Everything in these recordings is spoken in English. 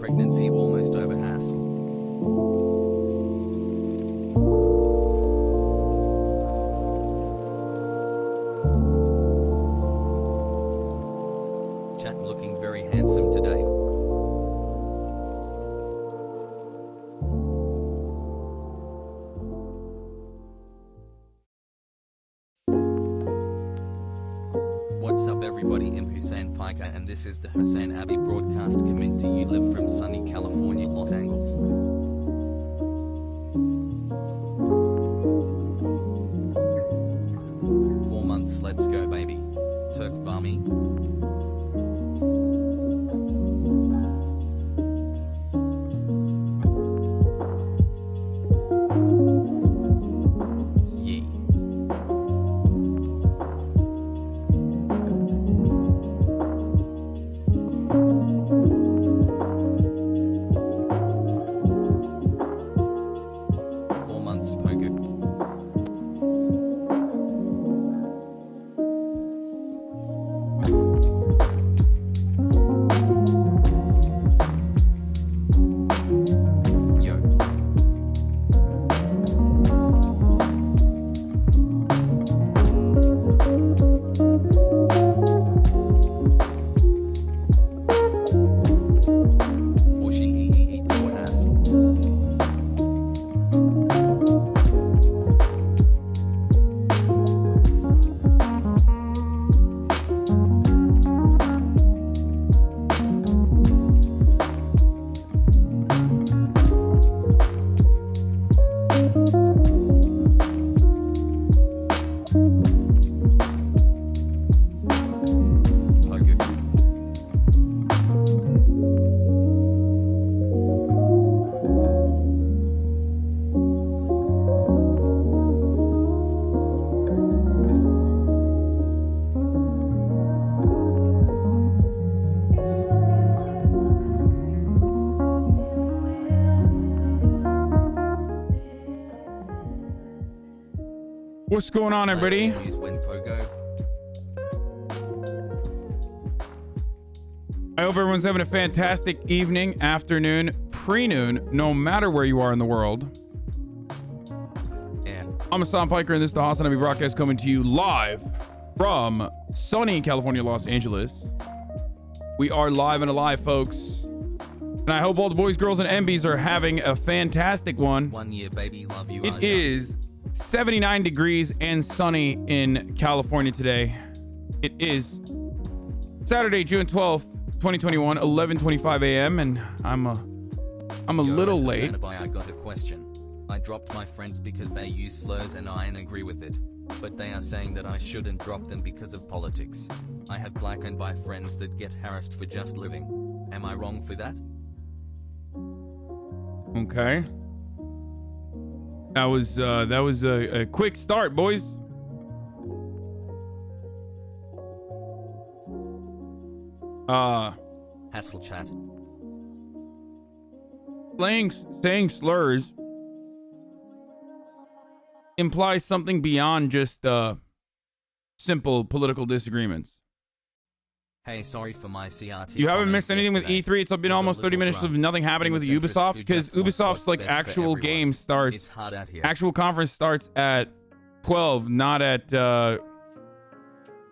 pregnancy almost over, Has. Chat looking very handsome today. What's up everybody, I'm Hussein Piker and this is the HasanAbi broadcast coming to you live from sunny California, Los Angeles. 4 months, let's go baby. Turk Barmy. What's going on, everybody? I hope everyone's having a fantastic evening, afternoon, pre-noon, no matter where you are in the world. I'm Hasan Piker, and this is the HasanAbi broadcast coming to you live from sunny California, Los Angeles. We are live and alive, folks. And I hope all the boys, girls, and MBs are having a fantastic one. 1 year, baby. Love you. It is 79 degrees and sunny in California today. It is Saturday, June 12th, 2021, 11:25 a.m. and I'm a little late. I got a question. I dropped my friends because they use slurs and I agree with it. But they are saying that I shouldn't drop them because of politics. I have black and bi friends that get harassed for just living. Am I wrong for that? Okay. That was a quick start, boys. Hassle chat. Saying slurs implies something beyond just simple political disagreements. Hey, sorry for my CRT. You haven't missed anything with E3. It's been almost 30 minutes of nothing happening with Ubisoft because Ubisoft's like actual game starts. Actual conference starts at 12, not at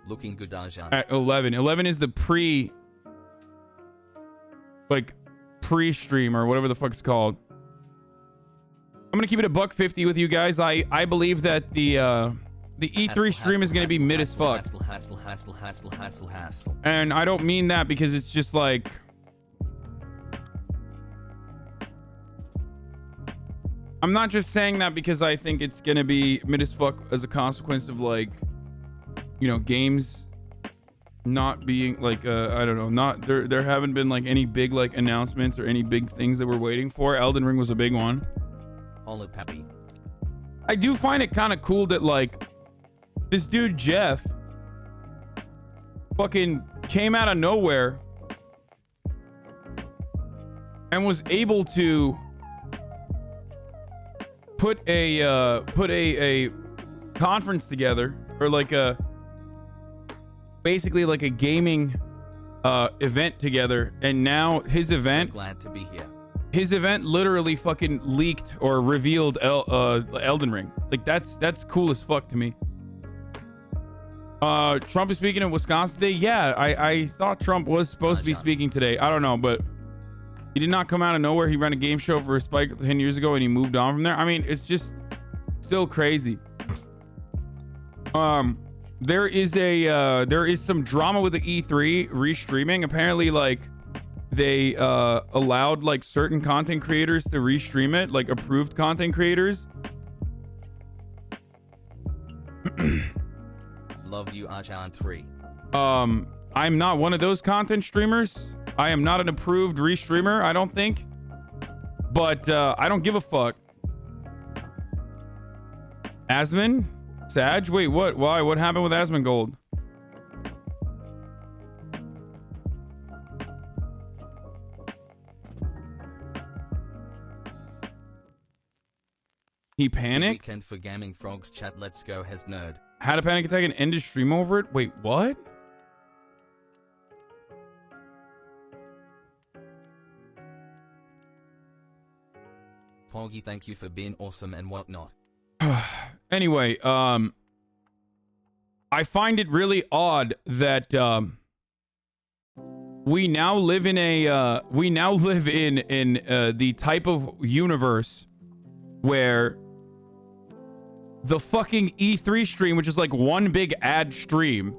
looking good, Arjan. At 11. 11 is the pre-stream or whatever the fuck it's called. I'm gonna keep it a $1.50 with you guys. I believe that the E3 stream is going to be mid as fuck. Hassle. And I don't mean that because it's just like... I'm not just saying that because I think it's going to be mid as fuck as a consequence of like, you know, games not being like, I don't know, there haven't been like any big like announcements or any big things that we're waiting for. Elden Ring was a big one. Holla Pappy. I do find it kind of cool that like this dude Jeff fucking came out of nowhere and was able to put a conference together, or like basically like a gaming event together, and now his event, So glad to be here. his event literally fucking leaked or revealed Elden Ring. Like that's cool as fuck to me. Trump is speaking in Wisconsin today. Yeah, I thought Trump was supposed to be speaking today. I don't know, but he did not come out of nowhere. He ran a game show for a Spike 10 years ago and he moved on from there. I mean, it's just still crazy. There is some drama with the E3 restreaming. Apparently, like, they allowed like certain content creators to restream it, like approved content creators. Love you, Hasan 3. I'm not one of those content streamers. I am not an approved restreamer, I don't think. But I don't give a fuck. Asmon? Sag? Wait, what? Why? What happened with Asmongold? He panicked? Weekend for Gaming Frogs chat. Let's go, has nerd. Had a panic attack and ended stream over it? Wait, what? Poggy, thank you for being awesome and whatnot. Anyway, I find it really odd that we now live in the type of universe where the fucking E3 stream, which is like one big ad stream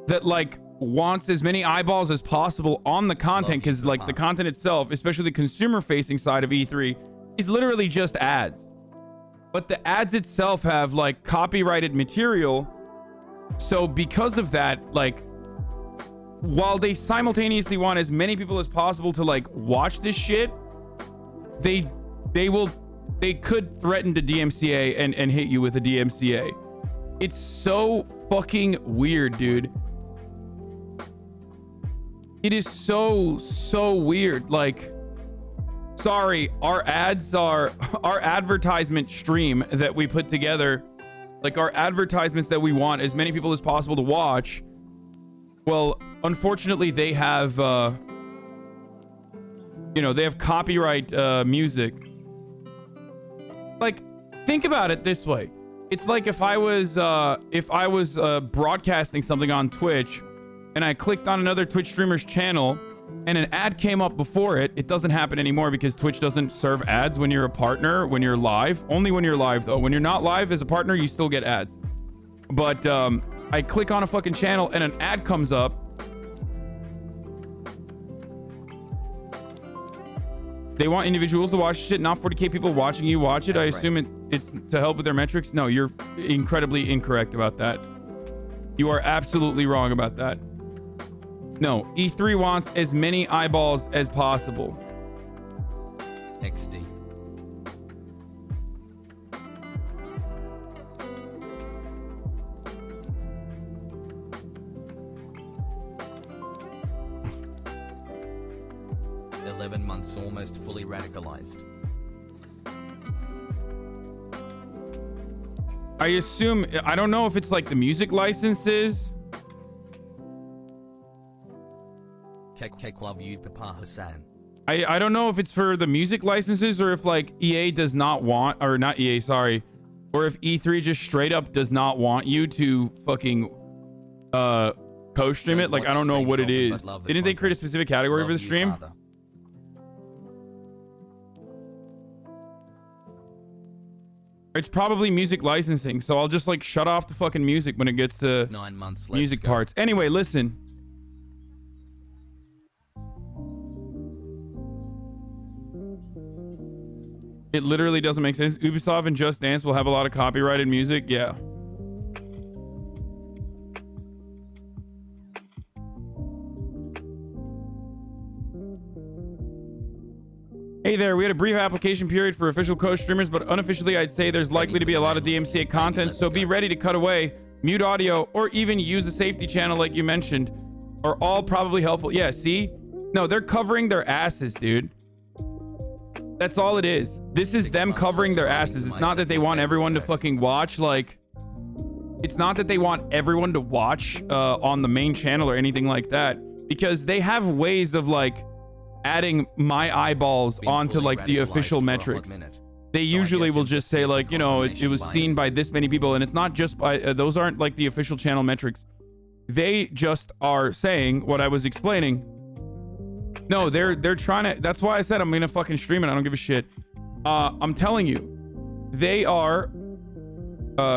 that like wants as many eyeballs as possible on the content, because like the content itself, especially the consumer facing side of E3, is literally just ads. But the ads itself have like copyrighted material. So because of that, like, while they simultaneously want as many people as possible to like watch this shit, they could threaten to DMCA and hit you with a DMCA. It's so fucking weird, dude. It is so weird. Like, sorry, our advertisement stream that we put together, like our advertisements that we want as many people as possible to watch, well, unfortunately they have they have copyright music. Like, think about it this way. It's like if I was broadcasting something on Twitch and I clicked on another Twitch streamer's channel and an ad came up before it. It doesn't happen anymore because Twitch doesn't serve ads when you're a partner, when you're live. Only when you're live, though. When you're not live as a partner, you still get ads. But I click on a fucking channel and an ad comes up. They want individuals to watch shit, not 40k people watching you watch it. That's I assume it's to help with their metrics. No, you're incredibly incorrect about that. You are absolutely wrong about that. No, E3 wants as many eyeballs as possible. XD. "11 months almost fully radicalized." I assume, I don't know if it's like the music licenses. Love you, Papa Hasan. I don't know if it's for the music licenses or if like EA does not want, or not EA, sorry, or if E3 just straight up does not want you to fucking co-stream it. Like, I don't know what it is. Didn't they create a specific category for the stream? It's probably music licensing, so I'll just like shut off the fucking music when it gets to 9 months. Music parts. Anyway, listen. It literally doesn't make sense. Ubisoft and Just Dance will have a lot of copyrighted music. Yeah. Hey there, we had a brief application period for official co-streamers, but unofficially I'd say there's likely to be a lot of DMCA content, so be ready to cut away, mute audio, or even use a safety channel like you mentioned, are all probably helpful. Yeah, see? No, they're covering their asses, dude. That's all it is. This is them covering their asses. It's not that they want everyone to fucking watch, like... It's not that they want everyone to watch on the main channel or anything like that. because they have ways of like adding my eyeballs onto like the official metrics. They usually will just say like, you know, it was seen by this many people, and it's not just by those aren't like the official channel metrics. They just are saying what I was explaining. No, they're trying to. That's why I said I'm gonna fucking stream it. I don't give a shit. I'm telling you, they are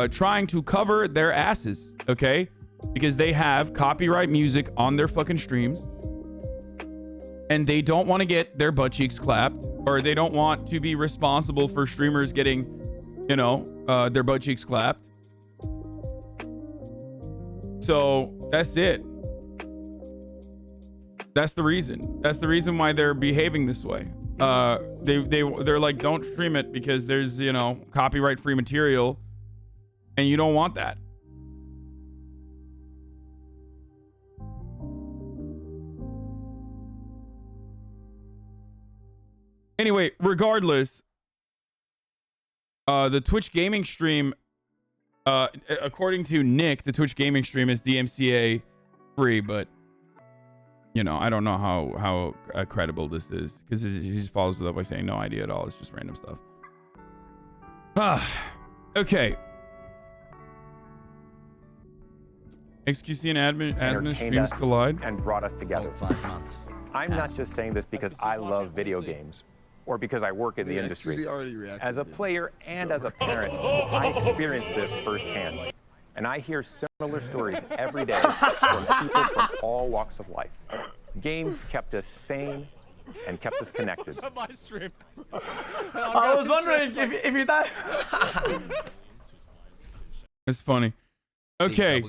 trying to cover their asses, okay? Because they have copyright music on their fucking streams, and they don't want to get their butt cheeks clapped, or they don't want to be responsible for streamers getting, you know, their butt cheeks clapped. So that's it. That's the reason. That's the reason why they're behaving this way. They're like, don't stream it because there's, you know, copyright free material, and you don't want that. Anyway, regardless, the Twitch gaming stream, according to Nick, the Twitch gaming stream is DMCA free, but you know, I don't know how credible this is, because he just follows it up by saying no idea at all. It's just random stuff. Okay. XQC and admin streams collide and brought us together. 5 months. I'm not just saying this because I love video games or because I work in the industry. As a player and as a parent, I experience this firsthand. And I hear similar stories every day from people from all walks of life. Games kept us sane and kept us connected. I was wondering if you thought. It's funny. Okay.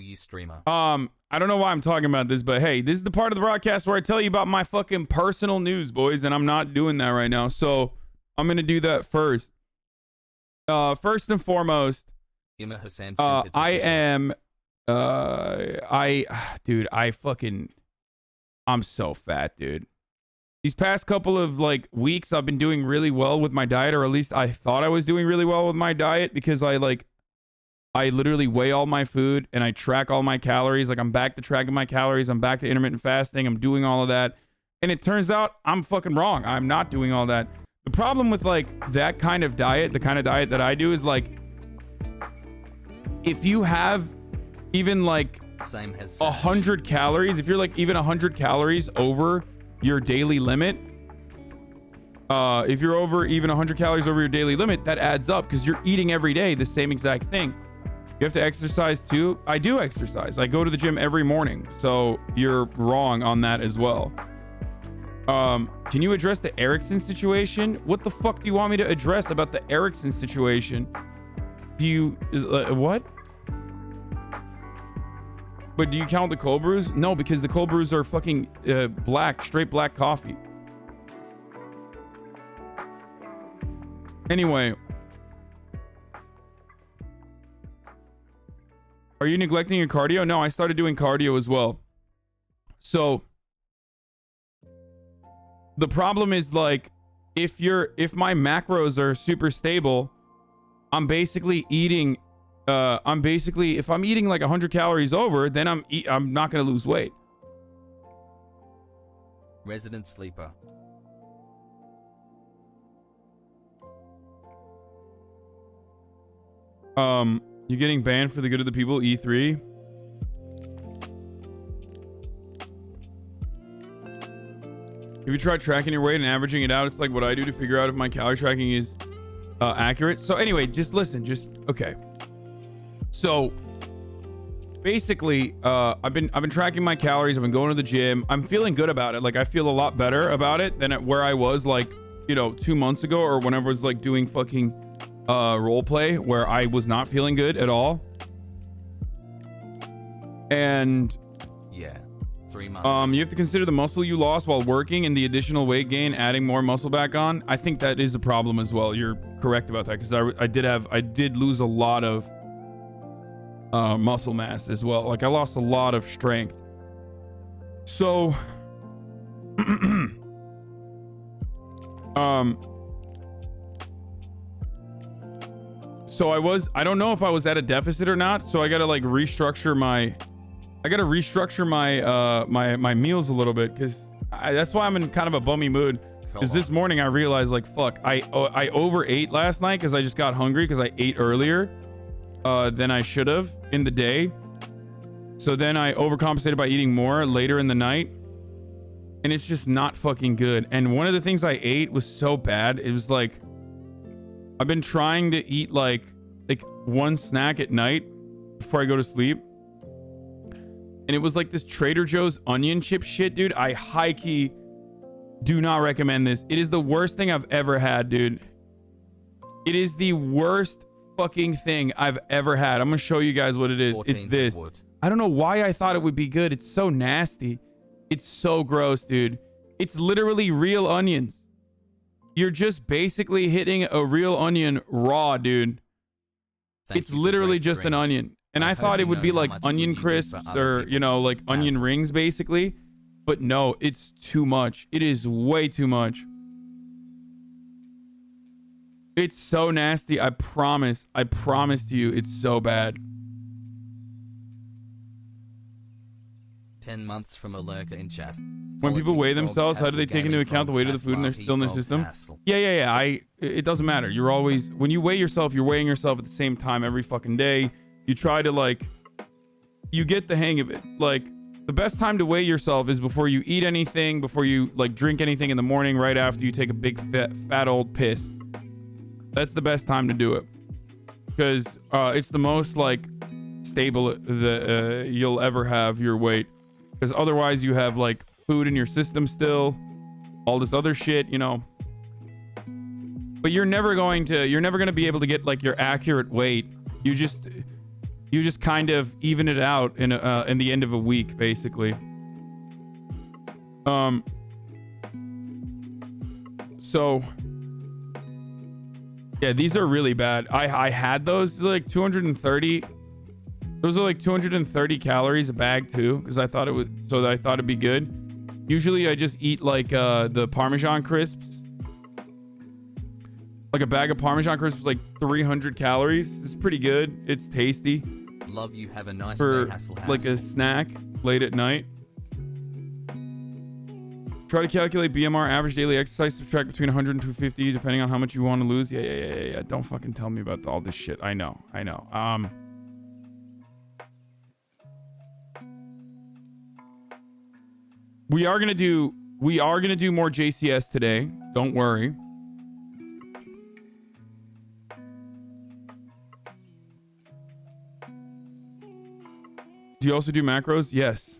I don't know why I'm talking about this, but hey, this is the part of the broadcast where I tell you about my fucking personal news, boys, and I'm not doing that right now. So I'm gonna do that first. First and foremost, I am I'm so fat, dude. These past couple of like weeks I've been doing really well with my diet, or at least I thought I was doing really well with my diet, because I literally weigh all my food and I track all my calories. Like, I'm back to tracking my calories. I'm back to intermittent fasting. I'm doing all of that. And it turns out I'm fucking wrong. I'm not doing all that. The problem with like that kind of diet, the kind of diet that I do, is like, if you have even like 100 calories, if you're like even 100 calories over your daily limit, if you're over even 100 calories over your daily limit, that adds up because you're eating every day the same exact thing. You have to exercise too. I do exercise. I go to the gym every morning. So you're wrong on that as well. Can you address the Erickson situation? What the fuck do you want me to address about the Erickson situation? Do you what? But do you count the cold brews? No, because the cold brews are fucking black, straight black coffee. Anyway, are you neglecting your cardio? No, I started doing cardio as well. So the problem is, like, if my macros are super stable, I'm basically eating if I'm eating like 100 calories over, then I'm not going to lose weight. Resident sleeper. You're getting banned for the good of the people, E3. Have you tried tracking your weight and averaging it out? It's like what I do to figure out if my calorie tracking is accurate. So anyway, just listen, okay. So basically, I've been tracking my calories. I've been going to the gym. I'm feeling good about it. Like, I feel a lot better about it than at where I was, like, you know, 2 months ago, or whenever I was like doing fucking role play, where I was not feeling good at all. And yeah, 3 months. You have to consider the muscle you lost while working and the additional weight gain, adding more muscle back on. I think that is a problem as well. You're correct about that, because I did lose a lot of muscle mass as well. Like, I lost a lot of strength. So so I don't know if I was at a deficit or not, so I gotta like restructure my I gotta restructure my my meals a little bit because that's why I'm in kind of a bummy mood. Because this morning I realized like fuck, I overate last night because I just got hungry because I ate earlier than I should have in the day. So then I overcompensated by eating more later in the night, and it's just not fucking good. And one of the things I ate was so bad. It was like I've been trying to eat like one snack at night before I go to sleep. And it was like this Trader Joe's onion chip shit, dude. I high key do not recommend this. It is the worst thing I've ever had, dude. It is the worst fucking thing I've ever had. I'm gonna show you guys what it is. It's this. I don't know why I thought it would be good. It's so nasty. It's so gross, dude. It's literally real onions. You're just basically hitting a real onion raw, dude. It's literally just an onion. And I thought it would be like onion crisps or, you know, like onion rings basically. But no, it's too much. It is way too much. It's so nasty. I promise to you, it's so bad. 10 months from a lurker in chat. When people weigh themselves, how do they take into account the weight of the food and their still in their system? Yeah. It doesn't matter. You're always, when you weigh yourself, you're weighing yourself at the same time every fucking day. You try to like, you get the hang of it. Like the best time to weigh yourself is before you eat anything, before you like drink anything in the morning, right after you take a big fat old piss. That's the best time to do it. Because it's the most like stable that you'll ever have your weight. Because otherwise you have like food in your system still, all this other shit, you know. But you're never going to be able to get like your accurate weight. You just kind of even it out in the end of a week, basically. So yeah, these are really bad. I had those like 230. Those are like 230 calories a bag too, because I thought it'd be good. Usually I just eat like the Parmesan crisps. Like a bag of Parmesan crisps is like 300 calories. It's pretty good. It's tasty. Love you. Have a nice for day, Hassel. Like a snack late at night. Try to calculate BMR, average daily exercise, subtract between 100 and 250 depending on how much you want to lose. Yeah. Don't fucking tell me about all this shit. I know. We are gonna do more JCS today. Don't worry. Do you also do macros? Yes.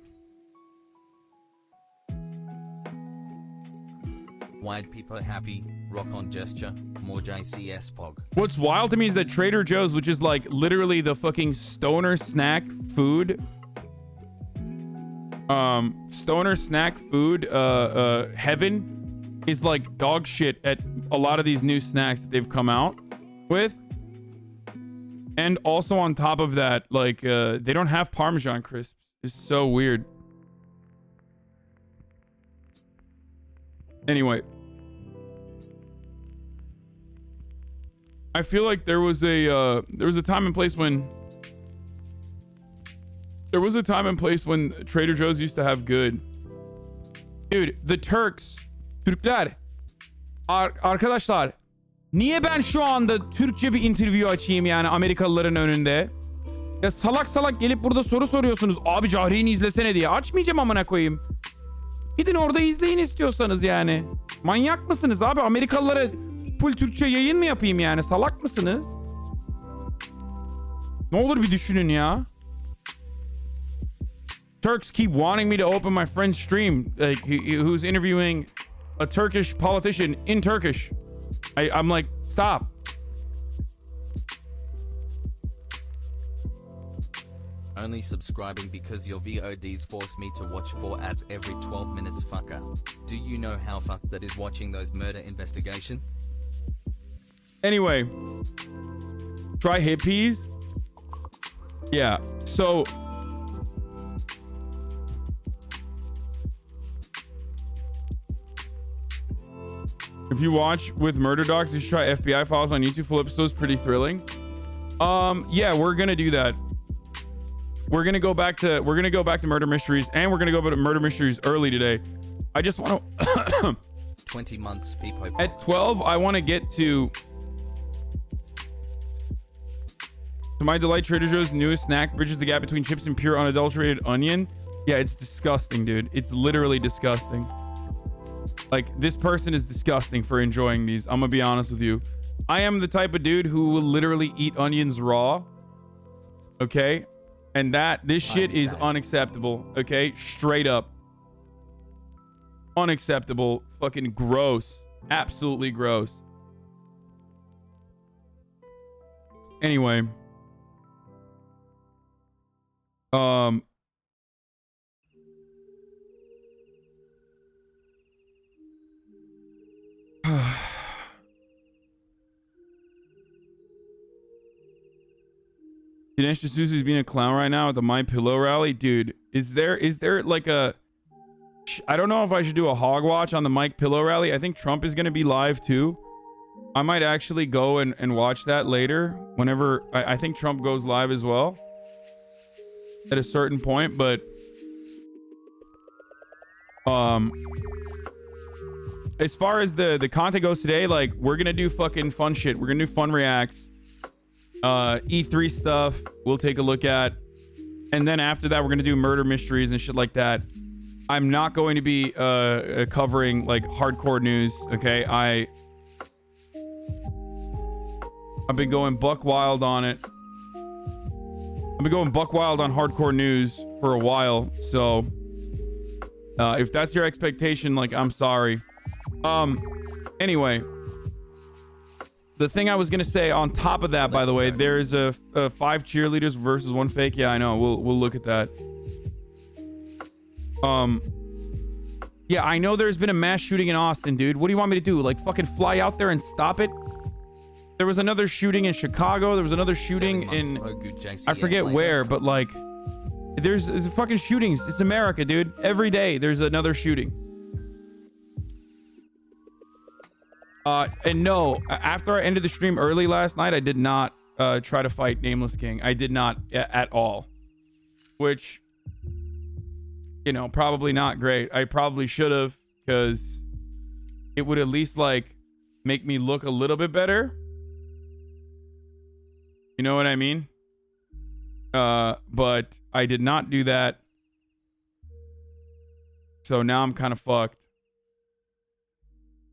Wide people happy. Rock on gesture. More JCS Pog. What's wild to me is that Trader Joe's, which is like literally the fucking stoner snack food. Heaven is like dog shit at a lot of these new snacks that they've come out with. And also on top of that, like they don't have Parmesan crisps. It's so weird. Anyway, I feel like there was a time and place when Trader Joe's used to have good. Dude, the Turks, Türkler, arkadaşlar, niye ben şu anda Türkçe bir interview açayım yani Amerikalıların önünde? Ya salak gelip burada soru soruyorsunuz. Abi Cahreyn'i izlesene diye. Açmayacağım amına koyayım. Gidin orada izleyin istiyorsanız yani. Manyak mısınız abi? Amerikalılara full Türkçe yayın mı yapayım yani? Salak mısınız? Ne olur bir düşünün ya. Turks keep wanting me to open my friend's stream, like who's interviewing a Turkish politician in Turkish. I'm like, stop. Only subscribing because your VODs force me to watch 4 ads every 12 minutes, fucker. Do you know how fucked that is watching those murder investigation? Anyway, try hit peas. Yeah, so if you watch with murder docs, you should try FBI files on YouTube. Full episodes, pretty thrilling. Yeah, we're gonna do that. we're gonna go back to murder mysteries, and we're gonna go to murder mysteries early today. I just want to 20 months people. at 12. I want to get to my delight. Trader Joe's newest snack bridges the gap between chips and pure unadulterated onion. Yeah, it's disgusting, dude. It's literally disgusting. Like, this person is disgusting for enjoying these. I'm gonna be honest with you. I am the type of dude who will literally eat onions raw. Okay? And this shit is unacceptable. Okay? Straight up. Unacceptable. Fucking gross. Absolutely gross. Anyway. Dinesh D'Souza's being a clown right now at the My Pillow rally. Dude, is there like a... I don't know if I should do a hog watch on the Mike Pillow rally. I think Trump is going to be live too. I might actually go and watch that later. Whenever... I think Trump goes live as well. At a certain point, but... as far as the content goes today, like, we're going to do fucking fun shit. We're going to do fun reacts. E3 stuff we'll take a look at, and then after that we're gonna do murder mysteries and shit like that. I'm not going to be covering like hardcore news. Okay, I've been going buck wild on it. I've been going buck wild on hardcore news for a while, so if that's your expectation, like, I'm sorry. Anyway, the thing I was gonna say on top of that, by the way, there's a 5 cheerleaders versus 1 fake. Yeah, I know. We'll look at that. Yeah, I know there's been a mass shooting in Austin, dude. What do you want me to do? Like, fucking fly out there and stop it? There was another shooting in Chicago. There was another shooting in... I forget where, but like... There's fucking shootings. It's America, dude. Every day there's another shooting. And no, after I ended the stream early last night, I did not try to fight Nameless King. I did not at all. Which, you know, probably not great. I probably should have, because it would at least, like, make me look a little bit better. You know what I mean? But I did not do that. So now I'm kind of fucked.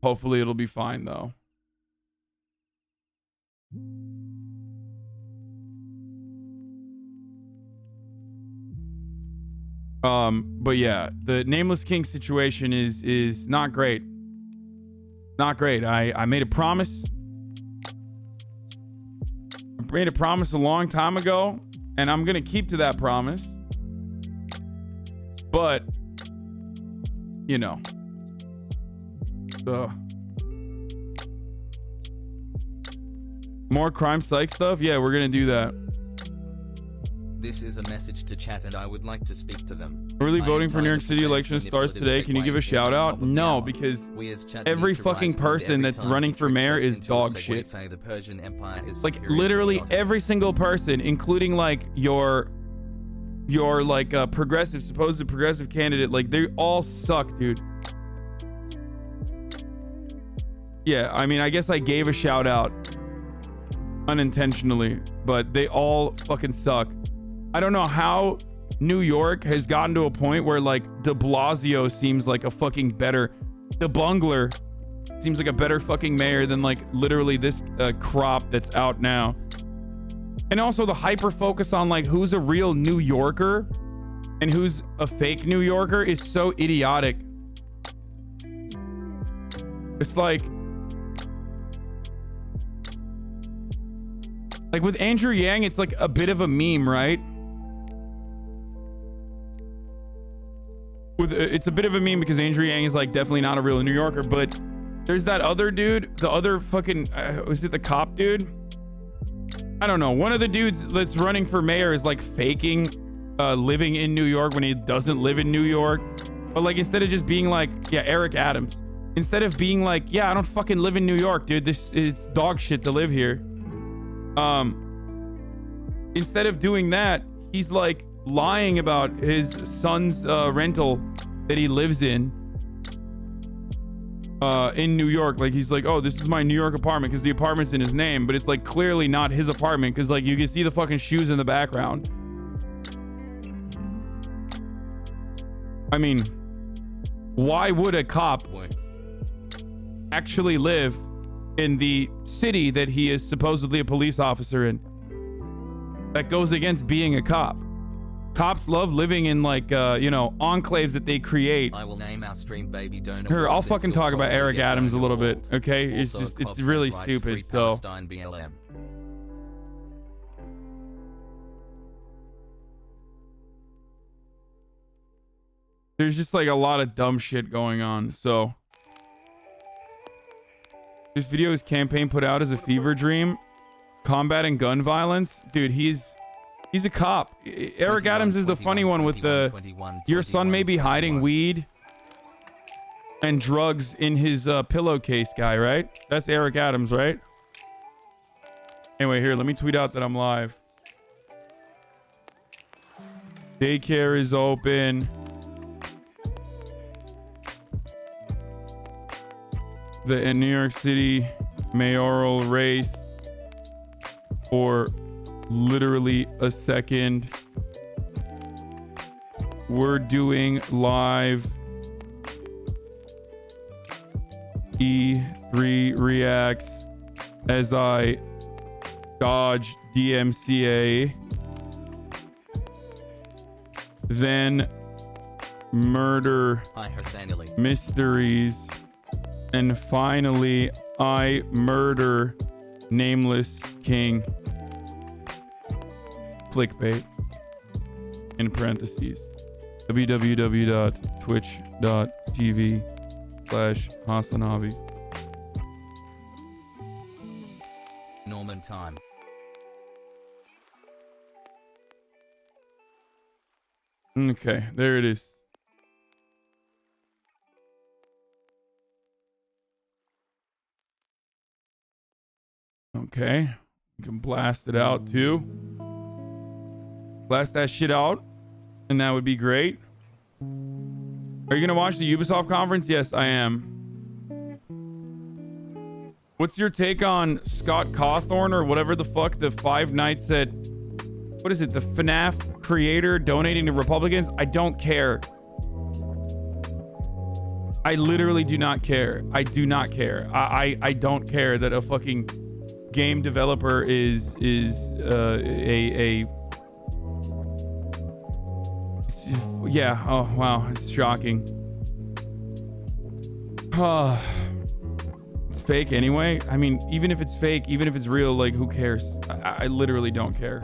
Hopefully it'll be fine though. But yeah, the Nameless King situation is not great. Not great. I made a promise. I made a promise a long time ago, and I'm gonna keep to that promise. But you know. More crime psych stuff? Yeah, we're gonna do that. This is a message to chat, and I would like to speak to them. Early voting for New York City election starts today. Can you give a shout out? No, because every fucking person that's running for mayor is dog shit. Like, literally every single person, including like your like supposed progressive candidate, like, they all suck, dude. Yeah, I mean, I guess I gave a shout out unintentionally, but they all fucking suck. I don't know how New York has gotten to a point where, like, de Blasio seems like a fucking better... De Bungler seems like a better fucking mayor than, like, literally this crop that's out now. And also the hyper focus on, like, who's a real New Yorker and who's a fake New Yorker is so idiotic. It's like with Andrew Yang, it's like a bit of a meme, right? It's a bit of a meme because Andrew Yang is, like, definitely not a real New Yorker, but there's that other dude, the other fucking, was it the cop dude? I don't know. One of the dudes that's running for mayor is, like, faking living in New York when he doesn't live in New York. But, like, instead of just being like, yeah, Eric Adams, instead of being like, yeah, I don't fucking live in New York, dude, it's dog shit to live here. Instead of doing that, he's like lying about his son's rental that he lives in New York. Like, he's like, oh, this is my New York apartment because the apartment's in his name, but it's like clearly not his apartment because like you can see the fucking shoes in the background. I mean, why would a cop actually live in the city that he is supposedly a police officer in? That goes against being a cop. Cops love living in like you know, enclaves that they create. I will name our stream baby donor. Here, I'll fucking talk about Eric Adams a little bit, okay? It's just, it's really stupid. So BLM. there's just like a lot of dumb shit going on. So this video is campaign put out as a fever dream, combating gun violence. Dude, he's a cop. Eric Adams is the funny one with the your son may be hiding weed and drugs in his pillowcase guy, right? That's Eric Adams, right? Anyway, here, let me tweet out that I'm live. Daycare is open. The New York City mayoral race for literally a second. We're doing live E3 reacts as I dodge DMCA, then murder mysteries, and finally I murder nameless king. Clickbait in parentheses. www.twitch.tv/HasanAbi. Norman time. Okay, there it is. Okay, you can blast it out too. Blast that shit out, and that would be great. Are you gonna watch the Ubisoft conference? Yes, I am. What's your take on Scott Cawthorn or whatever the fuck, the Five Nights at, what is it, the FNAF creator donating to Republicans? I don't care. I literally do not care. I do not care. I don't care that a fucking game developer is yeah. Oh wow, it's shocking. It's fake anyway. I mean, even if it's fake, even if it's real, like, who cares? I literally don't care.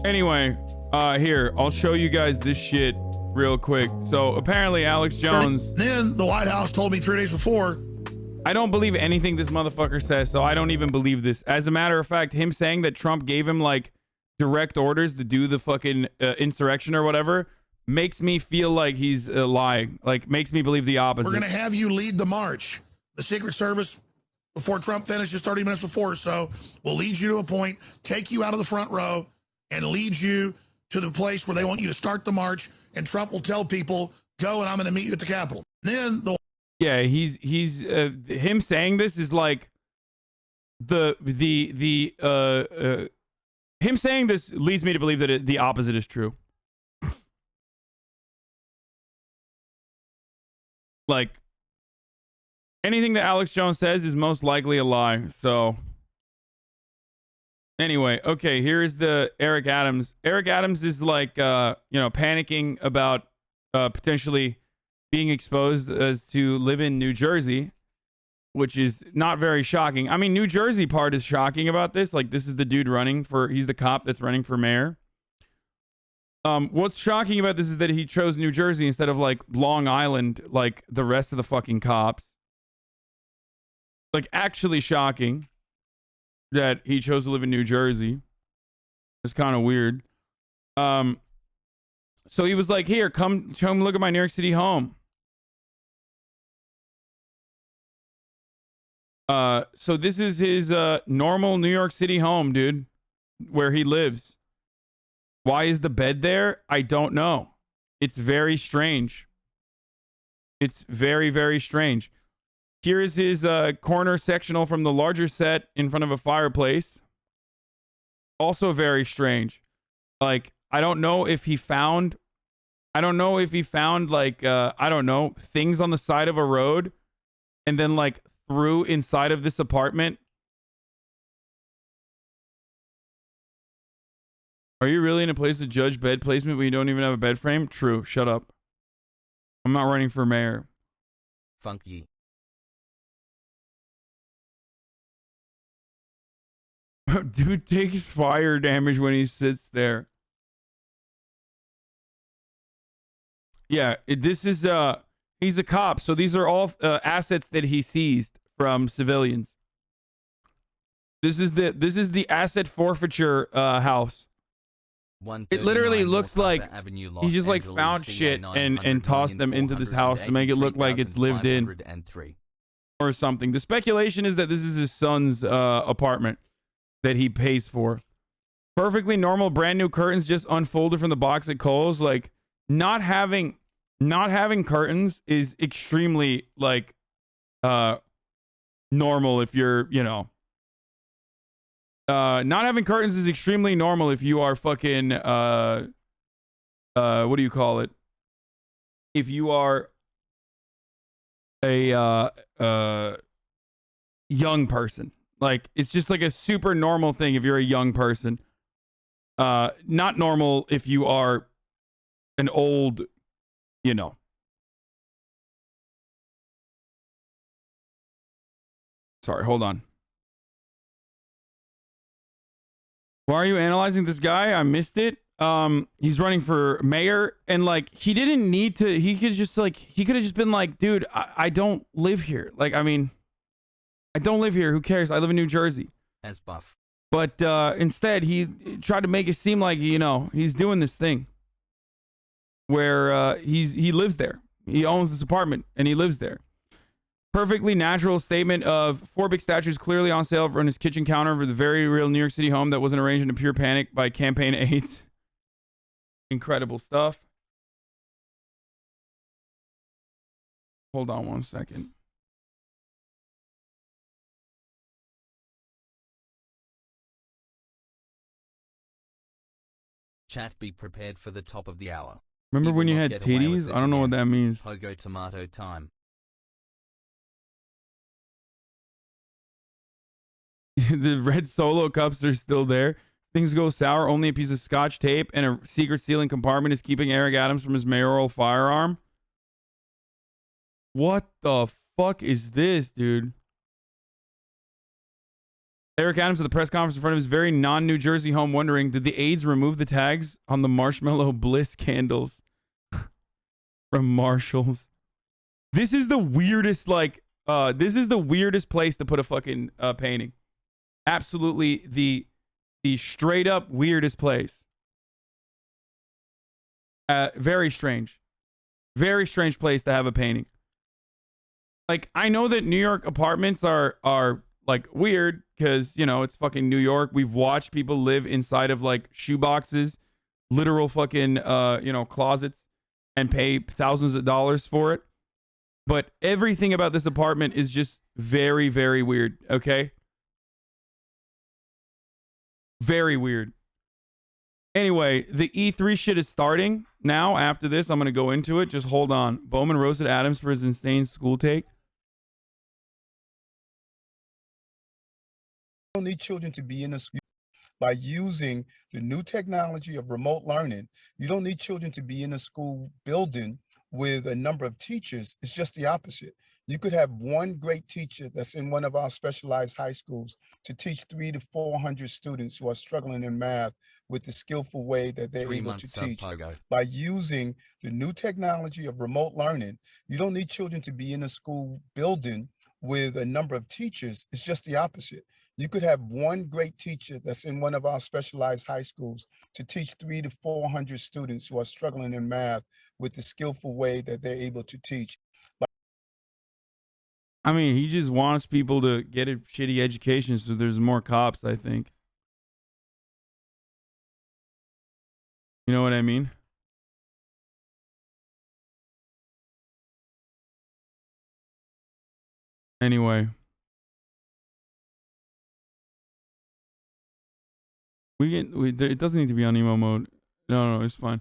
Anyway, here, I'll show you guys this shit real quick. So apparently Alex Jones. Then the White House told me 3 days before. I don't believe anything this motherfucker says, so I don't even believe this. As a matter of fact, him saying that Trump gave him like direct orders to do the fucking insurrection or whatever makes me feel like he's lying. Like, makes me believe the opposite. We're going to have you lead the march. The Secret Service, before Trump finishes 30 minutes before or so, will lead you to a point, take you out of the front row, and lead you to the place where they want you to start the march, and Trump will tell people, go and I'm going to meet you at the Capitol. Then the he's him saying this is like him saying this leads me to believe that the opposite is true. Like, anything that Alex Jones says is most likely a lie. So anyway, okay, here is the Eric Adams. Eric Adams is like, panicking about potentially being exposed as to live in New Jersey, which is not very shocking. I mean, New Jersey part is shocking about this. Like, this is the dude he's the cop that's running for mayor. What's shocking about this is that he chose New Jersey instead of like Long Island, like the rest of the fucking cops. Like, actually shocking that he chose to live in New Jersey. It's kind of weird. So he was like, here, come look at my New York City home. So this is his normal New York City home, dude, where he lives. Why is the bed there? I don't know. It's very strange. It's very, very strange. Here is his corner sectional from the larger set in front of a fireplace. Also very strange. Like, I don't know if he found like, I don't know, things on the side of a road and then like threw inside of this apartment. Are you really in a place to judge bed placement when you don't even have a bed frame? True. Shut up. I'm not running for mayor. Funky. Dude takes fire damage when he sits there. Yeah, this is he's a cop, so these are all assets that he seized from civilians. This is the asset forfeiture house. It literally looks like he just like found shit and tossed them into this house to make it look like it's lived in or something. The speculation is that this is his son's apartment that he pays for. Perfectly normal, brand new curtains just unfolded from the box at Kohl's. Like, not having curtains is extremely like normal if you're, you know, not having curtains is extremely normal if you are fucking what do you call it? If you are a young person. Like, it's just like a super normal thing if you're a young person. Not normal if you are an old, you know. Sorry, hold on. Why are you analyzing this guy? I missed it. He's running for mayor, and like, he didn't need to. He could just like, he could have just been like, dude, I don't live here. Like, I mean, I don't live here. Who cares? I live in New Jersey. As buff. But instead, he tried to make it seem like, you know, he's doing this thing where he lives there. He owns this apartment and he lives there. Perfectly natural statement of 4 big statues clearly on sale on his kitchen counter for the very real New York City home that wasn't arranged in pure panic by campaign aides. Incredible stuff. Hold on one second. Chat, be prepared for the top of the hour. Remember when you had titties? I don't know what that means. PogO tomato time. The red Solo cups are still there. Things go sour. Only a piece of scotch tape and a secret sealing compartment is keeping Eric Adams from his mayoral firearm. What the fuck is this, dude? Eric Adams at the press conference in front of his very non-New Jersey home wondering, did the aides remove the tags on the Marshmallow Bliss candles from Marshalls? This is the weirdest, like, this is the weirdest place to put a fucking painting. Absolutely the straight up weirdest place. Very strange. Very strange place to have a painting. Like, I know that New York apartments are like weird because, you know, it's fucking New York. We've watched people live inside of like shoeboxes, literal fucking you know, closets, and pay thousands of dollars for it. But everything about this apartment is just very, very weird, okay? Very weird. Anyway, the E3 shit is starting now. After this, I'm going to go into it. Just hold on. Bowman roasted Adams for his insane school take. Don't need children to be in a school. By using the new technology of remote learning, you don't need children to be in a school building with a number of teachers. It's just the opposite. You could have one great teacher that's in one of our specialized high schools to teach 300 to 400 students who are struggling in math with the skillful way that they're able to teach. By using the new technology of remote learning, you don't need children to be in a school building with a number of teachers. It's just the opposite. You could have one great teacher that's in one of our specialized high schools to teach 300 to 400 students who are struggling in math with the skillful way that they're able to teach. I mean, he just wants people to get a shitty education so there's more cops, I think. You know what I mean? Anyway. It doesn't need to be on emo mode. No, it's fine.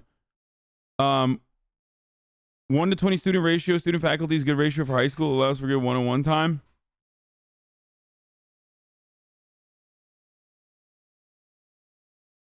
1 to 20 student ratio. Student faculty is good ratio for high school. Allows for good one-on-one time.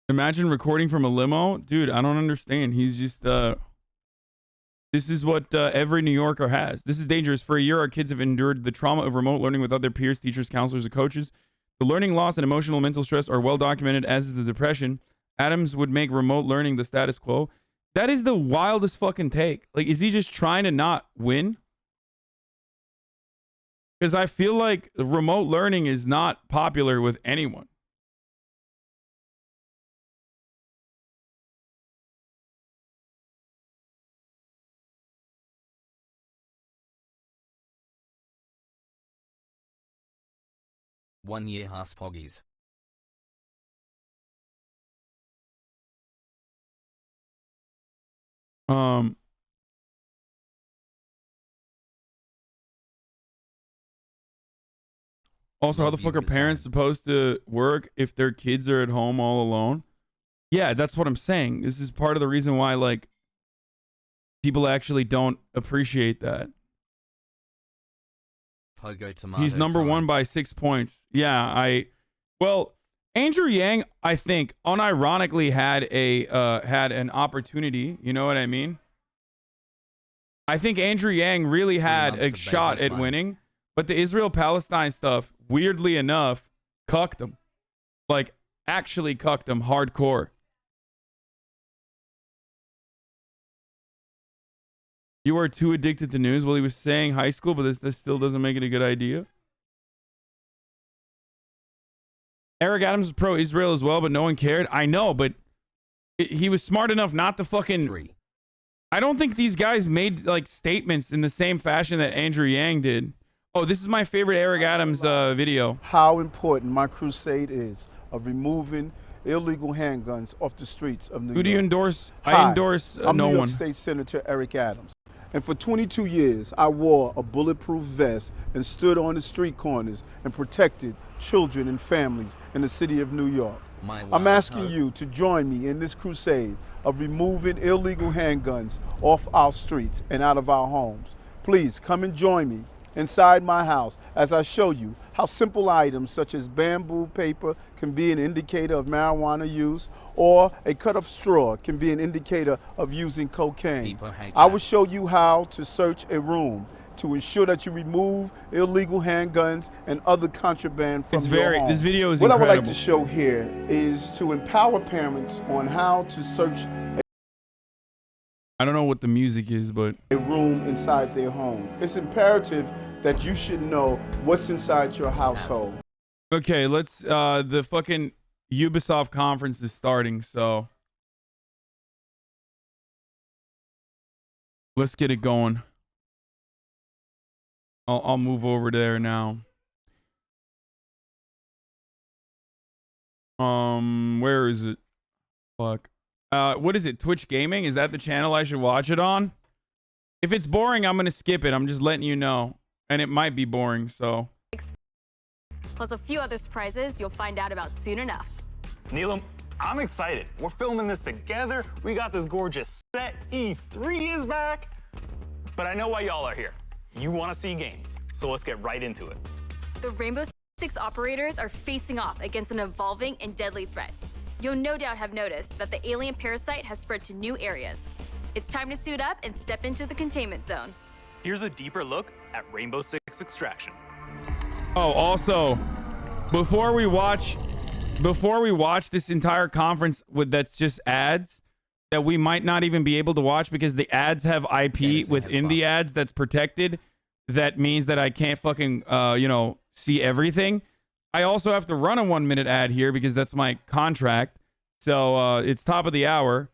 Imagine recording from a limo. Dude, I don't understand. He's just, this is what every New Yorker has. This is dangerous. For a year, our kids have endured the trauma of remote learning without their peers, teachers, counselors, and coaches. The learning loss and emotional mental stress are well documented, as is the depression. Adams would make remote learning the status quo. That is the wildest fucking take. Like, is he just trying to not win? Because I feel like remote learning is not popular with anyone. One year hasPoggies. Also, how the fuck are parents supposed to work if their kids are at home all alone? Yeah, that's what I'm saying. This is part of the reason why, like, people actually don't appreciate that. PogO tomato. He's number time. 1 by 6 points. Yeah, well, Andrew Yang, I think, unironically had an opportunity. You know what I mean? I think Andrew Yang really had a shot at winning, but the Israel-Palestine stuff, weirdly enough, cucked him. Like, actually cucked him hardcore. You are too addicted to news. Well, he was saying high school, but this still doesn't make it a good idea. Eric Adams was pro-Israel as well, but no one cared. I know, but he was smart enough not to fucking... 3. I don't think these guys made, like, statements in the same fashion that Andrew Yang did. Oh, this is my favorite Eric Adams video. How important my crusade is of removing illegal handguns off the streets of New York. Who do you endorse? Hi, I endorse I'm no New York one. State Senator Eric Adams. And for 22 years, I wore a bulletproof vest and stood on the street corners and protected children and families in the city of New York. I'm asking you to join me in this crusade of removing illegal handguns off our streets and out of our homes. Please come and join me inside my house as I show you how simple items such as bamboo paper can be an indicator of marijuana use, or a cut of straw can be an indicator of using cocaine. I will show you how to search a room to ensure that you remove illegal handguns and other contraband from your home. This video is what incredible. I would like to show here is to empower parents on how to search I don't know what the music is, but a room inside their home. It's imperative that you should know what's inside your household. okay, let's the fucking Ubisoft conference is starting, so let's get it going. I'll move over there now. Where is it? Fuck. What is it? Twitch Gaming? Is that the channel I should watch it on? If it's boring, I'm gonna skip it. I'm just letting you know. And it might be boring, so. Plus a few other surprises you'll find out about soon enough. Neelam, I'm excited. We're filming this together. We got this gorgeous set. E3 is back. But I know why y'all are here. You want to see games, so let's get right into it. The Rainbow Six operators are facing off against an evolving and deadly threat. You'll no doubt have noticed that the alien parasite has spread to new areas. It's time to suit up and step into the containment zone. Here's a deeper look at Rainbow Six Extraction. Oh, also, before we watch this entire conference that's just ads that we might not even be able to watch because the ads have IP within the ads that's protected, that means that I can't fucking see everything. I also have to run a 1-minute ad here because that's my contract. So it's top of the hour.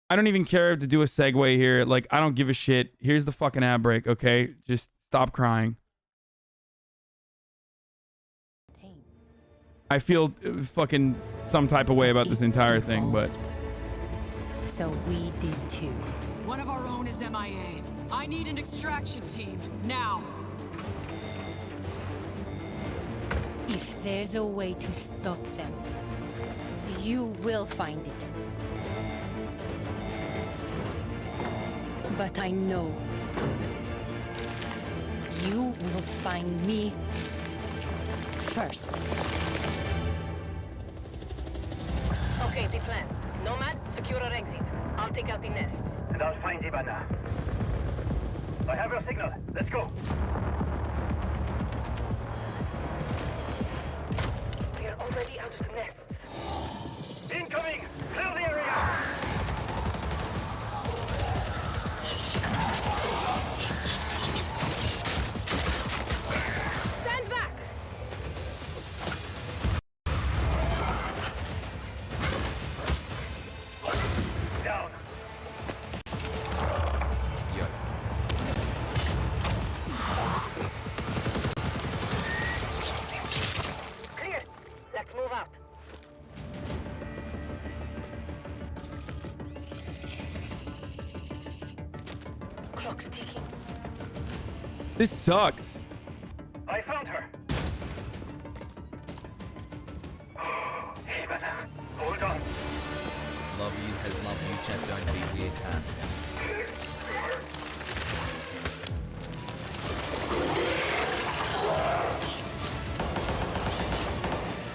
I don't even care to do a segue here. Like, I don't give a shit. Here's the fucking ad break, okay? Just stop crying. I feel fucking some type of way about this entire thing, but... So we did too. One of our own is MIA. I need an extraction team, now. If there's a way to stop them, you will find it. But I know you will find me first. Okay, the plan. Nomad, secure our exit. I'll take out the nests. And I'll find Ivana. I have your signal. Let's go. We're already out of the nests. Incoming! Clear the area! Stand back! Down. Yo. Clear. Let's move out. Clock's ticking. This sucks. I found her. Ivana, hold on. Love you has love you, chat. Don't be weird, ass.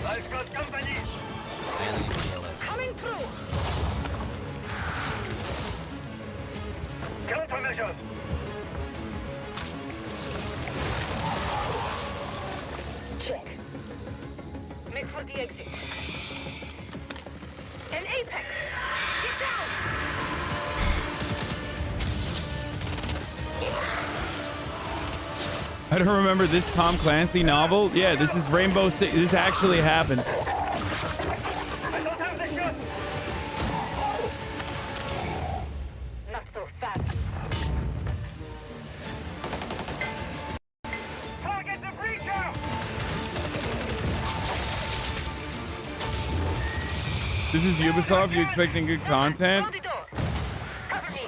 I've got company. Alien CLS. Coming through! Countermeasures. Check. Make for the exit. An apex! Get down! I don't remember this Tom Clancy novel. Yeah, this is Rainbow Six. This actually happened. I don't have the shot. Not so fast. Target the breacher. This is Ubisoft. You expecting good content? Through the door. Cover me.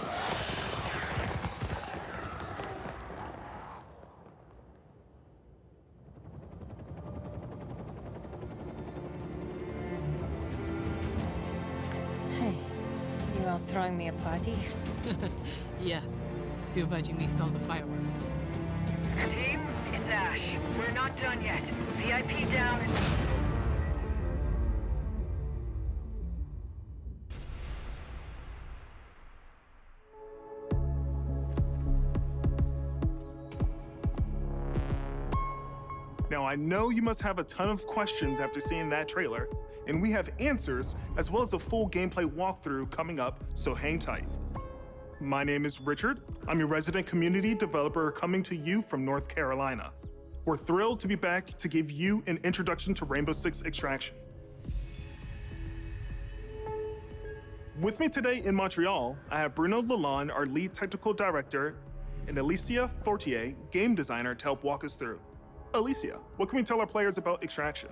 Hey, you all throwing me a party? Yeah. Too bad you missed all the fireworks. Team, it's Ash. We're not done yet. VIP down and... Now, I know you must have a ton of questions after seeing that trailer, and we have answers as well as a full gameplay walkthrough coming up, so hang tight. My name is Richard. I'm a resident community developer coming to you from North Carolina. We're thrilled to be back to give you an introduction to Rainbow Six Extraction. With me today in Montreal, I have Bruno Lalonde, our lead technical director, and Alicia Fortier, game designer, to help walk us through. Alicia, what can we tell our players about Extraction?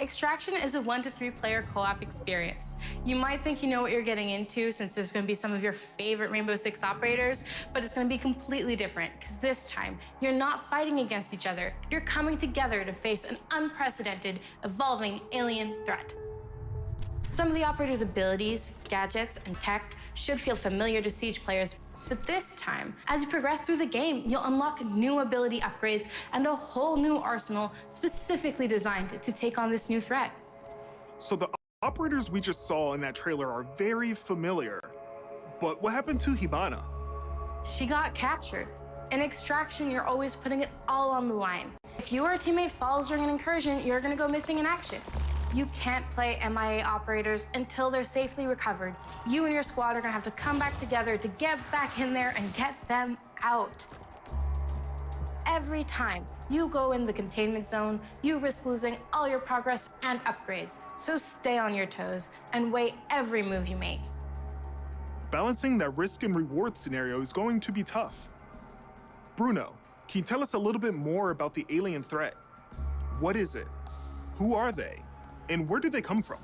Extraction is a 1 to 3 player co-op experience. You might think you know what you're getting into since there's going to be some of your favorite Rainbow Six operators, but it's going to be completely different because this time you're not fighting against each other. You're coming together to face an unprecedented, evolving alien threat. Some of the operators' abilities, gadgets, and tech should feel familiar to Siege players. But this time, as you progress through the game, you'll unlock new ability upgrades and a whole new arsenal specifically designed to take on this new threat. So the operators we just saw in that trailer are very familiar, but what happened to Hibana? She got captured. In Extraction, you're always putting it all on the line. If you or a teammate falls during an incursion, you're gonna go missing in action. You can't play MIA operators until they're safely recovered. You and your squad are gonna have to come back together to get back in there and get them out. Every time, You go in the containment zone, you risk losing all your progress and upgrades. So stay on your toes and weigh every move you make. Balancing that risk and reward scenario is going to be tough. Bruno, can you tell us a little bit more about the alien threat? What is it? Who are they? And where do they come from?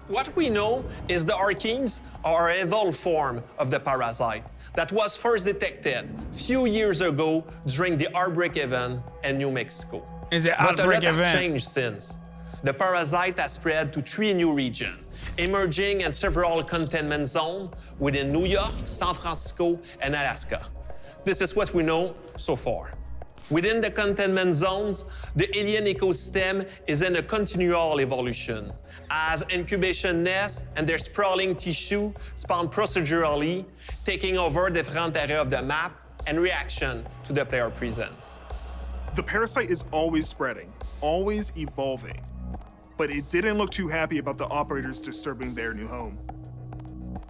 What we know is the Archeans are an evolved form of the parasite that was first detected few years ago during the outbreak event in New Mexico. Is it but outbreak a lot event? has changed since. The parasite has spread to 3 new regions, emerging in several containment zones within New York, San Francisco, and Alaska. This is what we know so far. Within the containment zones, the alien ecosystem is in a continual evolution, as incubation nests and their sprawling tissue spawn procedurally, taking over different areas of the map in reaction to the player presence. The parasite is always spreading, always evolving. But it didn't look too happy about the operators disturbing their new home.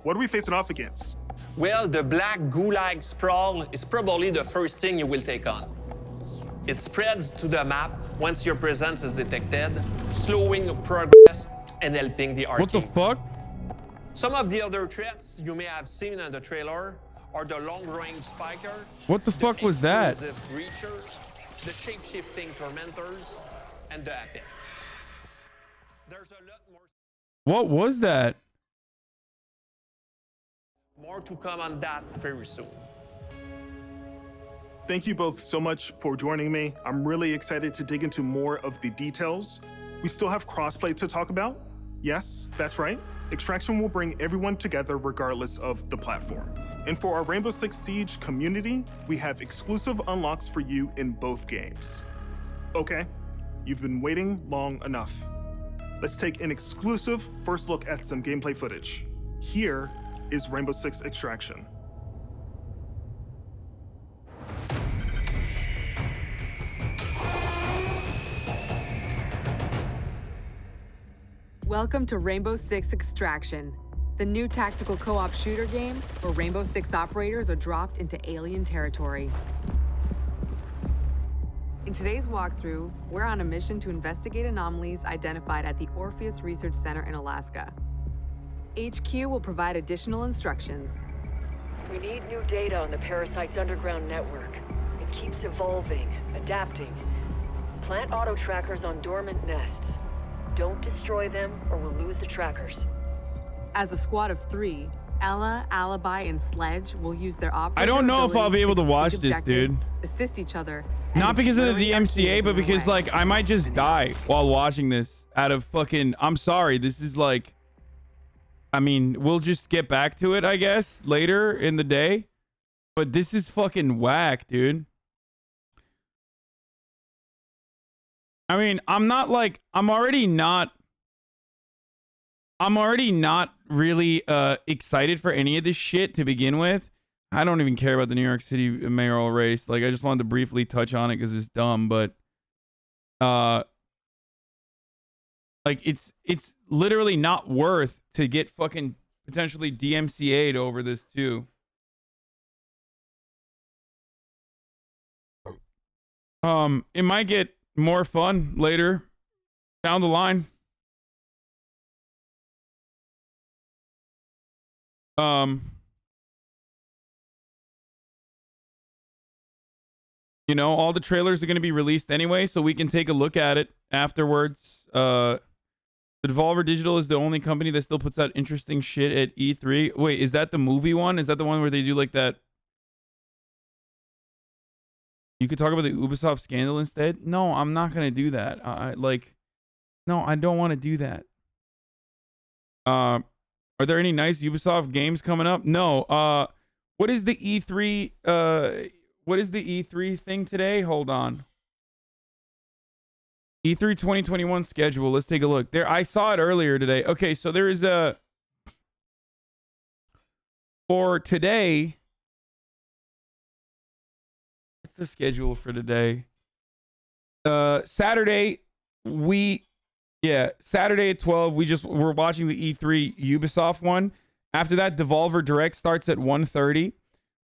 What are we facing off against? Well, the black goo-like sprawl is probably the first thing you will take on. It spreads to the map once your presence is detected, slowing progress and helping the Archeans. What the fuck? Some of the other threats you may have seen in the trailer are the long-range spiker. What the fuck was that? Explosive breachers, the shape-shifting tormentors, and the apex. There's a lot What was that? more to come on that very soon. Thank you both so much for joining me. I'm really excited to dig into more of the details. We still have crossplay to talk about. Yes, that's right. Extraction will bring everyone together regardless of the platform. And for our Rainbow Six Siege community, we have exclusive unlocks for you in both games. Okay, you've been waiting long enough. Let's take an exclusive first look at some gameplay footage. Here is Rainbow Six Extraction. Welcome to Rainbow Six Extraction, the new tactical co-op shooter game where Rainbow Six operators are dropped into alien territory. In today's walkthrough, we're on a mission to investigate anomalies identified at the Orpheus Research Center in Alaska. HQ will provide additional instructions. We need new data on the parasite's underground network. It keeps evolving, adapting. Plant auto trackers on dormant nests. Don't destroy them or we'll lose the trackers. As a squad of 3, Ella, Alibi, and Sledge will use their operator I don't know if I'll be able to watch complete this, dude. objectives, assist each other. Not because of the DMCA, but because like I might just die while watching this out of fucking, I'm sorry. This is like, I mean, we'll just get back to it, I guess, later in the day. But this is fucking whack, dude. I mean, I'm already not really excited for any of this shit to begin with. I don't even care about the New York City mayoral race. Like, I just wanted to briefly touch on it because it's dumb, but like it's literally not worth to get fucking potentially DMCA'd over this too. It might get more fun later down the line. You know, all the trailers are going to be released anyway, so we can take a look at it afterwards. The Devolver Digital is the only company that still puts out interesting shit at E3. Wait, is that the movie one? Is that the one where they do like that? You could talk about the Ubisoft scandal instead? No, I'm not going to do that. No, I don't want to do that. Are there any nice Ubisoft games coming up? No. What is the E3 what is the E3 thing today? Hold on. E3 2021 schedule. Let's take a look. There, I saw it earlier today. Okay, so there is a for today. What's the schedule for today? Saturday Saturday at 12. We're watching the E3 Ubisoft one. After that, Devolver Direct starts at 1:30.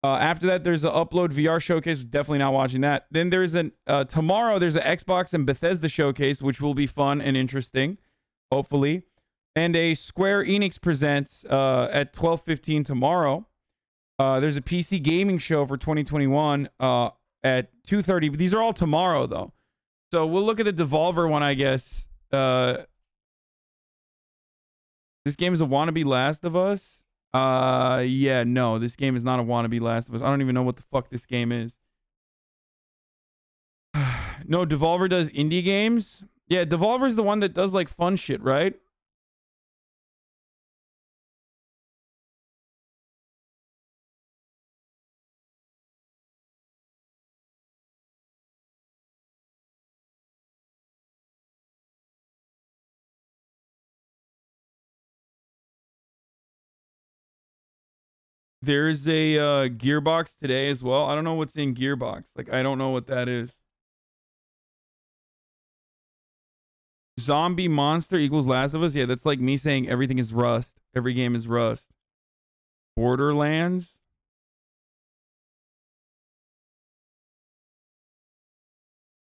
After that, there's an Upload VR showcase. Definitely not watching that. Then there's tomorrow there's an Xbox and Bethesda showcase, which will be fun and interesting, hopefully. And a Square Enix presents at 12:15 tomorrow. There's a PC gaming show for 2021 at 2:30. But these are all tomorrow though. So we'll look at the Devolver one, I guess. This game is a wannabe Last of Us. Yeah, no, this game is not a wannabe Last of Us. I don't even know what the fuck this game is. No, Devolver does indie games. Yeah, Devolver's the one that does like fun shit, right? There's a Gearbox today as well. I don't know what's in Gearbox. Like, I don't know what that is. Zombie Monster equals Last of Us. Yeah, that's like me saying everything is Rust. Every game is Rust. Borderlands.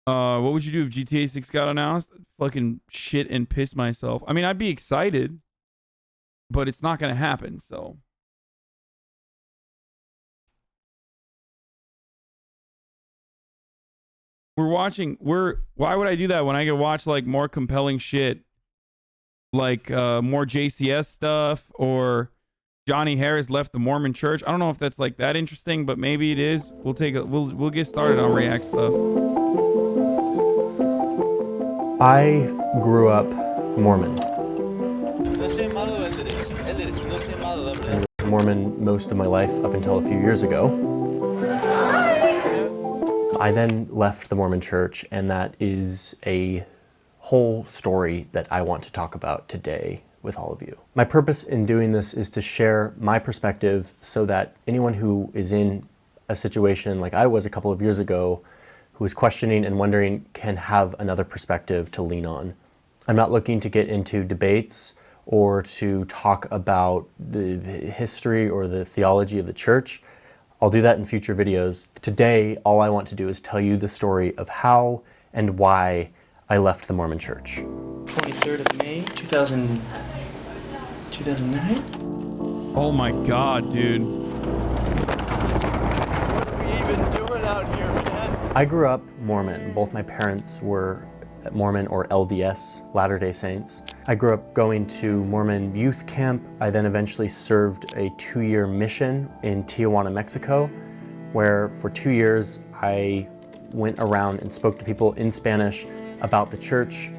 What would you do if GTA 6 got announced? Fucking shit and piss myself. I mean, I'd be excited, but it's not gonna happen, so. Why would I do that when I could watch like more compelling shit, like more JCS stuff, or Johnny Harris left the Mormon church? I don't know if that's like that interesting, but maybe it is. We'll get started on React stuff. I grew up Mormon. And was Mormon most of my life up until a few years ago. I then left the Mormon church, and that is a whole story that I want to talk about today with all of you. My purpose in doing this is to share my perspective so that anyone who is in a situation like I was a couple of years ago, who is questioning and wondering, can have another perspective to lean on. I'm not looking to get into debates or to talk about the history or the theology of the church. I'll do that in future videos. Today, all I want to do is tell you the story of how and why I left the Mormon church. 23rd of May, 2009? Oh my God, dude. What are we even doing out here, man? I grew up Mormon. Both my parents were Mormon or LDS, Latter-day Saints. I grew up going to Mormon youth camp. I then eventually served a 2-year mission in Tijuana, Mexico, where for 2 years I went around and spoke to people in Spanish about the church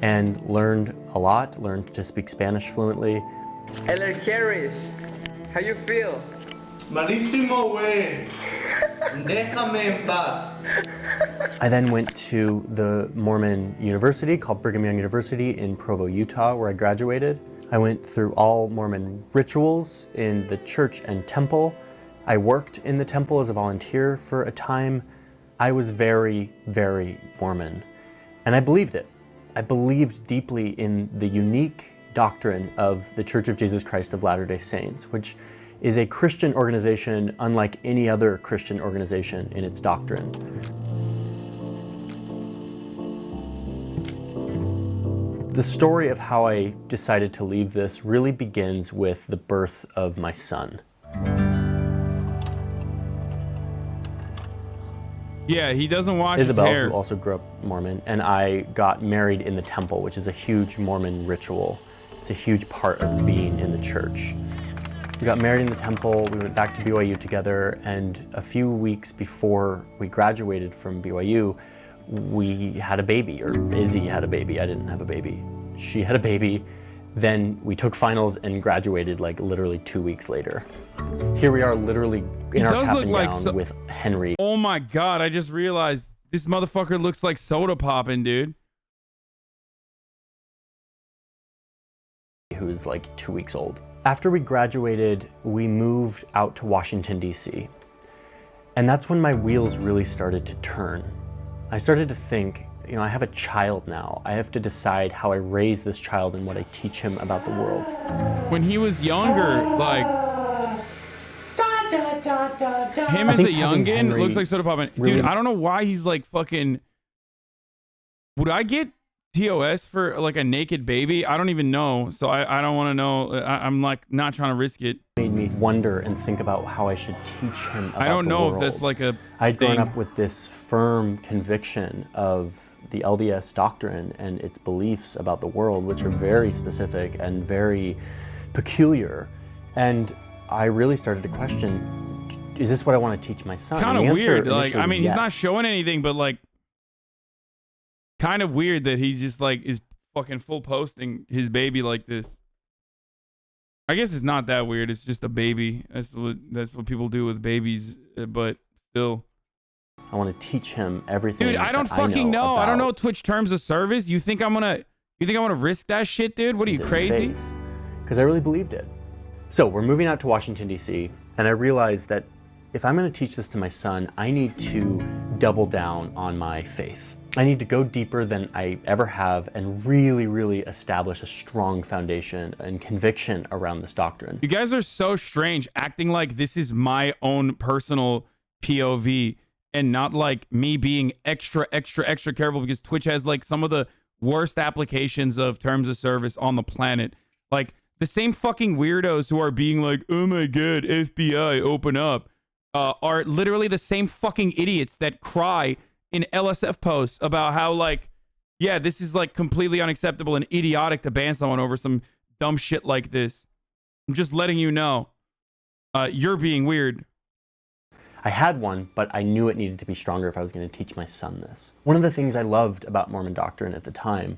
and learned a lot, learned to speak Spanish fluently. Eller Harris, how you feel? Malísimo, güey. Déjame en paz. I then went to the Mormon university called Brigham Young University in Provo, Utah, where I graduated. I went through all Mormon rituals in the church and temple. I worked in the temple as a volunteer for a time. I was very, very Mormon, and I believed it. I believed deeply in the unique doctrine of the Church of Jesus Christ of Latter-day Saints, which is a Christian organization unlike any other Christian organization in its doctrine. The story of how I decided to leave this really begins with the birth of my son. Yeah, he doesn't wash Isabel, his hair. who also grew up Mormon, and I got married in the temple, which is a huge Mormon ritual. It's a huge part of being in the church. We got married in the temple, we went back to BYU together, and a few weeks before we graduated from BYU, we had a baby, or Izzy had a baby. I didn't have a baby. She had a baby. Then we took finals and graduated like literally 2 weeks later. Here we are literally in our cap and gown with Henry. Oh my God, I just realized this motherfucker looks like Soda Poppin', dude. Who is like 2 weeks old. After we graduated, we moved out to Washington, D.C. And that's when my wheels really started to turn. I started to think, you know, I have a child now. I have to decide how I raise this child and what I teach him about the world. When he was younger, like... God Him as a youngin looks like Soda Pop. Dude, I don't know why he's like fucking. Would I get TOS for like a naked baby? I don't even know. So I don't want to know. I'm like not trying to risk it. Made me wonder and think about how I should teach him about I don't know the if that's like a I'd grown thing. up with this firm conviction of the LDS doctrine and its beliefs about the world, which are very specific and very peculiar. And I really started to question, is this what I want to teach my son? Kind of weird. Like, I mean, he's yes. not showing anything, but like, kind of weird that he's just like is fucking full posting his baby like this. I guess it's not that weird. It's just a baby. That's what people do with babies. But still, I want to teach him everything. Dude, I don't fucking know. I don't know Twitch terms of service. You think I'm gonna risk that shit, dude? What are you, crazy? Because I really believed it. So we're moving out to Washington, D.C., and I realized that if I'm going to teach this to my son, I need to double down on my faith. I need to go deeper than I ever have and really, really establish a strong foundation and conviction around this doctrine. You guys are so strange, acting like this is my own personal POV and not like me being extra careful because Twitch has like some of the worst applications of terms of service on the planet. Like the same fucking weirdos who are being like, oh my God, FBI, open up, are literally the same fucking idiots that cry in LSF posts about how like, yeah, this is like completely unacceptable and idiotic to ban someone over some dumb shit like this. I'm just letting you know, you're being weird. I had one, but I knew it needed to be stronger if I was going to teach my son this. One of the things I loved about Mormon doctrine at the time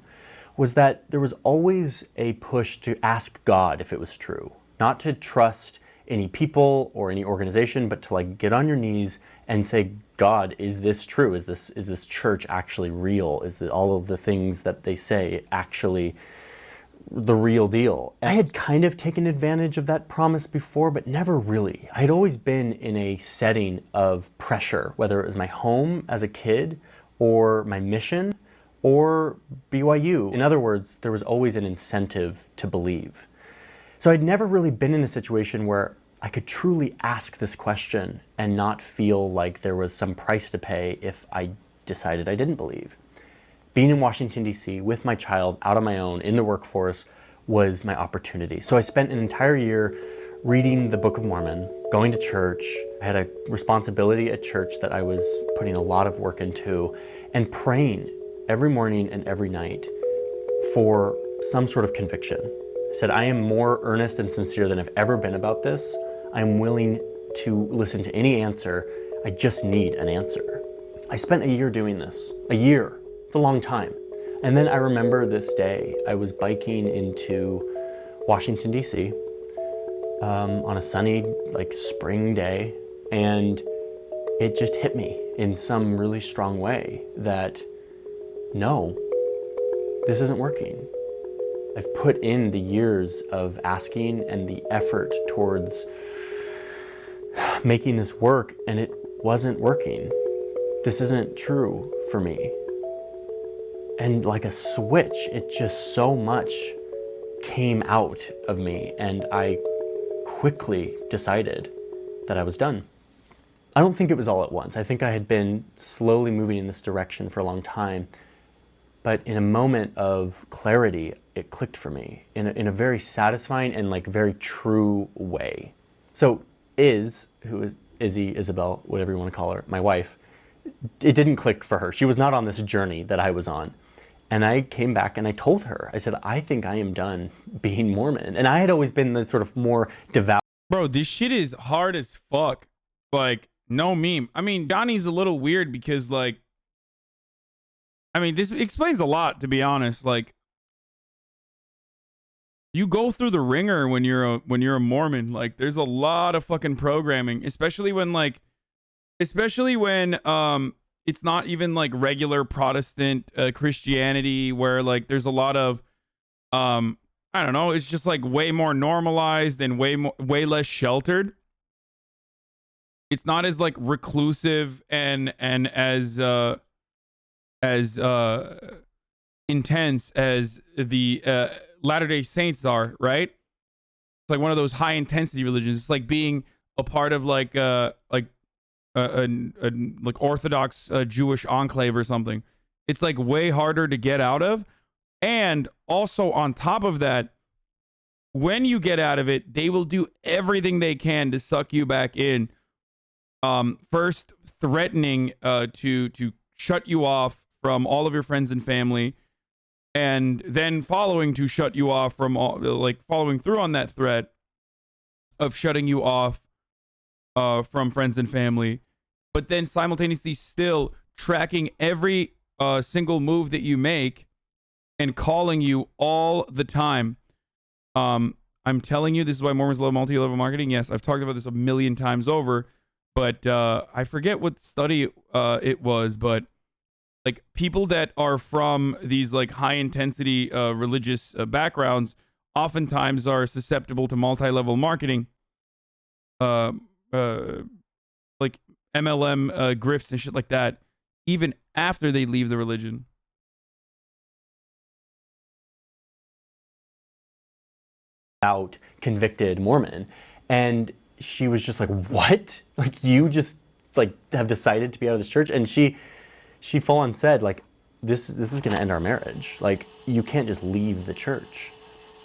was that there was always a push to ask God if it was true. Not to trust any people or any organization, but to like get on your knees and say, God, is this true? Is this church actually real? Is all of the things that they say actually the real deal? I had kind of taken advantage of that promise before, but never really. I had always been in a setting of pressure, whether it was my home as a kid or my mission or BYU. In other words, there was always an incentive to believe. So I'd never really been in a situation where I could truly ask this question and not feel like there was some price to pay if I decided I didn't believe. Being in Washington, D.C. with my child out on my own in the workforce was my opportunity. So I spent an entire year reading the Book of Mormon, going to church. I had a responsibility at church that I was putting a lot of work into, and praying every morning and every night for some sort of conviction. I said, I am more earnest and sincere than I've ever been about this. I'm willing to listen to any answer. I just need an answer. I spent a year doing this. A year. It's a long time. And then I remember this day. I was biking into Washington, D.C. On a sunny, like spring day, and it just hit me in some really strong way that no, this isn't working. I've put in the years of asking and the effort towards making this work, and it wasn't working. This isn't true for me. And like a switch, it just so much came out of me, and I quickly decided that I was done. I don't think it was all at once. I think I had been slowly moving in this direction for a long time, but in a moment of clarity, it clicked for me in a very satisfying and like very true way. So who is Izzy, Isabel, whatever you want to call her, my wife, it didn't click for her. She was not on this journey that I was on. And I came back and I told her, I said, I think I am done being Mormon. And I had always been the sort of more devout. Bro, this shit is hard as fuck. Like, no meme. I mean, Johnny's a little weird because like, I mean, this explains a lot, to be honest. Like, you go through the ringer when you're a Mormon. Like, there's a lot of fucking programming, especially when it's not even like regular Protestant Christianity, where like there's a lot of I don't know, it's just like way more normalized and way less sheltered. It's not as like reclusive and as intense as the Latter-day Saints are, right? It's like one of those high intensity religions. It's like being a part of like Orthodox Jewish enclave or something, it's like way harder to get out of. And also on top of that, when you get out of it, they will do everything they can to suck you back in. First threatening to shut you off from all of your friends and family, and then following to shut you off from all, like following through on that threat of shutting you off from friends and family, but then simultaneously still tracking every single move that you make and calling you all the time. I'm telling you, this is why Mormons love multi-level marketing. Yes, I've talked about this a million times over, but I forget what study it was, but like people that are from these like high intensity religious backgrounds oftentimes are susceptible to multi-level marketing, like MLM grifts and shit like that, even after they leave the religion. Out convicted Mormon, and she was just like, what? Like, you just like have decided to be out of this church? And she full on said, like, this is gonna end our marriage. Like, you can't just leave the church.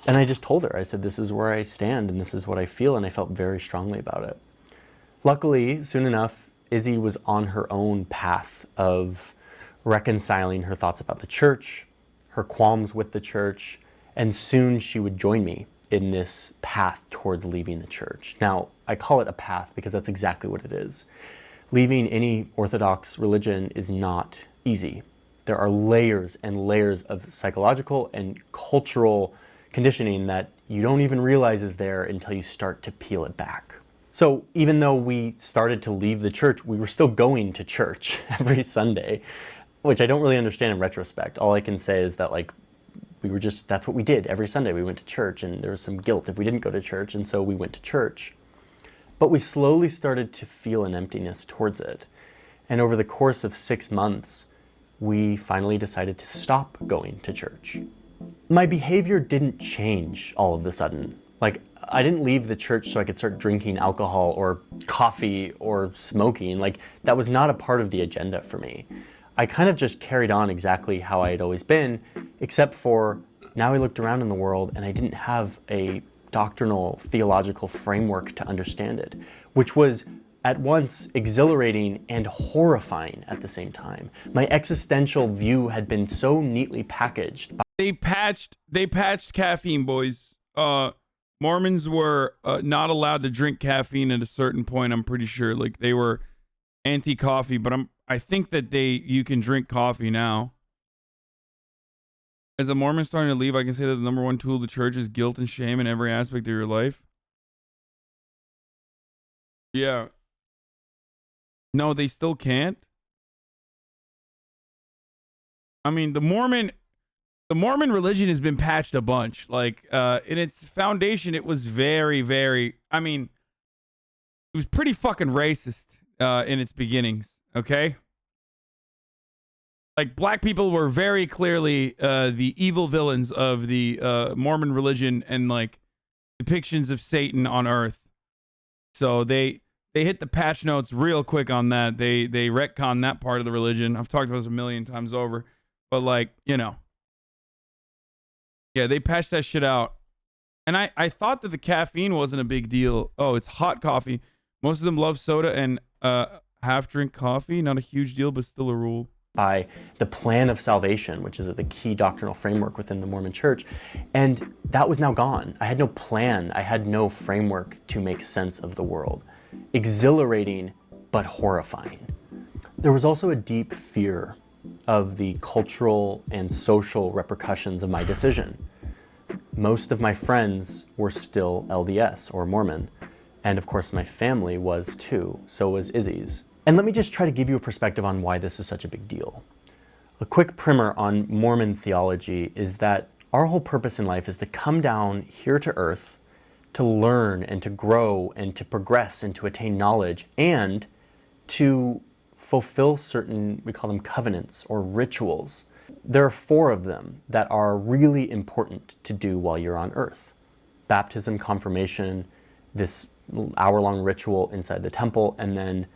And I just told her, I said, this is where I stand and this is what I feel, and I felt very strongly about it. Luckily, soon enough, Izzy was on her own path of reconciling her thoughts about the church, her qualms with the church, and soon she would join me in this path towards leaving the church. Now, I call it a path because that's exactly what it is. Leaving any Orthodox religion is not easy. There are layers and layers of psychological and cultural conditioning that you don't even realize is there until you start to peel it back. So even though we started to leave the church, we were still going to church every Sunday, which I don't really understand in retrospect. All I can say is that, like, that's what we did every Sunday. We went to church, and there was some guilt if we didn't go to church, and so we went to church. But we slowly started to feel an emptiness towards it. And over the course of 6 months, we finally decided to stop going to church. My behavior didn't change all of a sudden. Like, I didn't leave the church so I could start drinking alcohol or coffee or smoking. Like, that was not a part of the agenda for me. I kind of just carried on exactly how I had always been, except for now I looked around in the world and I didn't have a doctrinal, theological framework to understand it, which was at once exhilarating and horrifying at the same time. My existential view had been so neatly packaged. They patched caffeine, boys. Mormons were not allowed to drink caffeine at a certain point, I'm pretty sure. Like, they were anti-coffee, but I think that you can drink coffee now. As a Mormon starting to leave, I can say that the number one tool of the church is guilt and shame in every aspect of your life. Yeah. No, they still can't. I mean, the Mormon religion has been patched a bunch. Like, in its foundation, it was very, very, I mean, it was pretty fucking racist in its beginnings. Okay? Like, black people were very clearly the evil villains of the Mormon religion and, like, depictions of Satan on earth. So they hit the patch notes real quick on that. They retcon that part of the religion. I've talked about this a million times over. But, like, you know. Yeah, they patched that shit out. And I thought that the caffeine wasn't a big deal. Oh, it's hot coffee. Most of them love soda and half-drink coffee. Not a huge deal, but still a rule. By the plan of salvation, which is the key doctrinal framework within the Mormon church. And that was now gone. I had no plan. I had no framework to make sense of the world. Exhilarating, but horrifying. There was also a deep fear of the cultural and social repercussions of my decision. Most of my friends were still LDS or Mormon. And of course my family was too. So was Izzy's. And let me just try to give you a perspective on why this is such a big deal. A quick primer on Mormon theology is that our whole purpose in life is to come down here to earth, to learn and to grow and to progress and to attain knowledge and to fulfill certain, we call them covenants or rituals. There are 4 of them that are really important to do while you're on earth. Baptism, confirmation, this hour-long ritual inside the temple, and then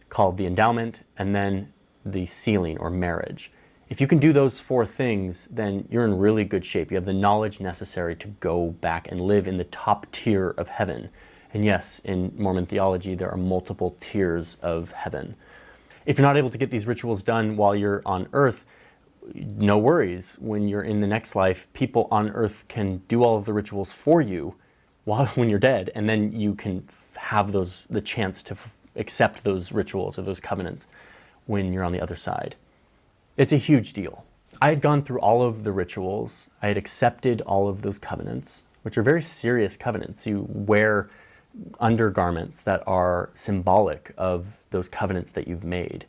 called the endowment, and then the sealing or marriage. If you can do those 4 things, then you're in really good shape. You have the knowledge necessary to go back and live in the top tier of heaven. And yes, in Mormon theology, there are multiple tiers of heaven. If you're not able to get these rituals done while you're on earth, no worries. When you're in the next life, people on earth can do all of the rituals for you when you're dead, and then you can have the chance to accept those rituals or those covenants when you're on the other side. It's a huge deal. I had gone through all of the rituals. I had accepted all of those covenants, which are very serious covenants. You wear undergarments that are symbolic of those covenants that you've made.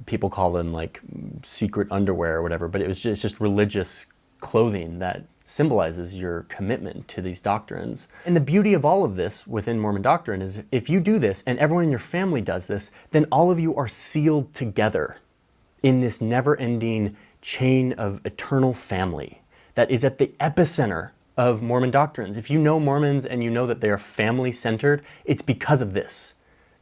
People call them like secret underwear or whatever, but it's just religious clothing that symbolizes your commitment to these doctrines. And the beauty of all of this within Mormon doctrine is if you do this and everyone in your family does this, then all of you are sealed together in this never-ending chain of eternal family that is at the epicenter of Mormon doctrines. If you know Mormons and you know that they are family-centered, it's because of this.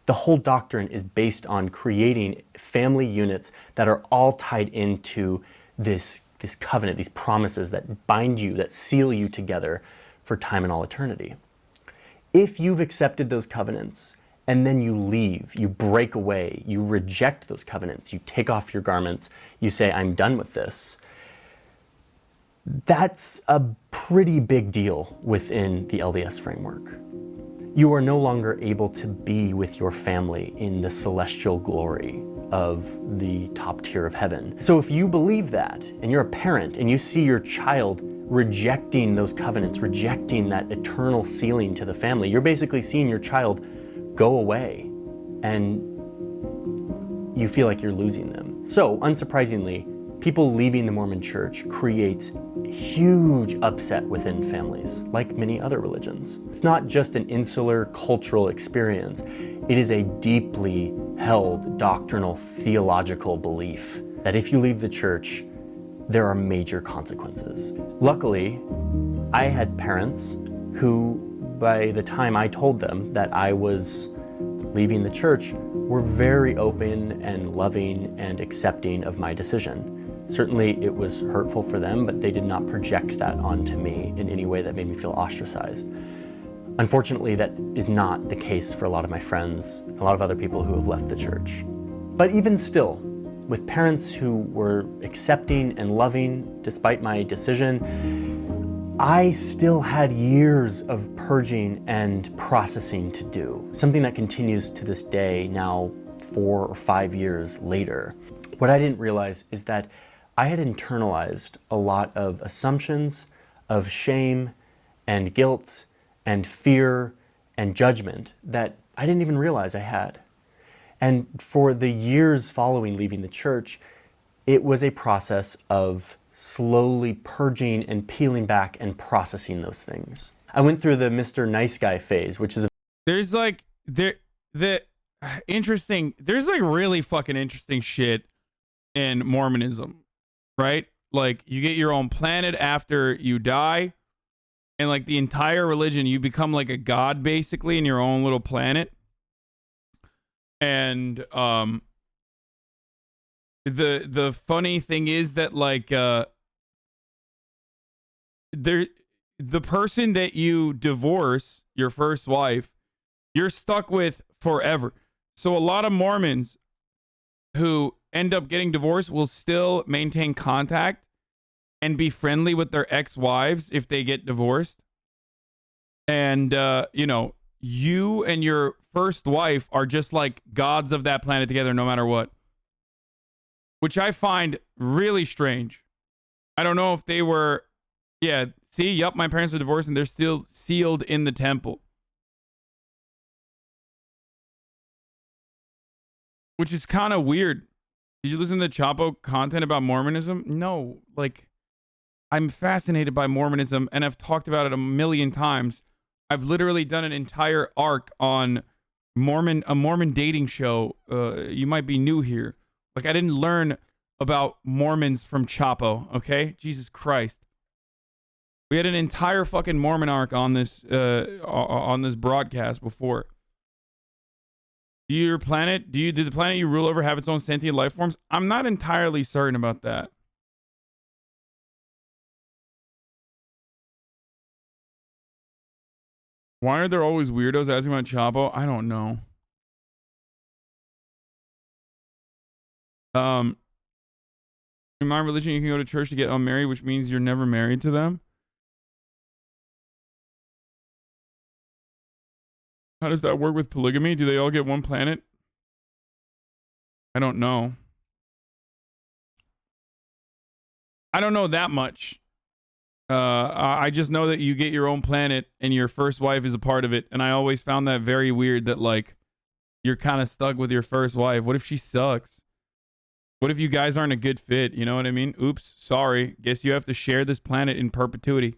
The whole doctrine is based on creating family units that are all tied into this covenant, these promises that bind you, that seal you together for time and all eternity. If you've accepted those covenants and then you leave, you break away, you reject those covenants, you take off your garments, you say, I'm done with this, that's a pretty big deal within the LDS framework. You are no longer able to be with your family in the celestial glory of the top tier of heaven. So if you believe that, and you're a parent, and you see your child rejecting those covenants, rejecting that eternal sealing to the family, you're basically seeing your child go away, and you feel like you're losing them. So, unsurprisingly, people leaving the Mormon Church creates huge upset within families, like many other religions. It's not just an insular cultural experience. It is a deeply held doctrinal theological belief that if you leave the church, there are major consequences. Luckily, I had parents who, by the time I told them that I was leaving the church, were very open and loving and accepting of my decision. Certainly it was hurtful for them, but they did not project that onto me in any way that made me feel ostracized. Unfortunately, that is not the case for a lot of my friends, a lot of other people who have left the church. But even still, with parents who were accepting and loving despite my decision, I still had years of purging and processing to do, something that continues to this day now 4 or 5 years later. What I didn't realize is that I had internalized a lot of assumptions of shame and guilt and fear and judgment that I didn't even realize I had. And for the years following leaving the church, it was a process of slowly purging and peeling back and processing those things. I went through the Mr. Nice Guy phase, which is there's like really fucking interesting shit in Mormonism, right? Like you get your own planet after you die, and like the entire religion, you become like a god basically in your own little planet. And the funny thing is that like the person that you divorce, your first wife, you're stuck with forever. So a lot of Mormons who end up getting divorced will still maintain contact and be friendly with their ex-wives if they get divorced. And you and your first wife are just like gods of that planet together no matter what, which I find really strange. I don't know if they were, my parents were divorced and they're still sealed in the temple, which is kind of weird. Did you listen to Chapo content about Mormonism? No, like I'm fascinated by Mormonism and I've talked about it a million times. I've literally done an entire arc on a Mormon dating show. You might be new here. Like I didn't learn about Mormons from Chapo, okay? Jesus Christ. We had an entire fucking Mormon arc on this broadcast before. Did the planet you rule over have its own sentient life forms? I'm not entirely certain about that. Why are there always weirdos asking about Chapo? I don't know. In my religion, you can go to church to get unmarried, which means you're never married to them. How does that work with polygamy? Do they all get one planet? I don't know. I don't know that much. I just know that you get your own planet and your first wife is a part of it. And I always found that very weird that, like, you're kind of stuck with your first wife. What if she sucks? What if you guys aren't a good fit? You know what I mean? Oops, sorry. Guess you have to share this planet in perpetuity.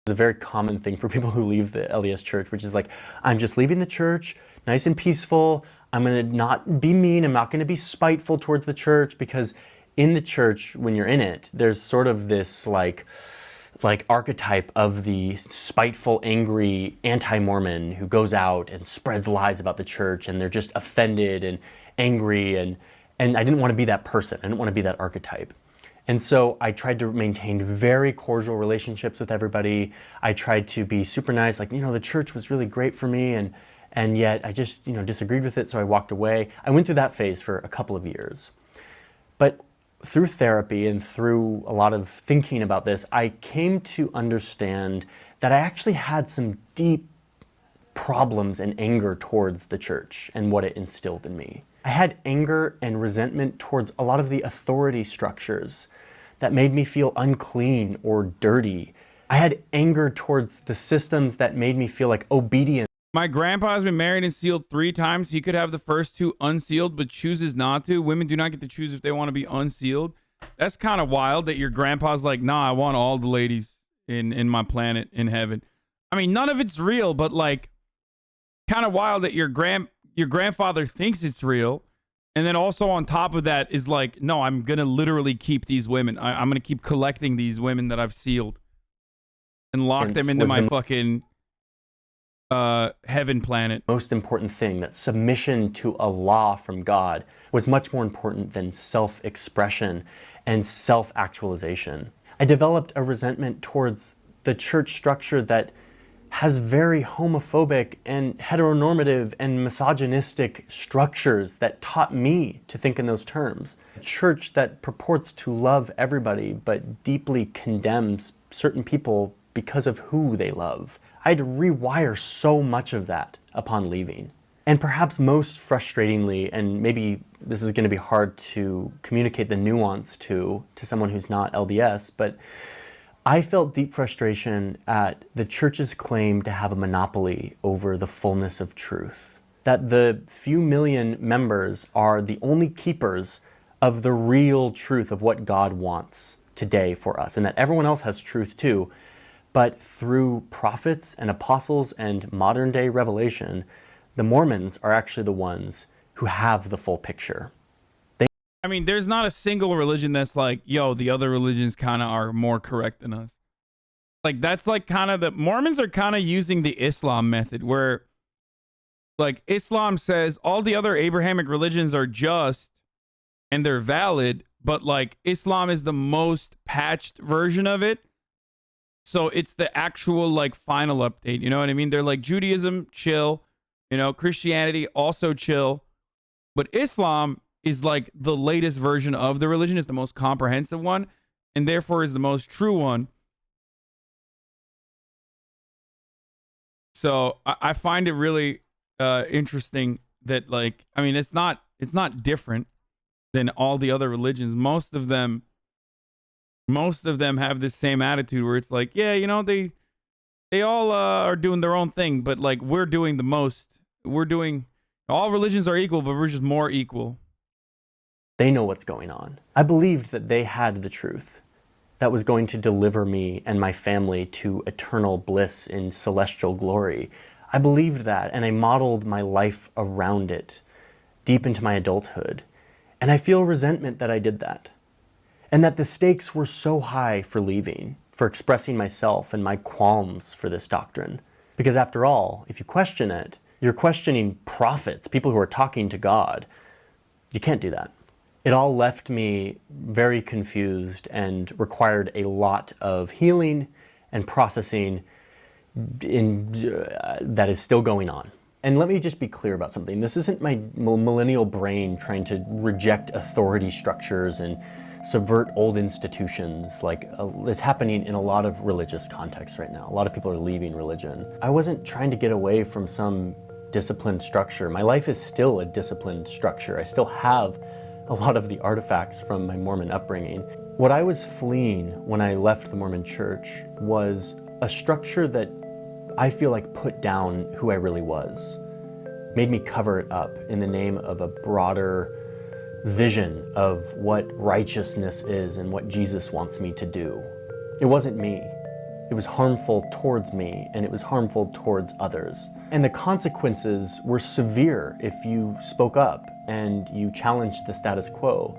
It's a very common thing for people who leave the LDS church, which is like, I'm just leaving the church, nice and peaceful. I'm going to not be mean. I'm not going to be spiteful towards the church, because in the church, when you're in it, there's sort of this like archetype of the spiteful, angry anti-Mormon who goes out and spreads lies about the church, and they're just offended and angry, and I didn't want to be that person. I didn't want to be that archetype. And so I tried to maintain very cordial relationships with everybody. I tried to be super nice, like, the church was really great for me, and yet I just, disagreed with it, so I walked away. I went through that phase for a couple of years. But through therapy and through a lot of thinking about this, I came to understand that I actually had some deep problems and anger towards the church and what it instilled in me. I had anger and resentment towards a lot of the authority structures that made me feel unclean or dirty. I had anger towards the systems that made me feel like obedient. My grandpa has been married and sealed 3 times. He could have the first 2 unsealed, but chooses not to. Women do not get to choose if they want to be unsealed. That's kind of wild that your grandpa's like, nah, I want all the ladies in my planet in heaven. I mean, none of it's real, but like, kind of wild that your grandfather thinks it's real. And then also on top of that is like, no, I'm going to literally keep these women. I'm going to keep collecting these women that I've sealed and lock them into my fucking heaven planet. Most important thing, that submission to a law from God was much more important than self-expression and self-actualization. I developed a resentment towards the church structure that has very homophobic and heteronormative and misogynistic structures that taught me to think in those terms. A church that purports to love everybody but deeply condemns certain people because of who they love. I had to rewire so much of that upon leaving. And perhaps most frustratingly, and maybe this is going to be hard to communicate the nuance to someone who's not LDS, but I felt deep frustration at the church's claim to have a monopoly over the fullness of truth. That the few million members are the only keepers of the real truth of what God wants today for us, and that everyone else has truth too. But through prophets and apostles and modern day revelation, the Mormons are actually the ones who have the full picture. I mean, there's not a single religion that's like, yo, the other religions kind of are more correct than us. Like, that's like kind of the Mormons are kind of using the Islam method, where like Islam says all the other Abrahamic religions are just and they're valid, but like Islam is the most patched version of it. So it's the actual like final update. You know what I mean? They're like Judaism, chill, Christianity, also chill. But Islam is like the latest version of the religion, is the most comprehensive one, and therefore is the most true one. So I find it really interesting that, like, I mean, it's not different than all the other religions. Most of them have this same attitude where it's like, yeah, they all are doing their own thing, but like we're doing the most. All religions are equal, but we're just more equal. They know what's going on. I believed that they had the truth that was going to deliver me and my family to eternal bliss in celestial glory. I believed that, and I modeled my life around it deep into my adulthood. And I feel resentment that I did that. And that the stakes were so high for leaving, for expressing myself and my qualms for this doctrine. Because after all, if you question it, you're questioning prophets, people who are talking to God. You can't do that. It all left me very confused and required a lot of healing and processing that is still going on. And let me just be clear about something. This isn't my millennial brain trying to reject authority structures and subvert old institutions like is happening in a lot of religious contexts right now. A lot of people are leaving religion. I wasn't trying to get away from some disciplined structure. My life is still a disciplined structure. I still have a lot of the artifacts from my Mormon upbringing. What I was fleeing when I left the Mormon church was a structure that I feel like put down who I really was, made me cover it up in the name of a broader vision of what righteousness is and what Jesus wants me to do. It wasn't me. It was harmful towards me, and it was harmful towards others. And the consequences were severe if you spoke up and you challenged the status quo.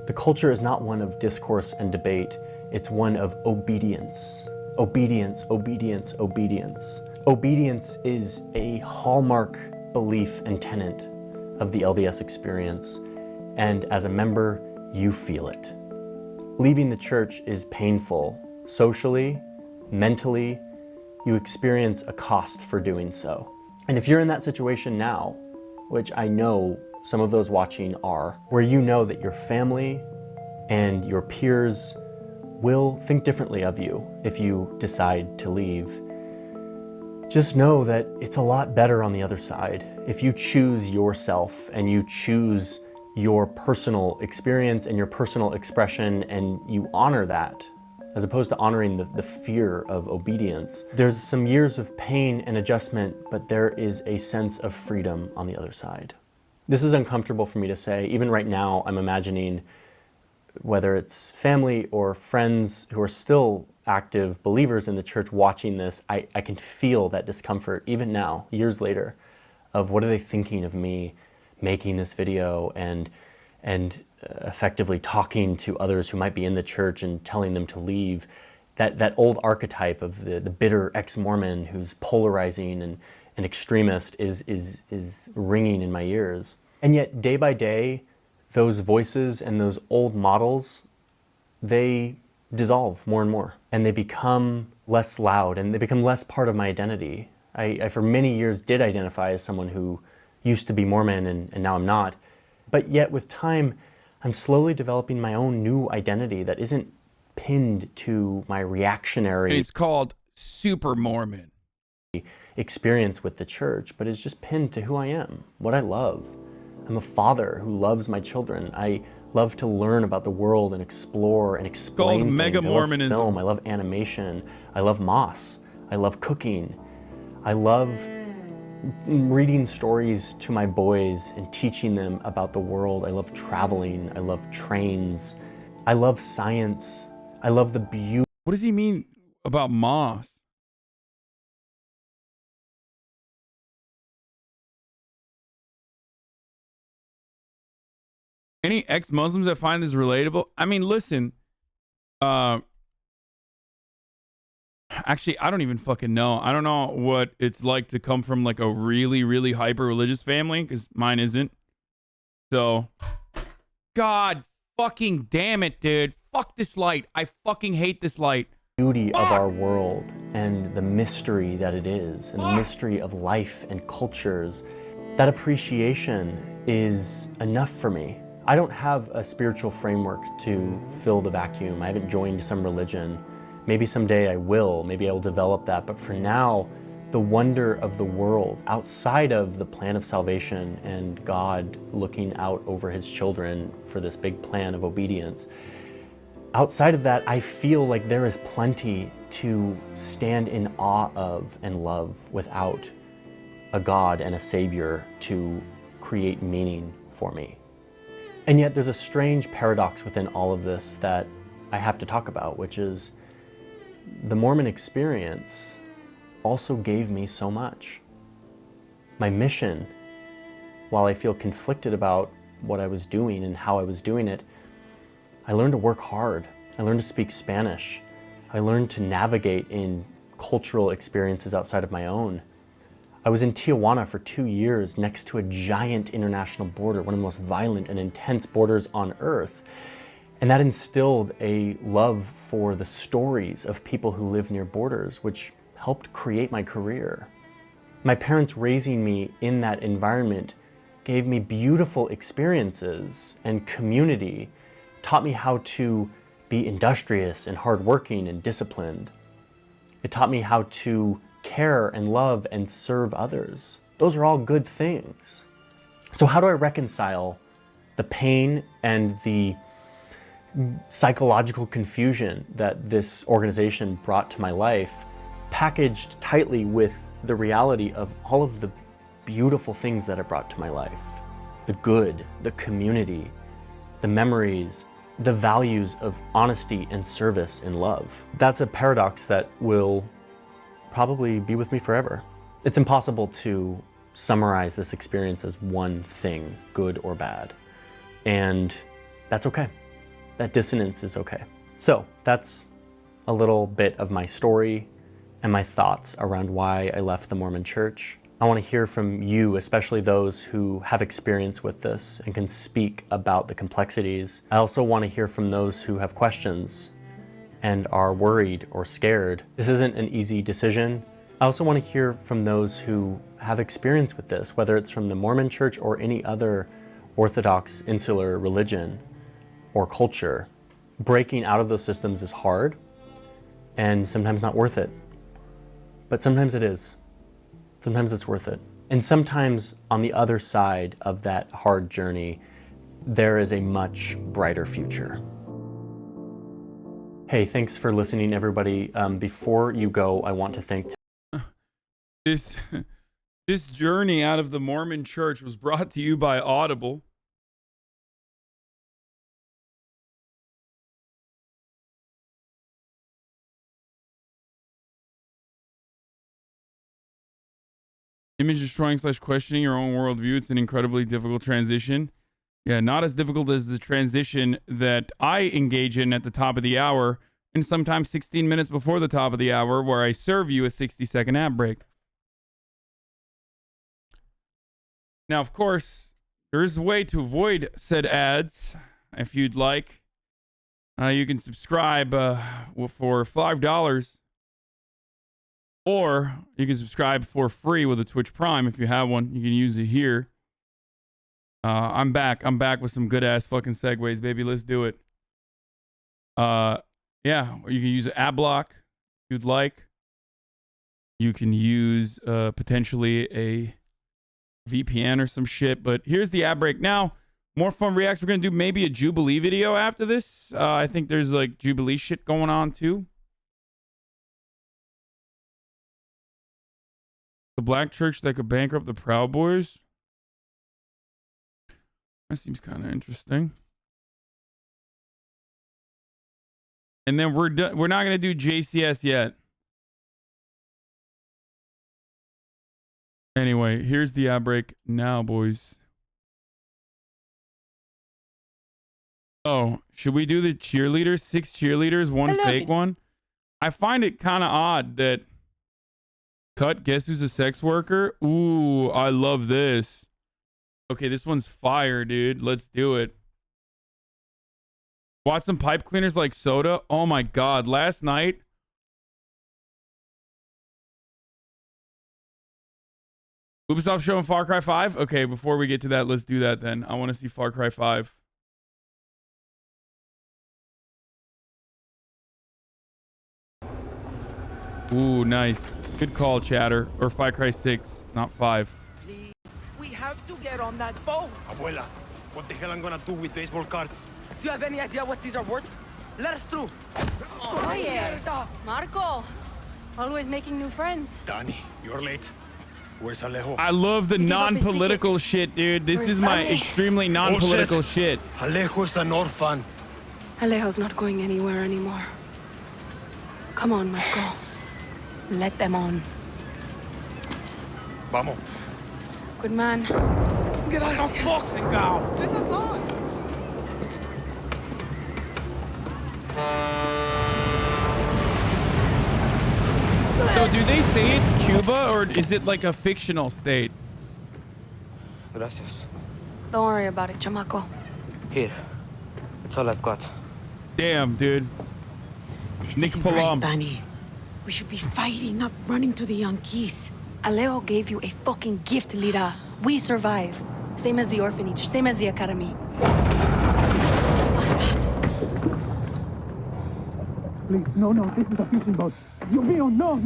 The culture is not one of discourse and debate, it's one of obedience. Obedience, obedience, obedience. Obedience is a hallmark belief and tenet of the LDS experience, and as a member, you feel it. Leaving the church is painful, socially, mentally. You experience a cost for doing so. And if you're in that situation now, which I know some of those watching are, where you know that your family and your peers will think differently of you if you decide to leave, just know that it's a lot better on the other side. If you choose yourself and you choose your personal experience and your personal expression and you honor that, as opposed to honoring the fear of obedience, there's some years of pain and adjustment, but there is a sense of freedom on the other side. This is uncomfortable for me to say. Even right now, I'm imagining whether it's family or friends who are still active believers in the church watching this, I can feel that discomfort even now, years later, of what are they thinking of me making this video and effectively talking to others who might be in the church and telling them to leave. That old archetype of the bitter ex-Mormon who's polarizing and an extremist is ringing in my ears. And yet, day by day, those voices and those old models, they dissolve more and more, and they become less loud, and they become less part of my identity. I for many years did identify as someone who used to be Mormon, and now I'm not. But yet, with time, I'm slowly developing my own new identity that isn't pinned to my reactionary... It's called Super Mormon. ...experience with the church, but it's just pinned to who I am, what I love. I'm a father who loves my children. I love to learn about the world and explore and explain things. Mega Mormonism. I love film, I love animation, I love moss, I love cooking, I love reading stories to my boys and teaching them about the world. I love traveling, I love trains, I love science, I love the beauty. What does he mean about moss? Any ex-Muslims that find this relatable? I mean, listen, actually, I don't even fucking know. I don't know what it's like to come from like a really, really hyper-religious family, because mine isn't. So, God fucking damn it, dude. Fuck this light. I fucking hate this light. Beauty of our world and the mystery that it is, and the mystery of life and cultures. That appreciation is enough for me. I don't have a spiritual framework to fill the vacuum. I haven't joined some religion. Maybe someday I will, maybe I'll develop that. But for now, the wonder of the world outside of the plan of salvation and God looking out over his children for this big plan of obedience, outside of that, I feel like there is plenty to stand in awe of and love without a God and a Savior to create meaning for me. And yet there's a strange paradox within all of this that I have to talk about, which is the Mormon experience also gave me so much. My mission, while I feel conflicted about what I was doing and how I was doing it, I learned to work hard. I learned to speak Spanish. I learned to navigate in cultural experiences outside of my own. I was in Tijuana for 2 years next to a giant international border, one of the most violent and intense borders on earth. And that instilled a love for the stories of people who live near borders, which helped create my career. My parents raising me in that environment gave me beautiful experiences and community, taught me how to be industrious and hardworking and disciplined. It taught me how to care and love and serve others. Those are all good things. So how do I reconcile the pain and the psychological confusion that this organization brought to my life, packaged tightly with the reality of all of the beautiful things that it brought to my life? The good, the community, the memories, the values of honesty and service and love. That's a paradox that will probably be with me forever. It's impossible to summarize this experience as one thing, good or bad. And that's okay. That dissonance is okay. So that's a little bit of my story and my thoughts around why I left the Mormon Church. I want to hear from you, especially those who have experience with this and can speak about the complexities. I also want to hear from those who have questions and are worried or scared. This isn't an easy decision. I also want to hear from those who have experience with this, whether it's from the Mormon Church or any other Orthodox insular religion or culture. Breaking out of those systems is hard and sometimes not worth it. But sometimes it is. Sometimes it's worth it. And sometimes on the other side of that hard journey, there is a much brighter future. Hey, thanks for listening, everybody. Before you go, I want to thank... This journey out of the Mormon Church was brought to you by Audible. Image destroying / questioning your own worldview. It's an incredibly difficult transition. Yeah, not as difficult as the transition that I engage in at the top of the hour, and sometimes 16 minutes before the top of the hour, where I serve you a 60-second ad break. Now, of course, there is a way to avoid said ads. If you'd like, you can subscribe for $5. Or you can subscribe for free with a Twitch Prime if you have one. You can use it here. I'm back. I'm back with some good ass fucking segues, baby. Let's do it. Yeah, you can use an ad block if you'd like. You can use potentially a VPN or some shit. But here's the ad break now. More fun reacts. We're gonna do maybe a Jubilee video after this. I think there's like Jubilee shit going on too. The black church that could bankrupt the Proud Boys. That seems kind of interesting. And then we're done. We're not gonna do JCS yet. Anyway, here's the ad break now, boys. Oh, should we do the cheerleaders? 6 cheerleaders, 1 fake one. I find it kind of odd that. Cut, guess who's a sex worker? Ooh, I love this. Okay, this one's fire, dude. Let's do it. Watch some pipe cleaners like soda. Oh my god, last night. Ubisoft showing Far Cry 5? Okay, before we get to that, let's do that then. I want to see Far Cry 5. Ooh, nice. Good call, chatter. Or Far Cry 6, not 5. Please, we have to get on that boat. Abuela, what the hell I'm gonna do with baseball cards? Do you have any idea what these are worth? Let us through. Oye, Marco, always making new friends. Danny, you're late. Where's Alejo? I love the non-political shit, dude. This is my extremely non-political shit. Alejo is an orphan. Alejo's not going anywhere anymore. Come on, Marco. Let them on. Vamos. Good man. Get out of boxing now. Get us on. So do they say it's Cuba or is it like a fictional state? Gracias. Don't worry about it, chamaco. Here. That's all I've got. Damn, dude. Nick Palam. Danny. We should be fighting, not running to the Yankees. Alejo gave you a fucking gift, Lira. We survive. Same as the orphanage, same as the academy. What's that? Please, no, this is a fishing boat. Dios mío, no!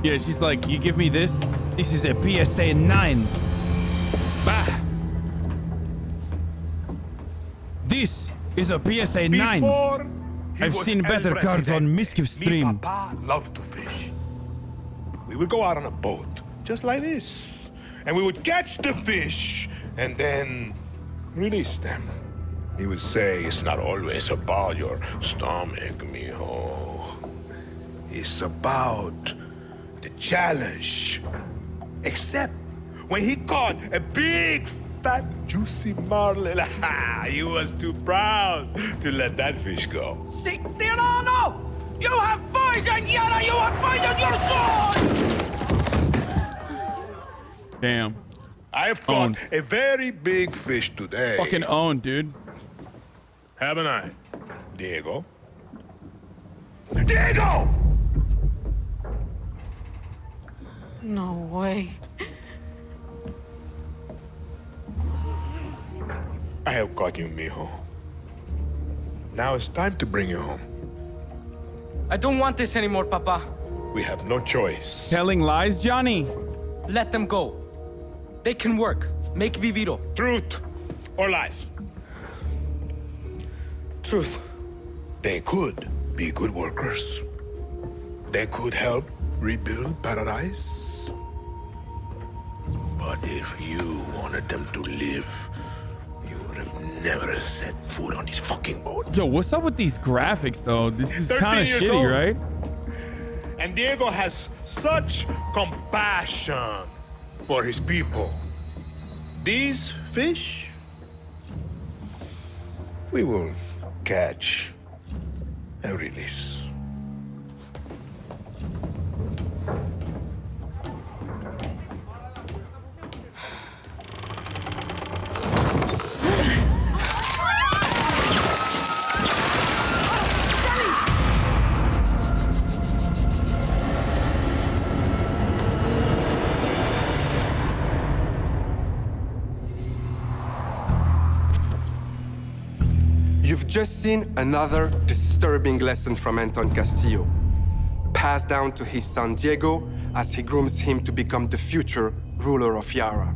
Yeah, she's like, you give me this? This is a PSA 9. Bah! This is a PSA 9. I've seen better cards on Miskiv stream. Me papa loved to fish. We would go out on a boat, just like this. And we would catch the fish, and then release them. He would say, it's not always about your stomach, mijo. It's about the challenge. Except when he caught a big, fat, juicy marlin, he was too proud to let that fish go. Sic Tirano! You have poisoned Yara! You have poisoned your sword! Damn. I have caught a very big fish today. Fucking owned, dude. Haven't I, Diego? Diego! No way. I have caught you, mijo. Now it's time to bring you home. I don't want this anymore, Papa. We have no choice. Telling lies, Johnny? Let them go. They can work. Make Viviro. Truth or lies? Truth. They could be good workers. They could help rebuild paradise. But if you wanted them to live, you would have never set foot on this fucking boat. Yo, what's up with these graphics, though? This is 13 kind of years shitty, old. right? And Diego has such compassion for his people. These fish, we will catch and release. You've just seen another disturbing lesson from Anton Castillo, passed down to his son Diego as he grooms him to become the future ruler of Yara.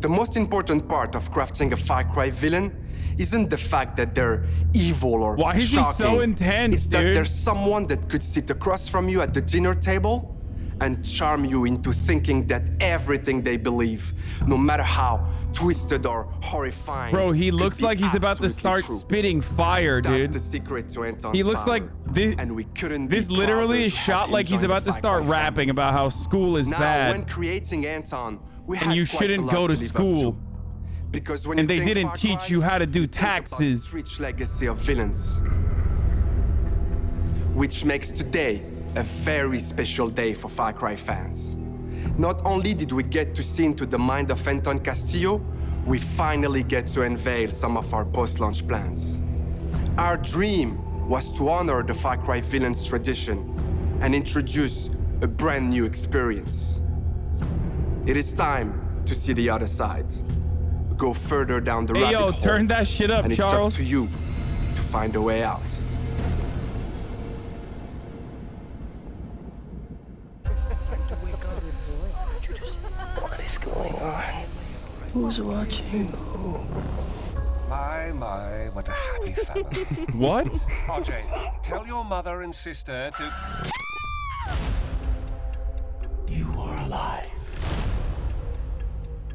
The most important part of crafting a Far Cry villain isn't the fact that they're evil or Why is shocking. he so intense, It's that dude? there's someone that could sit across from you at the dinner table and charm you into thinking that everything they believe, no matter how twisted or horrifying. Bro, he could looks be like he's about to absolutely start true. spitting fire, That's dude. the secret to Anton's He looks power. like this. And we couldn't This be literally prouder is to have shot him like he's join about the to start Far Cry rapping about how school is now, bad. when creating Anton, we had And you quite a shouldn't lot go to live up school. Because when And you they think didn't Far teach Cry, you how to do you think about taxes. its rich legacy of villains, which makes today a very special day for Far Cry fans. Not only did we get to see into the mind of Anton Castillo, we finally get to unveil some of our post-launch plans. Our dream was to honor the Far Cry villains' tradition and introduce a brand new experience. It is time to see the other side. Go further down the Hey, rabbit yo, hole. turn that shit up, and Charles. It's up to you to find a way out. What is going on? Who's watching who? My, what a happy family. What? RJ, tell your mother and sister to... You are alive.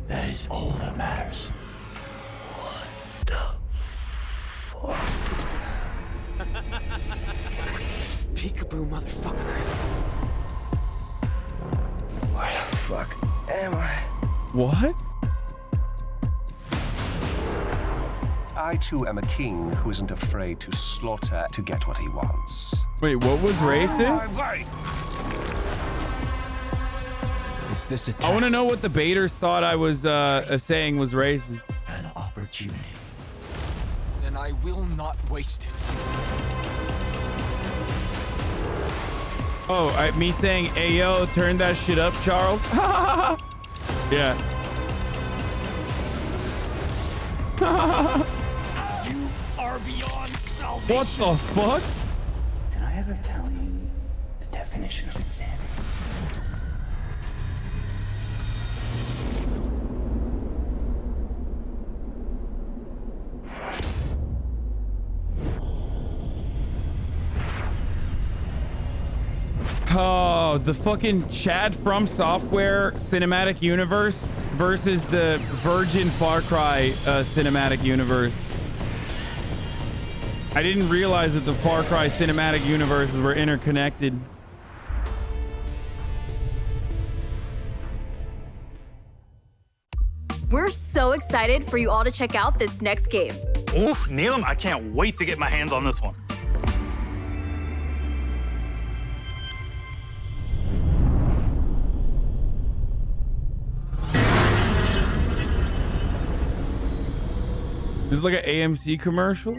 That is all that matters. What? Peekaboo, motherfucker. Where the fuck am I? What? I too am a king who isn't afraid to slaughter to get what he wants. Wait, what was racist? Is this a test? I want to know what the baiters thought I was saying was racist. An opportunity. Then I will not waste it. Oh, me saying, "Hey yo, turn that shit up, Charles." Yeah. You are beyond salvation. What the fuck? Did I ever tell you the definition of insanity? Oh, the fucking Chad from Software cinematic universe versus the Virgin Far Cry cinematic universe. I didn't realize that the Far Cry cinematic universes were interconnected. We're so excited for you all to check out this next game. Oof, Neil, I can't wait to get my hands on this one. This is like an AMC commercial.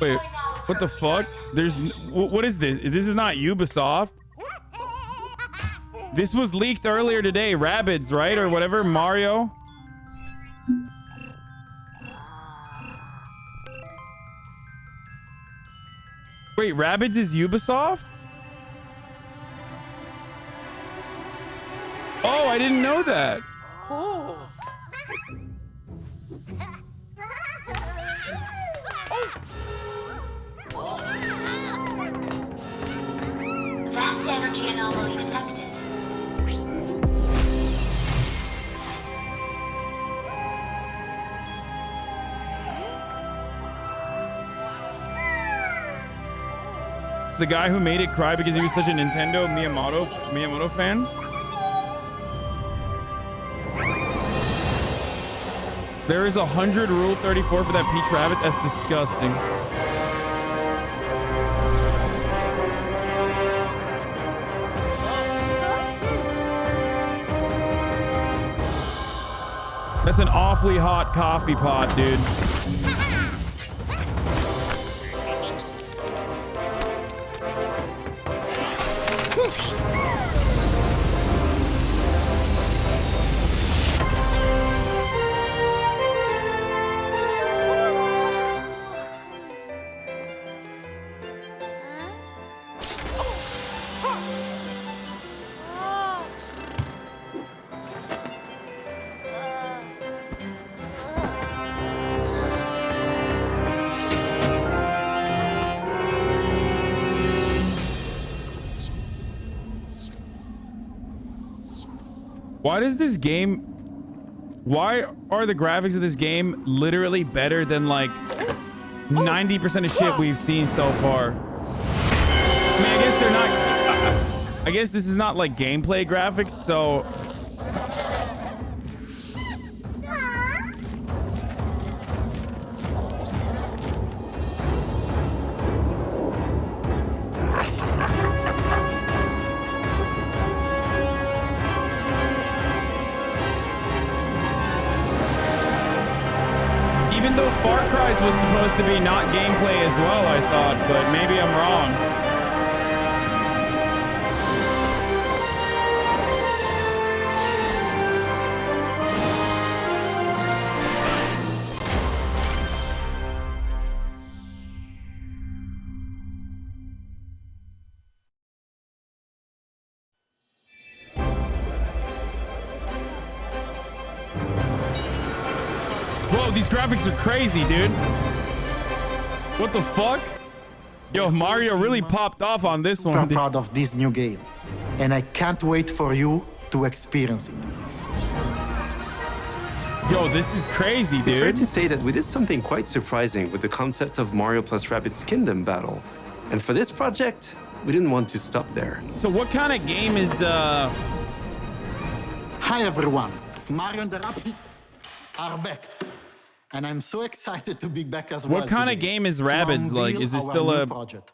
Wait, what the fuck? There's what is this? This is not Ubisoft. This was leaked earlier today. Rabbids, right? Or whatever. Mario. Wait, Rabbids is Ubisoft? Oh, I didn't know that. Oh. Vast energy anomaly detected. The guy who made it cry because he was such a Nintendo Miyamoto fan. There is 100 Rule 34 for that Peach Rabbit. That's disgusting. That's an awfully hot coffee pot, dude. Why are the graphics of this game literally better than like 90% of shit we've seen so far? I mean, I guess they're not, I guess this is not like gameplay graphics, so. Was supposed to be not gameplay as well, I thought, but maybe I'm wrong. Whoa, these graphics are crazy, dude. What the fuck? Yo, Mario really popped off on this one. I'm proud of this new game, and I can't wait for you to experience it. Yo, this is crazy, dude. It's fair to say that we did something quite surprising with the concept of Mario plus Rabbids Kingdom Battle. And for this project, we didn't want to stop there. So what kind of game is Hi everyone, Mario and the Rabbids are back. And I'm so excited to be back as well. What kind of game is Rabbids? Like, is it still a project?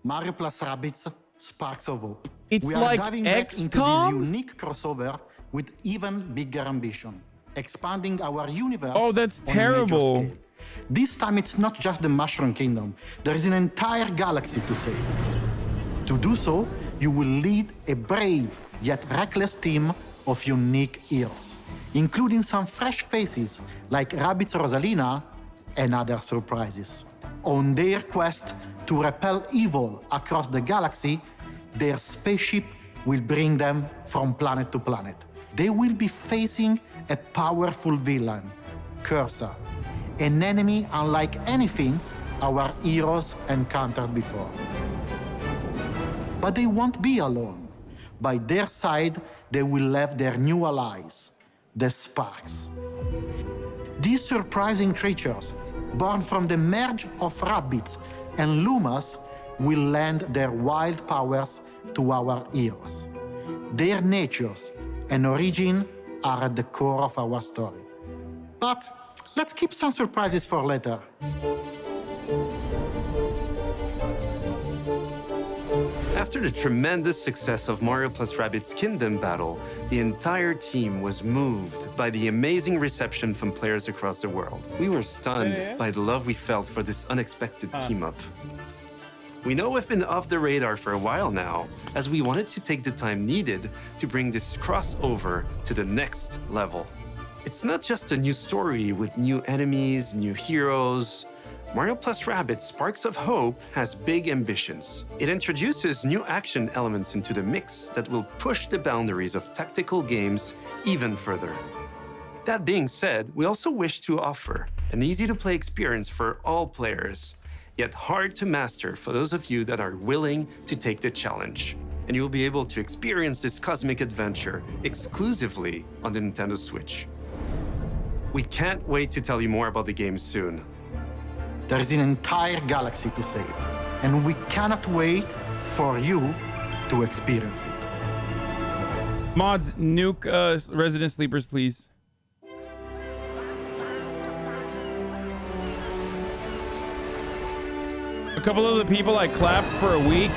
Mario plus Rabbids Sparks of Hope. It's we are like diving back into XCOM? this unique crossover with even bigger ambition, expanding our universe. Oh, that's on a major terrible. scale. This time it's not just the Mushroom Kingdom. There is an entire galaxy to save. To do so, you will lead a brave yet reckless team of unique heroes, including some fresh faces like Rabbids Rosalina and other surprises. On their quest to repel evil across the galaxy, their spaceship will bring them from planet to planet. They will be facing a powerful villain, Cursor, an enemy unlike anything our heroes encountered before. But they won't be alone. By their side, they will have their new allies, the Sparks. These surprising creatures, born from the merge of Rabbids and Lumas, will lend their wild powers to our heroes. Their natures and origin are at the core of our story. But let's keep some surprises for later. After the tremendous success of Mario plus Rabbids Kingdom Battle, the entire team was moved by the amazing reception from players across the world. We were stunned by the love we felt for this unexpected team-up. We know we've been off the radar for a while now, as we wanted to take the time needed to bring this crossover to the next level. It's not just a new story with new enemies, new heroes. Mario plus Rabbids Sparks of Hope has big ambitions. It introduces new action elements into the mix that will push the boundaries of tactical games even further. That being said, we also wish to offer an easy-to-play experience for all players, yet hard to master for those of you that are willing to take the challenge. And you'll be able to experience this cosmic adventure exclusively on the Nintendo Switch. We can't wait to tell you more about the game soon. There is an entire galaxy to save, and we cannot wait for you to experience it. Mods, nuke Resident Sleepers, please. A couple of the people I clapped for a week.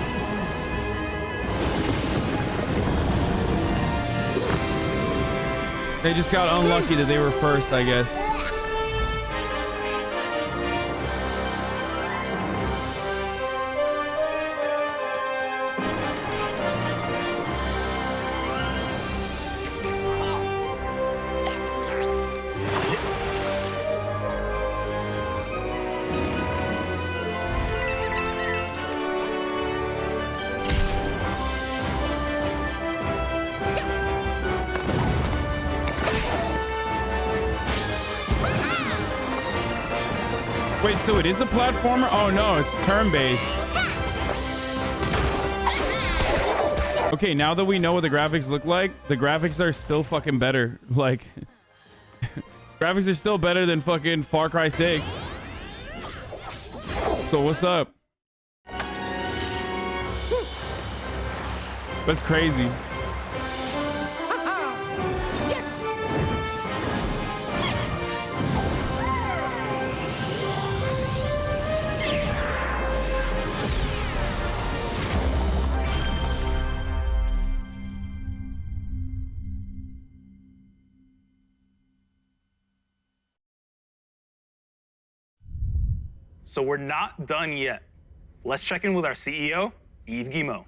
They just got unlucky that they were first, I guess. Wait, so it is a platformer? Oh no, it's turn-based. Okay, now that we know what the graphics look like, the graphics are still fucking better. Like, graphics are still better than fucking Far Cry 6. So what's up? That's crazy. So we're not done yet. Let's check in with our CEO, Yves Guillemot.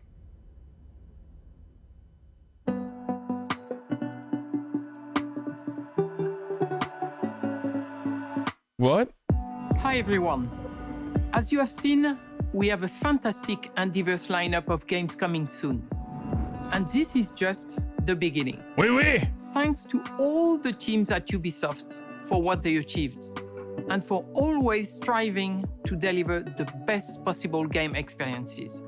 What? Hi everyone. As you have seen, we have a fantastic and diverse lineup of games coming soon. And this is just the beginning. Oui, oui. Thanks to all the teams at Ubisoft for what they achieved, and for always striving to deliver the best possible game experiences.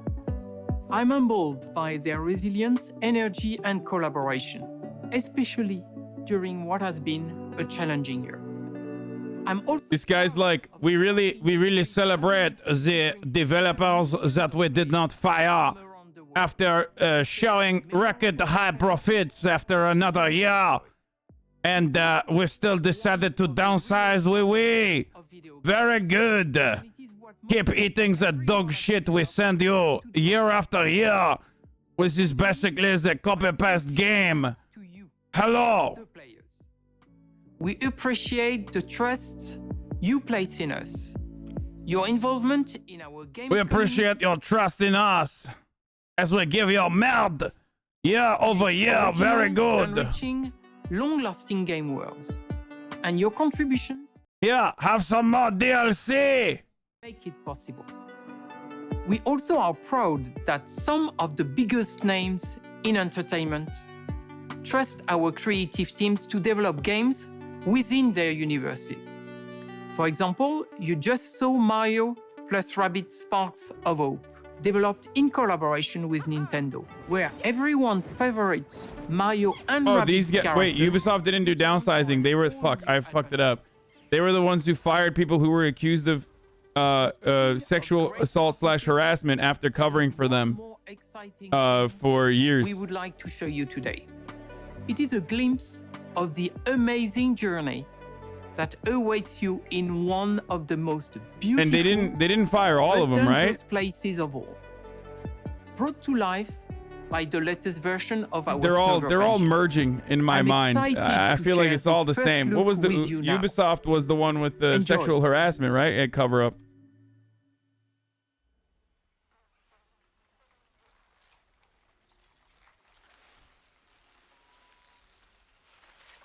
I'm humbled by their resilience, energy, and collaboration, especially during what has been a challenging year. I'm also This guy's like, we really celebrate the developers that we did not fire after showing record high profits after another year. And we still decided to downsize, oui. Very good. Keep eating the dog shit we send you year after year. Which is basically the copy-paste game. Hello. We appreciate the trust you place in us. Your involvement in our game. We appreciate your trust in us as we give you merde year over year. Very good. Enriching, long-lasting game worlds. And your contributions. Yeah, have some more DLC. Make it possible. We also are proud that some of the biggest names in entertainment trust our creative teams to develop games within their universes. For example, you just saw Mario plus Rabbids Sparks of Hope, developed in collaboration with Nintendo, where everyone's favorite Mario and Rabbids these guys. Wait, Ubisoft didn't do downsizing. They were I fucked it up. They were the ones who fired people who were accused of sexual assault / harassment after covering for them for years. We would like to show you today. It is a glimpse of the amazing journey that awaits you in one of the most beautiful and they didn't fire all of them, right? Places of all. Brought to life by the latest version of our they're all merging in my mind. I feel like it's all the same. What was the Ubisoft was the one with the sexual harassment, right? At cover up.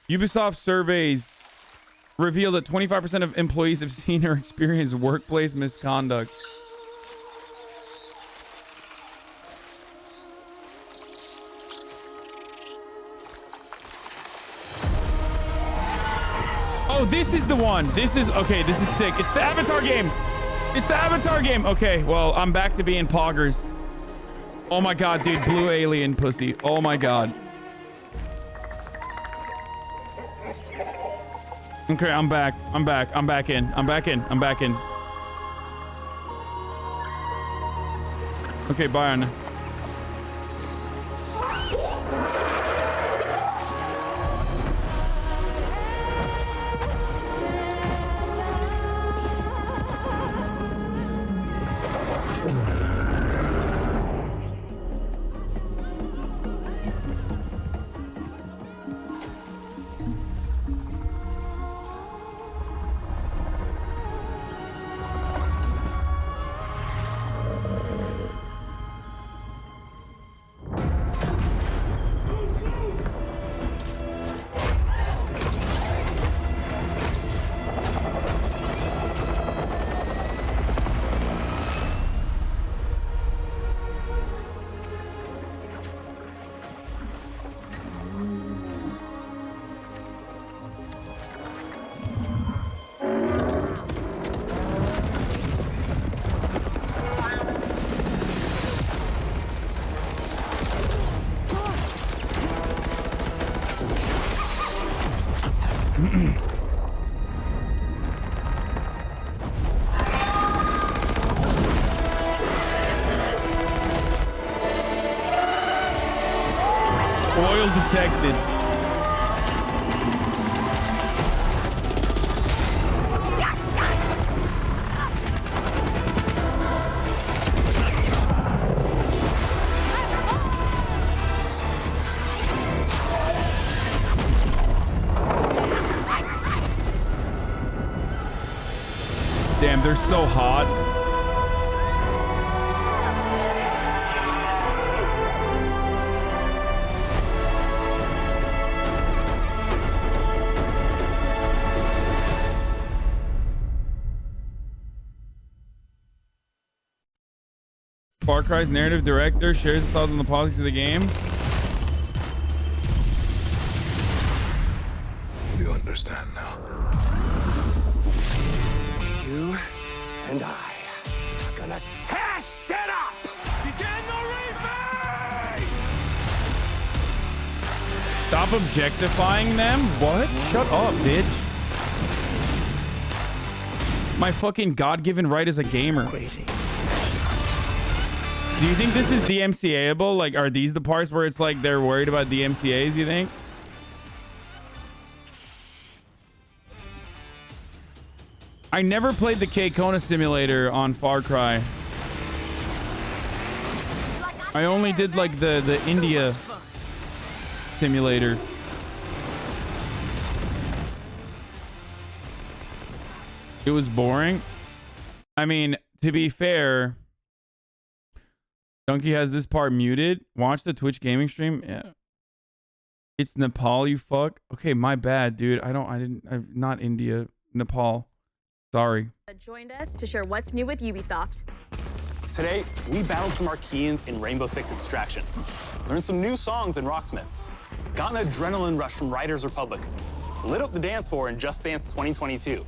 Ubisoft surveys reveal that 25% of employees have seen or experienced workplace misconduct. Oh, this is the one. This is sick. It's the Avatar game. It's the Avatar game. Okay, well, I'm back to being poggers. Oh my god, dude, blue alien pussy. Oh my god. Okay, I'm back in. Okay, bye, Anna. Oil detected. Damn, they're so hot. Far Cry's narrative director shares his thoughts on the politics of the game. You understand now. You and I are gonna tear shit up! Begin the refight! Stop Stop objectifying them? What? Shut up, bitch. My fucking God-given right as a gamer. Do you think this is DMCA-able? Like, are these the parts where it's like they're worried about DMCAs, you think? I never played the K-Kona simulator on Far Cry. I only did like the India simulator. It was boring. I mean, to be fair, Donkey has this part muted. Watch the Twitch gaming stream. Yeah. It's Nepal, you fuck. Okay, my bad, dude. I'm not India. Nepal. Sorry. Joined us to share what's new with Ubisoft. Today, we battled some Archeans in Rainbow Six Extraction. Learned some new songs in Rocksmith. Got an adrenaline rush from Riders Republic. Lit up the dance floor in Just Dance 2022.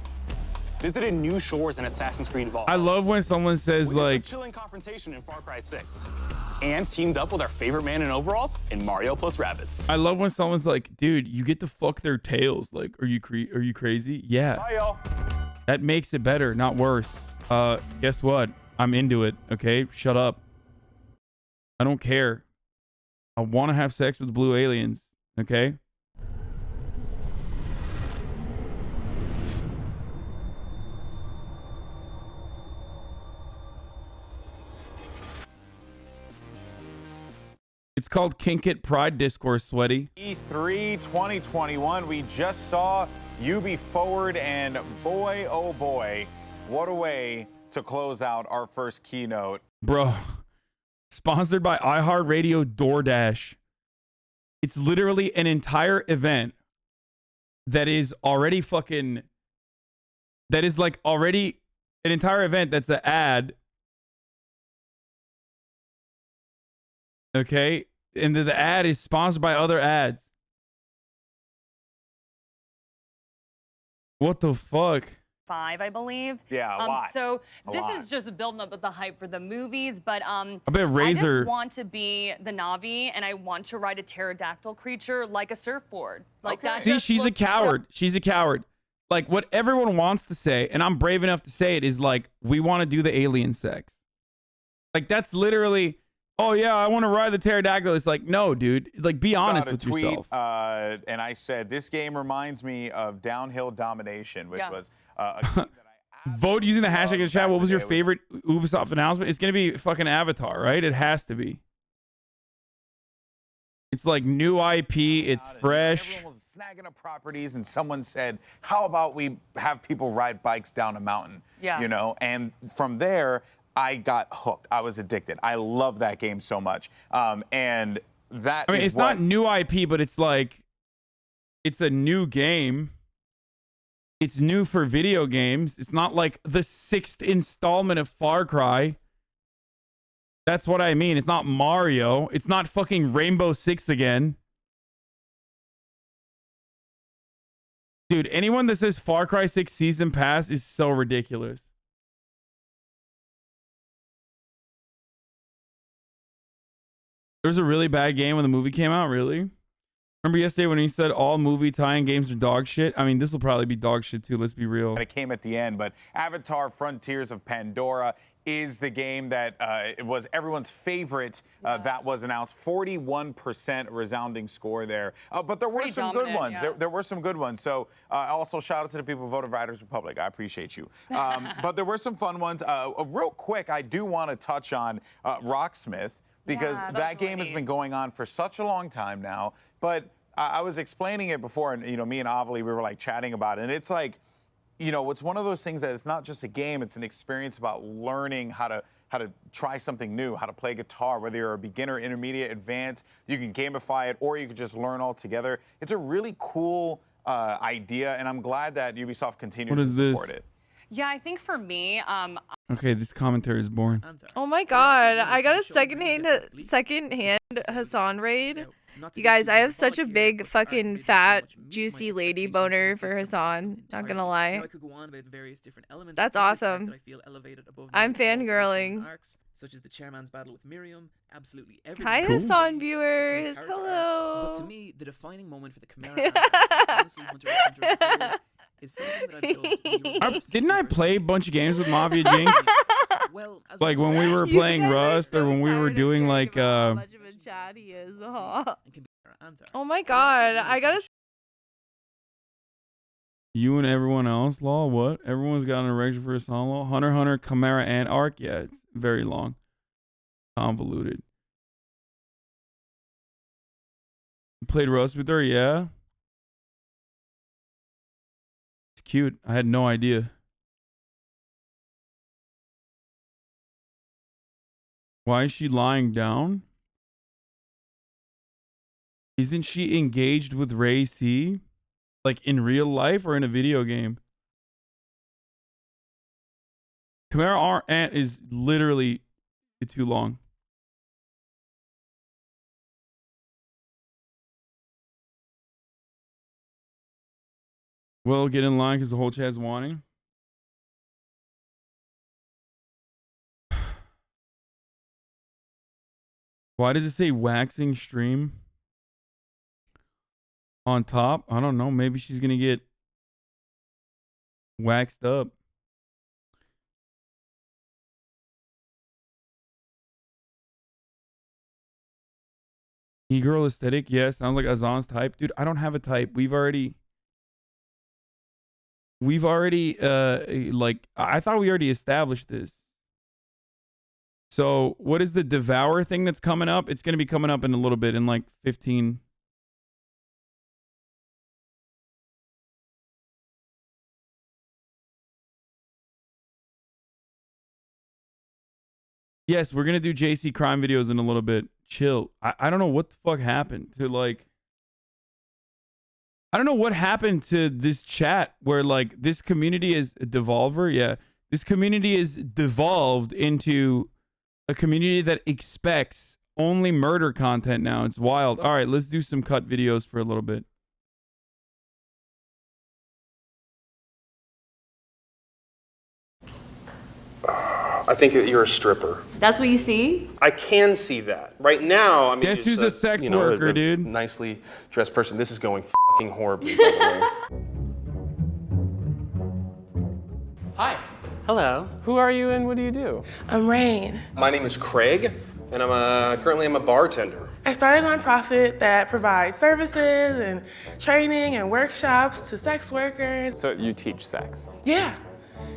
Visited new shores in Assassin's Creed Valhalla. I love when someone says like chilling confrontation in Far Cry 6. And teamed up with our favorite man in overalls in Mario plus Rabbids. I love when someone's like, dude, you get to fuck their tails. Like, are you crazy? Yeah. Bye, y'all. That makes it better, not worse. Guess what? I'm into it. Okay, shut up. I don't care. I want to have sex with blue aliens. Okay. It's called Kink It Pride Discourse, sweaty. E3 2021, we just saw Ubi Forward, and boy, oh boy, what a way to close out our first keynote. Bro, sponsored by iHeartRadio DoorDash. It's literally an entire event that is already fucking, that is like already an entire event that's an ad. Okay, and the ad is sponsored by other ads. What the fuck? 5, I believe. Yeah, a lot. So A this lot. is just building up the hype for the movies, but I bet Razor. I just want to be the Na'vi, and I want to ride a pterodactyl creature like a surfboard. Like that. See, she's a coward. She's a coward. Like what everyone wants to say, and I'm brave enough to say it, is like, we want to do the alien sex. Like that's literally, oh yeah, I want to ride the pterodactyl. It's like, no, dude. Like, be honest with tweet, yourself. And I said, this game reminds me of Downhill Domination, which was a game that Vote using the hashtag in the chat. What was your favorite Ubisoft announcement? It's gonna be fucking Avatar, right? It has to be. It's like new IP. It's fresh. Everyone was snagging up properties, and someone said, how about we have people ride bikes down a mountain? Yeah. You know, and from there, I got hooked. I was addicted. I love that game so much. And that I mean, is it's what, not new IP, but it's like, it's a new game. It's new for video games. It's not like the 6th installment of Far Cry. That's what I mean. It's not Mario. It's not fucking Rainbow Six again. Dude, anyone that says Far Cry 6 Season Pass is so ridiculous. There was a really bad game when the movie came out, really? Remember yesterday when he said all movie tie-in games are dog shit? I mean, this will probably be dog shit too, let's be real. And it came at the end, but Avatar Frontiers of Pandora is the game that it was everyone's favorite that was announced. 41% resounding score there. But there were Pretty some good dominant, ones. yeah. There were some good ones. So also shout out to the people who voted Riders Republic. I appreciate you. But there were some fun ones. Real quick, I do want to touch on Rocksmith, because that game has been going on for such a long time now. But I was explaining it before, and you know, me and Avali, we were like chatting about it, and it's like, you know, it's one of those things that it's not just a game; it's an experience about learning how to try something new, how to play guitar, whether you're a beginner, intermediate, advanced. You can gamify it, or you can just learn all together. It's a really cool idea, and I'm glad that Ubisoft continues to support it. Yeah, I think for me, Okay, this commentary is boring. Oh my god, I got a secondhand Hasan raid. You guys, I have such a big fucking fat juicy lady boner for Hasan. Not gonna lie. That's awesome. I'm fangirling. Such as the chairman's battle with Miriam, absolutely everything. Hi, Hasan viewers. Hello. But to me, the defining moment for the Chimera Ant Arc, honestly, Hunter x Hunter as a whole, is something that I've built. Didn't I play a bunch of games with Mafia Jinx? Well, as Like when we were playing Rust, or when we were doing like Much of a chat he is. Oh my god, I gotta. you and everyone else, Law, what? Everyone's got an erection for Hasan, Law? Hunter x Hunter Chimera Ant Arc? Yeah, it's very long. Convoluted. You played Rust with her? Yeah. It's cute. I had no idea. Why is she lying down? Isn't she engaged with Ray C? Like in real life or in a video game? Chimera Ant is literally too long. Well, get in line because the whole chat's wanting. Why does it say waxing stream on top? I don't know. Maybe she's going to get waxed up. E-girl aesthetic? Yeah, sounds like Azan's type. Dude, I don't have a type. We've already like, I thought we already established this. So what is the Devour thing that's coming up? It's going to be coming up in a little bit, in like 15. Yes, we're going to do JC crime videos in a little bit. Chill. I don't know what the fuck happened to like, I don't know what happened to this chat where like this community is Devolver. Yeah. This community is devolved into a community that expects only murder content now. It's wild. All right, let's do some cut videos for a little bit. I think that you're a stripper. That's what you see? I can see that. Right now, I mean... Guess who's a sex worker, dude? Nicely dressed person. This is going fucking horribly, by the way. Hi. Hello. Who are you and what do you do? I'm Rain. My name is Craig, and currently I'm a bartender. I started a nonprofit that provides services and training and workshops to sex workers. So you teach sex? Yeah.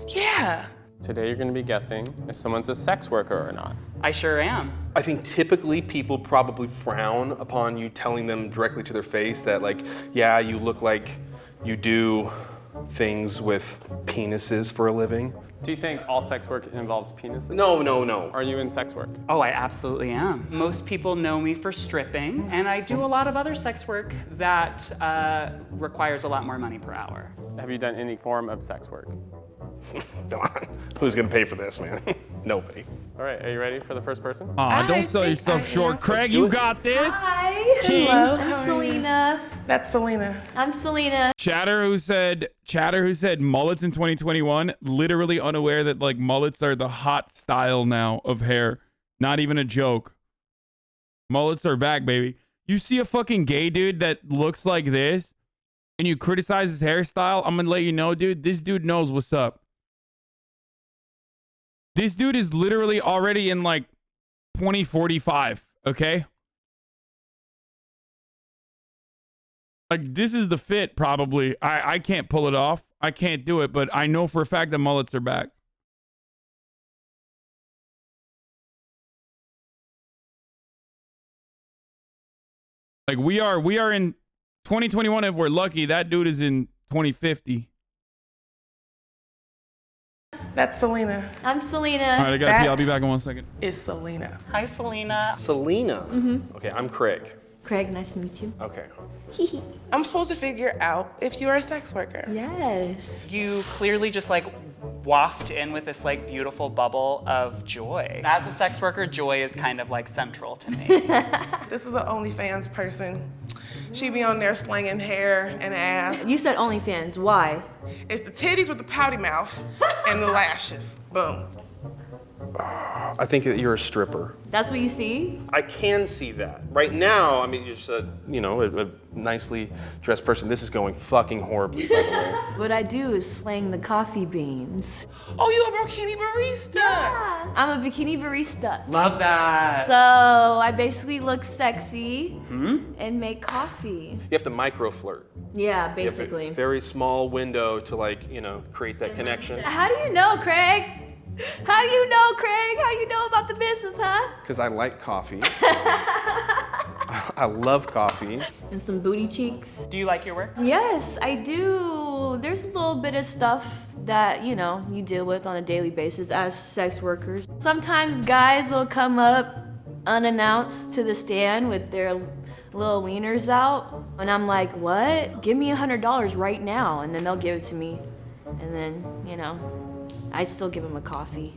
Yeah. Today you're going to be guessing if someone's a sex worker or not. I sure am. I think typically people probably frown upon you telling them directly to their face that, like, yeah, you look like you do things with penises for a living. Do you think all sex work involves penises? No, no, no. Are you in sex work? Oh, I absolutely am. Most people know me for stripping, and I do a lot of other sex work that requires a lot more money per hour. Have you done any form of sex work? Come on. Who's gonna pay for this, man? Nobody. All right, are you ready for the first person? Aw, don't sell yourself short. Craig, you got this. Hi. King. Hello. I'm Selena. That's Selena. I'm Selena. Chatter who said mullets in 2021, literally unaware that like mullets are the hot style now of hair. Not even a joke. Mullets are back, baby. You see a fucking gay dude that looks like this and you criticize his hairstyle, I'm gonna let you know, dude, this dude knows what's up. This dude is literally already in like 2045, okay? Like, this is the fit, probably. I can't pull it off. I can't do it, but I know for a fact that mullets are back. Like, we are in 2021 if we're lucky. That dude is in 2050. That's Selena. I'm Selena. All right, I gotta pee. I'll be back in 1 second. It's Selena. Hi, Selena. Selena? Mm-hmm. Okay, I'm Craig. Craig, nice to meet you. Okay. I'm supposed to figure out if you're a sex worker. Yes. You clearly just like waft in with this like beautiful bubble of joy. As a sex worker, joy is kind of like central to me. This is an OnlyFans person. She be on there slanging hair and ass. You said OnlyFans, why? It's the titties with the pouty mouth and the lashes. Boom. I think that you're a stripper. That's what you see? I can see that. Right now, I mean, you're just a, you know, a nicely dressed person. This is going fucking horribly, by the way. What I do is slang the coffee beans. Oh, you a bikini barista? Yeah. I'm a bikini barista. Love that. So I basically look sexy and make coffee. You have to micro flirt. Yeah, You basically. have a very small window to like, you know, create that connection. How do you know, Craig? How do you know, Craig? How you know about the business, huh? Because I like coffee. I love coffee. And some booty cheeks. Do you like your work? Yes, I do. There's a little bit of stuff that, you know, you deal with on a daily basis as sex workers. Sometimes guys will come up unannounced to the stand with their little wieners out. And I'm like, what? Give me $100 right now. And then they'll give it to me. And then, you know, I still give them a coffee.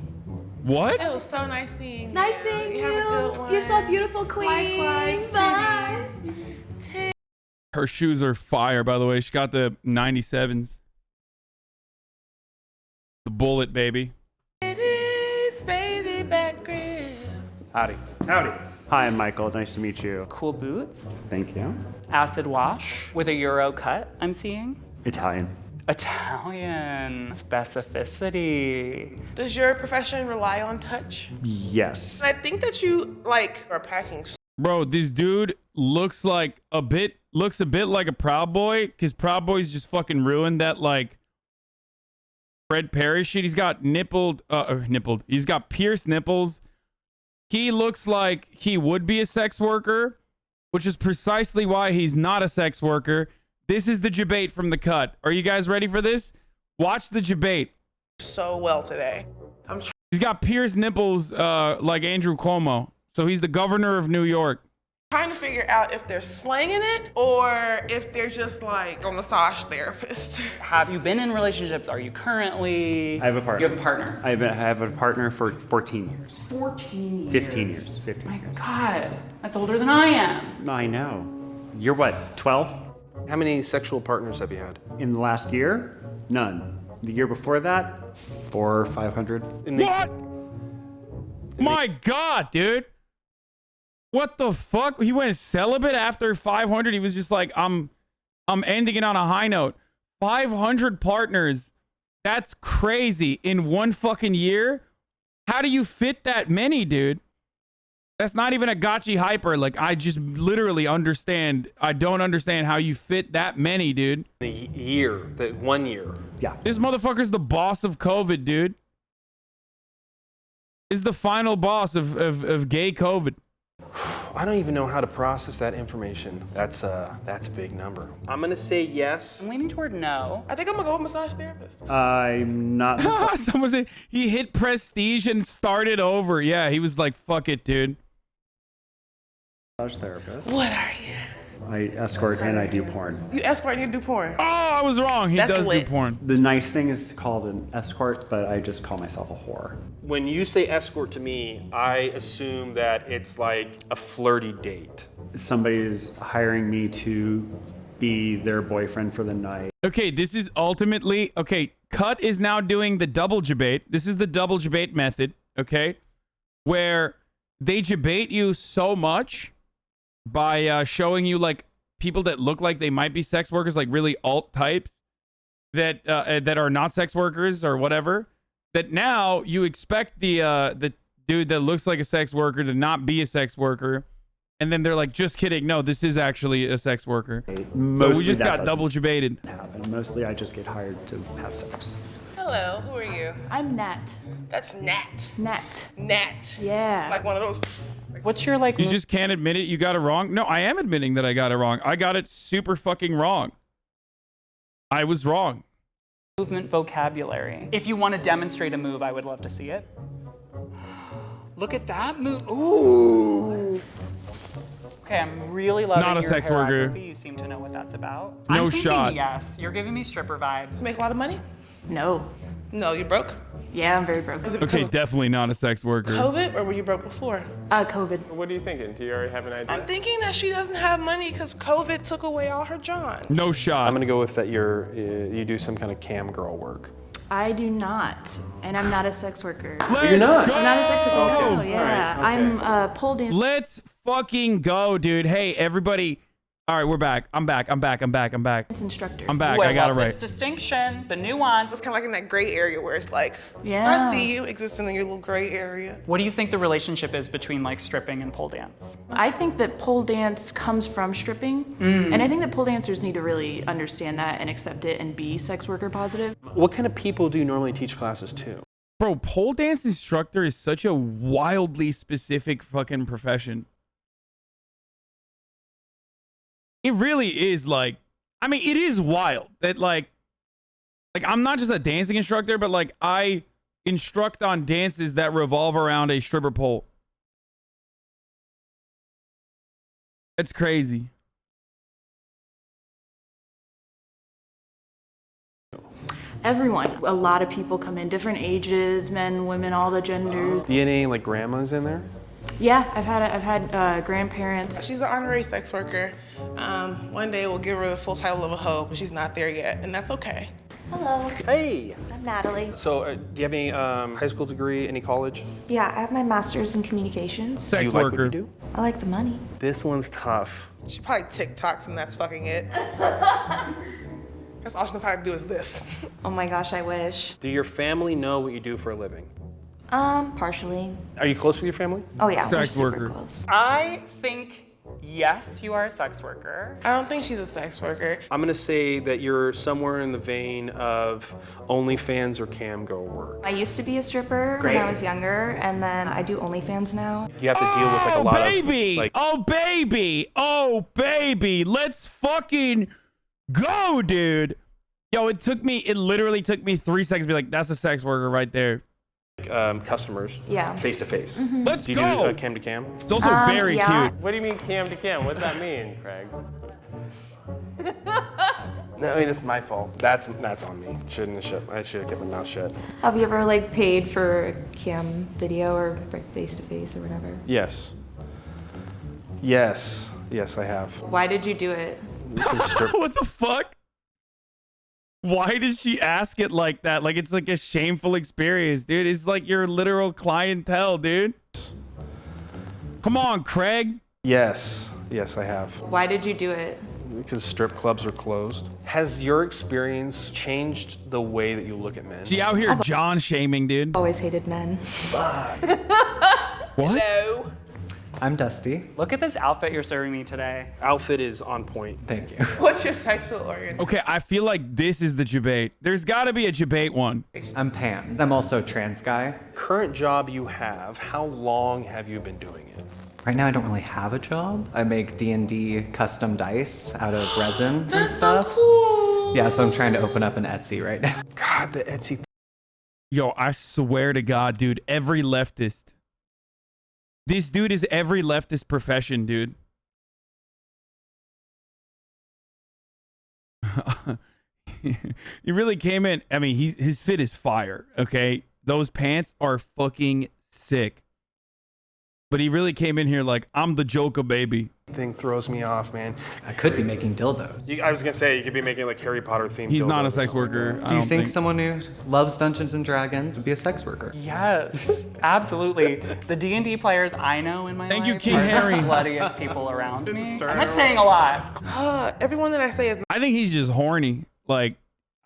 What? It was so nice seeing you. Nice seeing you. Have a good one. You're so beautiful, queen. Likewise, Bye. Her shoes are fire, by the way. She got the 97s. The bullet, baby. It is baby back grip. Howdy. Howdy. Hi, I'm Michael. Nice to meet you. Cool boots. Thank you. Acid wash with a Euro cut, I'm seeing. Italian. Italian specificity. Does your profession rely on touch? Yes. I think that you like are packing. Bro, this dude looks a bit like a Proud Boy, because Proud Boy's just fucking ruined that like Fred Perry shit. He's got he's got pierced nipples. He looks like he would be a sex worker, which is precisely why he's not a sex worker. This is the debate from the cut. Are you guys ready for this? Watch the debate. So well today. He's got pierced nipples like Andrew Cuomo. So he's the governor of New York. Trying to figure out if they're slanging it or if they're just like a massage therapist. Have you been in relationships? Are you currently? I have a partner. You have a partner? I have a partner for 14 years. 14 years. 15 years. 15 My years. God, that's older than I am. I know. You're what, 12? How many sexual partners have you had? In the last year? None. The year before that? 400 or 500. What? My God, dude. What the fuck? He went celibate after 500. He was just like, I'm ending it on a high note. 500 partners. That's crazy. In one fucking year? How do you fit that many, dude? That's not even a gotchi hyper. Like, I just literally understand. I don't understand how you fit that many, dude. The year, the 1 year. Yeah. This motherfucker's the boss of COVID, dude. Is the final boss of gay COVID. I don't even know how to process that information. That's a big number. I'm gonna say yes. I'm leaning toward no. I think I'm gonna go with massage therapist. I'm not. Someone said he hit prestige and started over. Yeah, he was like, fuck it, dude. Massage therapist. What are you? I escort and I do porn. You escort and you do porn. Oh, I was wrong. He does do porn. The nice thing is called an escort, but I just call myself a whore. When you say escort to me, I assume that it's like a flirty date. Somebody is hiring me to be their boyfriend for the night. Okay, this is ultimately, okay, Cut is now doing the double debate. This is the double debate method, okay? Where they debate you so much by showing you like people that look like they might be sex workers, like really alt types that are not sex workers or whatever, that now you expect the dude that looks like a sex worker to not be a sex worker, and then they're like, just kidding, no, this is actually a sex worker. So we just got double debated. Mostly I just get hired to have sex. Hello, who are you? I'm Nat. That's Nat. Nat. Nat. Yeah. Like one of those. What's your like? You just can't admit it. You got it wrong. No, I am admitting that I got it wrong. I got it super fucking wrong. I was wrong. Movement vocabulary. If you want to demonstrate a move, I would love to see it. Look at that move. Ooh. Okay, I'm really loving Not a your sex worker. choreography. You seem to know what that's about. No I'm thinking shot. Yes, you're giving me stripper vibes. Make a lot of money? No. No, you broke? Yeah, I'm very broke. Is it because Okay, of definitely not a sex worker. COVID, or were you broke before? COVID. What are you thinking? Do you already have an idea? I'm thinking that she doesn't have money because COVID took away all her John. No shot. I'm gonna go with that you do some kind of cam girl work. I do not, and I'm not a sex worker. You're not? I'm not a sex worker. Okay. No, yeah. All right, okay. I'm a pole dancer. Let's fucking go, dude. Hey, everybody. All right, we're back. I'm back. Instructor. I'm back. Ooh, I got it love right. this distinction, the nuance. It's kind of like in that gray area where it's like, Yeah. I see you existing in your little gray area. What do you think the relationship is between like stripping and pole dance? I think that pole dance comes from stripping, and I think that pole dancers need to really understand that and accept it and be sex worker positive. What kind of people do you normally teach classes to? Bro, pole dance instructor is such a wildly specific fucking profession. It really is like, I mean, it is wild that like I'm not just a dancing instructor, but like I instruct on dances that revolve around a stripper pole. That's crazy. Everyone, a lot of people come in, different ages, men, women, all the genders. Do you have any like grandmas in there? Yeah, I've had grandparents. She's an honorary sex worker. One day we'll give her the full title of a hoe, but she's not there yet, and that's okay. Hello. Hey. I'm Natalie. So, do you have any high school degree, any college? Yeah, I have my master's in communications. Do you like what you do? I like the money. This one's tough. She probably TikToks and that's fucking it. That's all she knows how to do is this. Oh my gosh, I wish. Do your family know what you do for a living? Partially. Are you close with your family? Oh yeah, we're super close. I think yes, you are a sex worker. I don't think she's a sex worker. I'm gonna say that you're somewhere in the vein of OnlyFans or cam girl work. I used to be a stripper Great. when I was younger, and then I do OnlyFans now. You have to deal with like a lot baby! of like. Oh baby! Let's fucking go, dude. Yo, it literally took me 3 seconds to be like, that's a sex worker right there. Customers. Yeah. Face to face. Let's do you go. do cam to cam? It's also very cute. What do you mean cam to cam? What's that mean, Craig? No, I mean, it's my fault. That's on me. I should have kept my mouth shut. Have you ever like paid for a cam video or face to face or whatever? Yes. Yes, I have. Why did you do it? What the fuck? Why does she ask it like that? Like it's like a shameful experience, dude. It's like your literal clientele, dude. Come on, Craig. Yes, I have. Why did you do it? Because strip clubs are closed. Has your experience changed the way that you look at men? She out here John shaming, dude. Always hated men. What? Hello. I'm Dusty. Look at this outfit you're serving me today. Outfit is on point. Thank you. What's your sexual orientation? Okay, I feel like this is the debate. There's got to be a debate one. I'm Pan. I'm also a trans guy. Current job you have, how long have you been doing it? Right now I don't really have a job. I make D&D custom dice out of resin and That's stuff. so cool. Yeah, so I'm trying to open up an Etsy right now. God, the Etsy. Yo, I swear to God, dude, every leftist. This dude is every leftist profession, dude. He really came in. I mean, his fit is fire, okay? Those pants are fucking sick. But he really came in here like, I'm the Joker, baby. Thing throws me off, man. I could be making dildos. I was gonna say, you could be making like Harry Potter themed He's dildos not or a sex something. worker. Do you think someone who loves Dungeons and Dragons would be a sex worker? Yes, absolutely. The D&D players I know in my Thank life you, King are Harry. the sluttiest people around me. I'm not saying a lot. Everyone that I say is I think he's just horny. Like,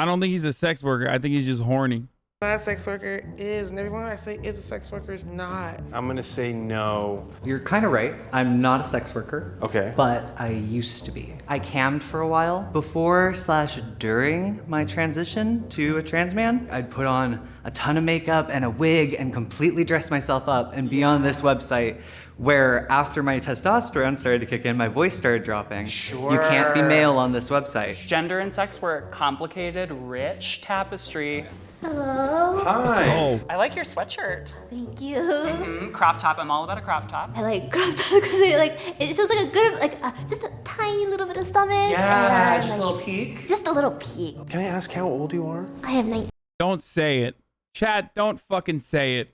I don't think he's a sex worker. I think he's just horny. not a sex worker is, and everyone that I say is a sex worker is not. I'm gonna say no. You're kind of right. I'm not a sex worker. Okay. But I used to be. I cammed for a while. Before/during my transition to a trans man, I'd put on a ton of makeup and a wig and completely dress myself up and be on this website where after my testosterone started to kick in, my voice started dropping. Sure. You can't be male on this website. Gender and sex work, complicated, rich tapestry. Hello. Hi. I like your sweatshirt. Thank you. Crop top. I'm all about a crop top. I like crop tops because it shows like a good, just a tiny little bit of stomach. Yeah, and, just a little peek. Just a little peek. Can I ask how old you are? I am 19. Don't say it. Chat, don't fucking say it.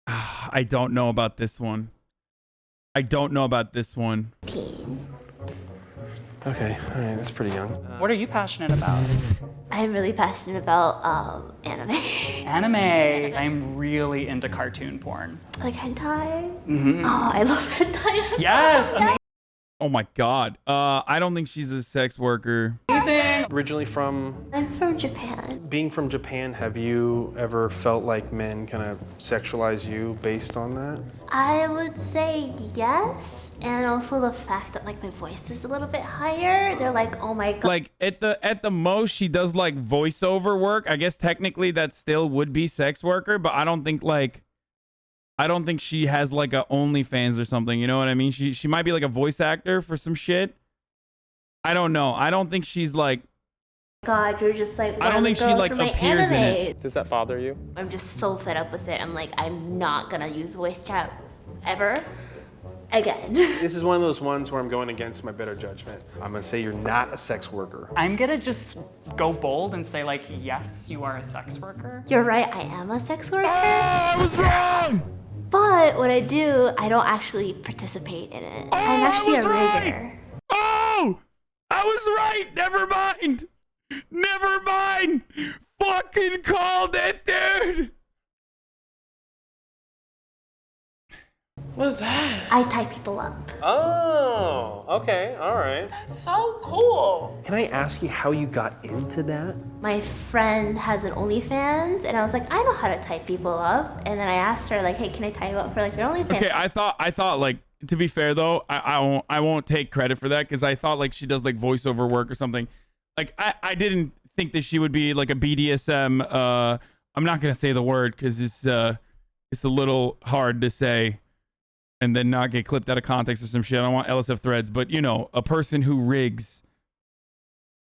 I don't know about this one. I don't know about this one. Okay, all right, that's pretty young. What are you passionate about? I'm really passionate about anime. Anime. I'm really into cartoon porn. Like hentai. Mhm. Oh, I love hentai. Yes, amazing. Oh my god. I don't think she's a sex worker. Originally from? I'm from Japan. Being from Japan, have you ever felt like men kind of sexualize you based on that? I would say yes, and also the fact that like my voice is a little bit higher. They're like, oh my god. Like at the most she does like voiceover work. I guess technically that still would be sex worker, but I don't think she has like a OnlyFans or something. You know what I mean? She might be like a voice actor for some shit. I don't know. I don't think she's like. God, you're just like. I don't think she like appears in it. Does that bother you? I'm just so fed up with it. I'm like, I'm not gonna use voice chat ever again. This is one of those ones where I'm going against my better judgment. I'm gonna say you're not a sex worker. I'm gonna just go bold and say like, yes, you are a sex worker. You're right. I am a sex worker. I was wrong. But what I do, I don't actually participate in it. I'm actually a rigger. Oh, I was right. Never mind. Never mind. Fucking called it, dude. What is that? I tie people up. Oh, okay, all right. That's so cool. Can I ask you how you got into that? My friend has an OnlyFans, and I was like, I know how to tie people up. And then I asked her, like, hey, can I tie you up for like your OnlyFans? Okay, I thought like, to be fair though, I won't take credit for that because I thought like she does like voiceover work or something. Like I didn't think that she would be like a BDSM. I'm not gonna say the word because it's a little hard to say, and then not get clipped out of context or some shit. I don't want LSF threads, but you know, a person who rigs.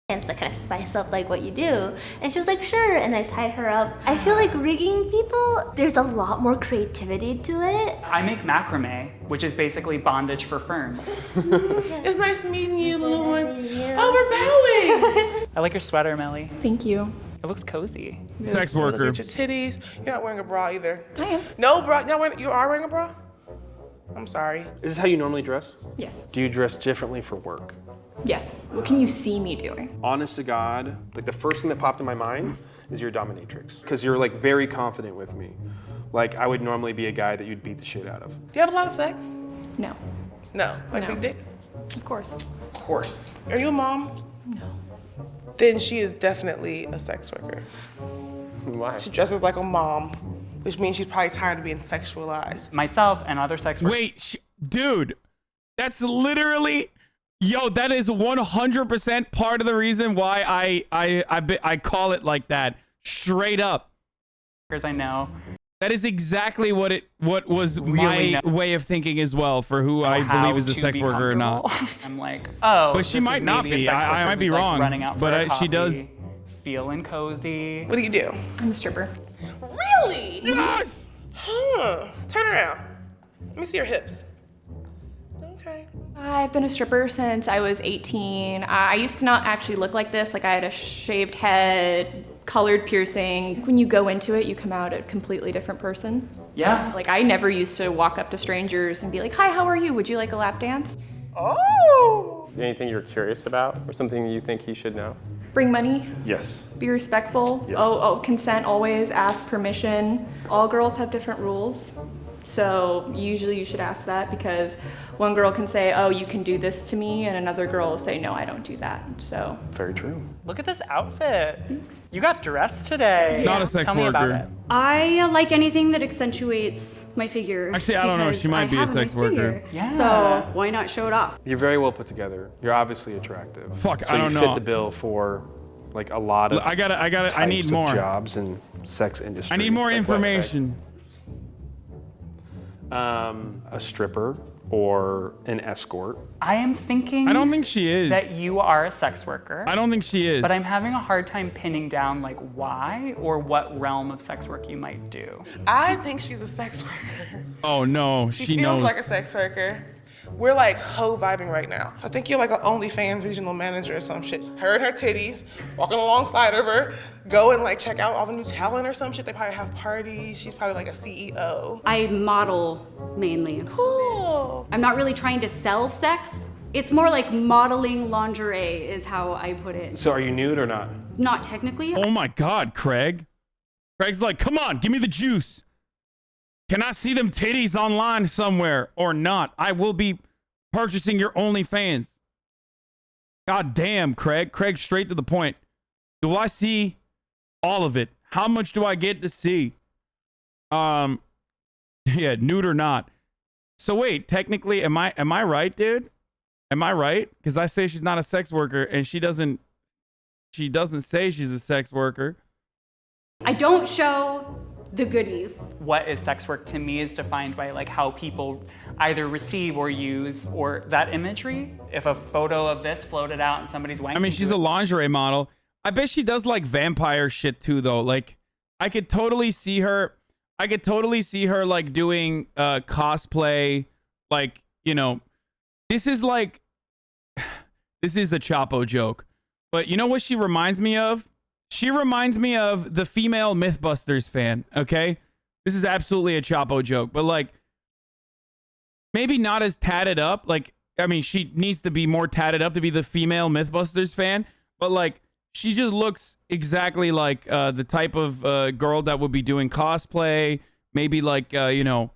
To kind of spice up like what you do. And she was like, sure, and I tied her up. I feel like rigging people, there's a lot more creativity to it. I make macrame, which is basically bondage for ferns. It's nice meeting you, little one. Oh, we're bowing. I like your sweater, Melly. Thank you. It looks cozy. Sex worker. Look at your titties. You're not wearing a bra either. I am. No bra. You are wearing a bra? I'm sorry. Is this how you normally dress? Yes. Do you dress differently for work? Yes. What can you see me doing? Honest to God, like the first thing that popped in my mind is you're a dominatrix. Because you're like very confident with me. Like I would normally be a guy that you'd beat the shit out of. Do you have a lot of sex? No. No. Like No. big dicks? Of course. Of course. Are you a mom? No. Then she is definitely a sex worker. Why? She dresses like a mom, which means she's probably tired of being sexualized. Myself and other sex workers. Wait, dude, that's literally. Yo, that is 100% part of the reason why I call it like that. Straight up. I know. That is exactly what was Really my way of thinking as well for who I believe is a sex worker or not. I'm like, oh, But she this might is not maybe a be. sex I worker might be who's, like, wrong, running out for but a she does. coffee, feeling cozy. What do you do? I'm a stripper. Really? Yes! Huh. Turn around. Let me see your hips. Okay. I've been a stripper since I was 18. I used to not actually look like this. Like I had a shaved head, colored piercing. When you go into it, you come out a completely different person. Yeah. Like I never used to walk up to strangers and be like, hi, how are you? Would you like a lap dance? Oh! Anything you're curious about or something you think he should know? Bring money. Yes. Be respectful. Yes. Oh, consent always. Ask permission. All girls have different rules. So usually you should ask that because one girl can say, oh, you can do this to me, and another girl will say, no, I don't do that. So Very true. Look at this outfit. You got dressed today. Not a sex Tell me about worker. it. I like anything that accentuates my figure. Actually, I don't know. because She might I be a have sex nice worker. figure. Yeah. So why not show it off? You're very well put together. You're obviously attractive. Fuck, so I don't you know. fit the bill for like a lot of I need types of more jobs and sex industry. I need more Like what, like, information. a stripper, or an escort. I am thinking. I don't think she is. That you are a sex worker. I don't think she is. But I'm having a hard time pinning down like why or what realm of sex work you might do. I think she's a sex worker. Oh no, She she feels knows. like a sex worker. We're like hoe vibing right now. I think you're like an OnlyFans regional manager or some shit. Her and her titties, walking alongside of her, go and like check out all the new talent or some shit. They probably have parties. She's probably like a CEO. I model mainly. Cool. I'm not really trying to sell sex. It's more like modeling lingerie is how I put it. So are you nude or not? Not technically. Oh my God, Craig. Craig's like, come on, give me the juice. Can I see them titties online somewhere or not? I will be purchasing your OnlyFans. God damn, Craig. Craig, straight to the point. Do I see all of it? How much do I get to see? Yeah, nude or not. So wait, technically, am I right, dude? Am I right? Because I say she's not a sex worker and she doesn't say she's a sex worker. I don't show the goodies. What is sex work to me is defined by like how people either receive or use or that imagery. If a photo of this floated out and somebody's wanking. I mean, she's a lingerie model. I bet she does like vampire shit too, though. Like, I could totally see her like doing cosplay. Like, you know, this is a Chapo joke. But you know what she reminds me of? She reminds me of the female Mythbusters fan, okay? This is absolutely a Chapo joke, but like, maybe not as tatted up. Like, I mean, she needs to be more tatted up to be the female Mythbusters fan, but like, she just looks exactly like the type of girl that would be doing cosplay, maybe like, you know,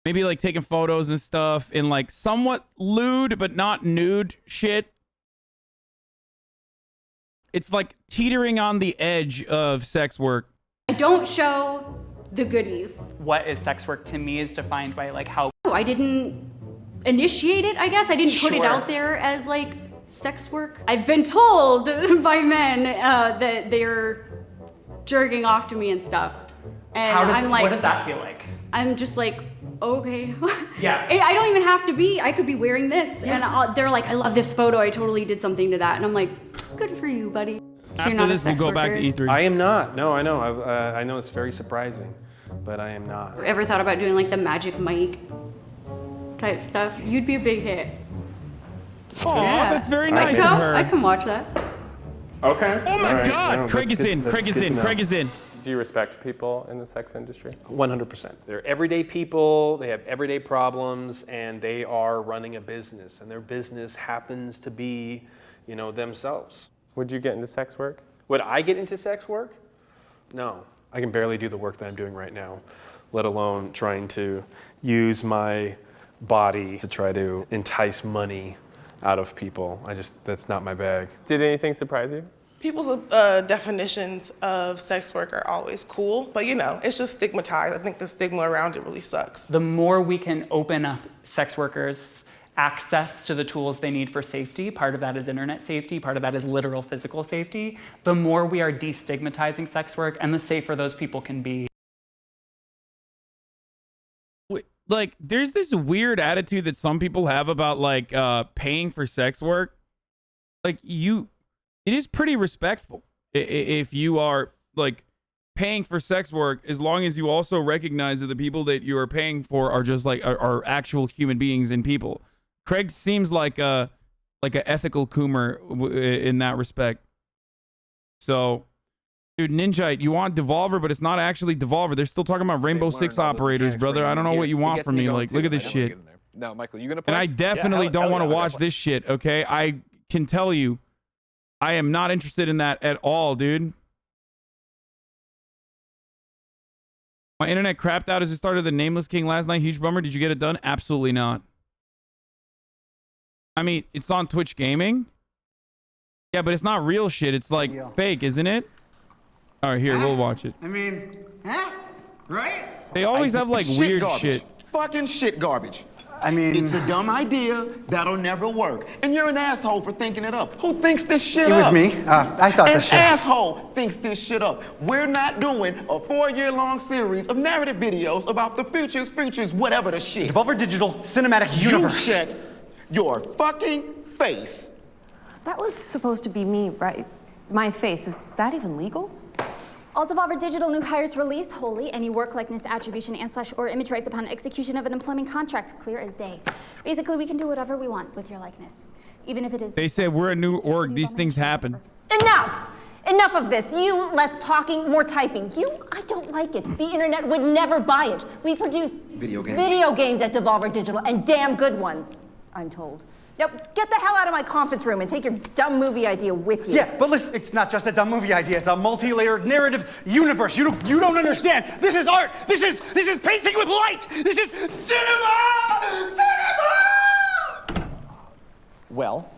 maybe like taking photos and stuff in like somewhat lewd, but not nude shit. It's like teetering on the edge of sex work. I don't show the goodies. What is sex work to me is defined by like how. I didn't initiate it, I guess. I didn't put it Sure. out there as like sex work. I've been told by men that they're jerking off to me and stuff. And I'm like, what does that feel like? I'm just like, okay. Yeah. I don't even have to be. I could be wearing this. Yeah. And they're like, I love this photo. I totally did something to that. And I'm like, good for you, buddy. So After you're not this, a sex we'll go back to worker? E3. I am not. No, I know. I know it's very surprising, but I am not. Ever thought about doing like the Magic Mike type stuff? You'd be a big hit. Oh, that's very nice of her. I'd come watch that. Okay. Oh my All right. God, No, Craig that's is good in. to- Craig that's is good to in. know. Craig is in. Do you respect people in the sex industry? 100%. They're everyday people, they have everyday problems, and they are running a business, and their business happens to be, you know, themselves. Would you get into sex work? Would I get into sex work? No. I can barely do the work that I'm doing right now, let alone trying to use my body to try to entice money out of people. That's not my bag. Did anything surprise you? People's definitions of sex work are always cool, but you know, it's just stigmatized. I think the stigma around it really sucks. The more we can open up sex workers' access to the tools they need for safety, part of that is internet safety, part of that is literal physical safety, the more we are destigmatizing sex work and the safer those people can be. Like, there's this weird attitude that some people have about like paying for sex work. Like, it is pretty respectful if you are like paying for sex work, as long as you also recognize that the people that you are paying for are just like are actual human beings and people. Craig seems like a ethical coomer in that respect. So, dude, Ninja, you want Devolver, but it's not actually Devolver. They're still talking about Rainbow Six operators, brother. I don't know what you want from me. Like, look at this shit. Now, Michael, you gonna play? And I definitely don't want to watch this shit. Okay, I can tell you, I am not interested in that at all, dude. My internet crapped out as it started the Nameless King last night. Huge bummer. Did you get it done? Absolutely not. I mean, it's on Twitch Gaming. Yeah, but it's not real shit. It's like fake, isn't it? All right, here, we'll watch it. I mean, huh? Right? They always have like Shit weird garbage. shit. Fucking shit garbage. I mean... It's a dumb idea that'll never work. And you're an asshole for thinking it up. Who thinks this shit It up? was me. I thought the shit. An asshole thinks this shit up. We're not doing a 4-year-long series of narrative videos about the futures, whatever the shit. Devolver Digital Cinematic Universe. You shut your fucking face. That was supposed to be me, right? My face. Is that even legal? All Devolver Digital new hires release wholly any work likeness attribution and/or image rights upon execution of an employment contract, clear as day. Basically, we can do whatever we want with your likeness, even if it is. They said we're a new org. These things happen. Enough! Enough of this. You, less talking, more typing. I don't like it. The internet would never buy it. We produce Video games at Devolver Digital, and damn good ones, I'm told. Now, get the hell out of my conference room and take your dumb movie idea with you. Yeah, but listen, it's not just a dumb movie idea. It's a multi-layered narrative universe. You don't understand. This is art. This is painting with light. This is cinema! Cinema! Well?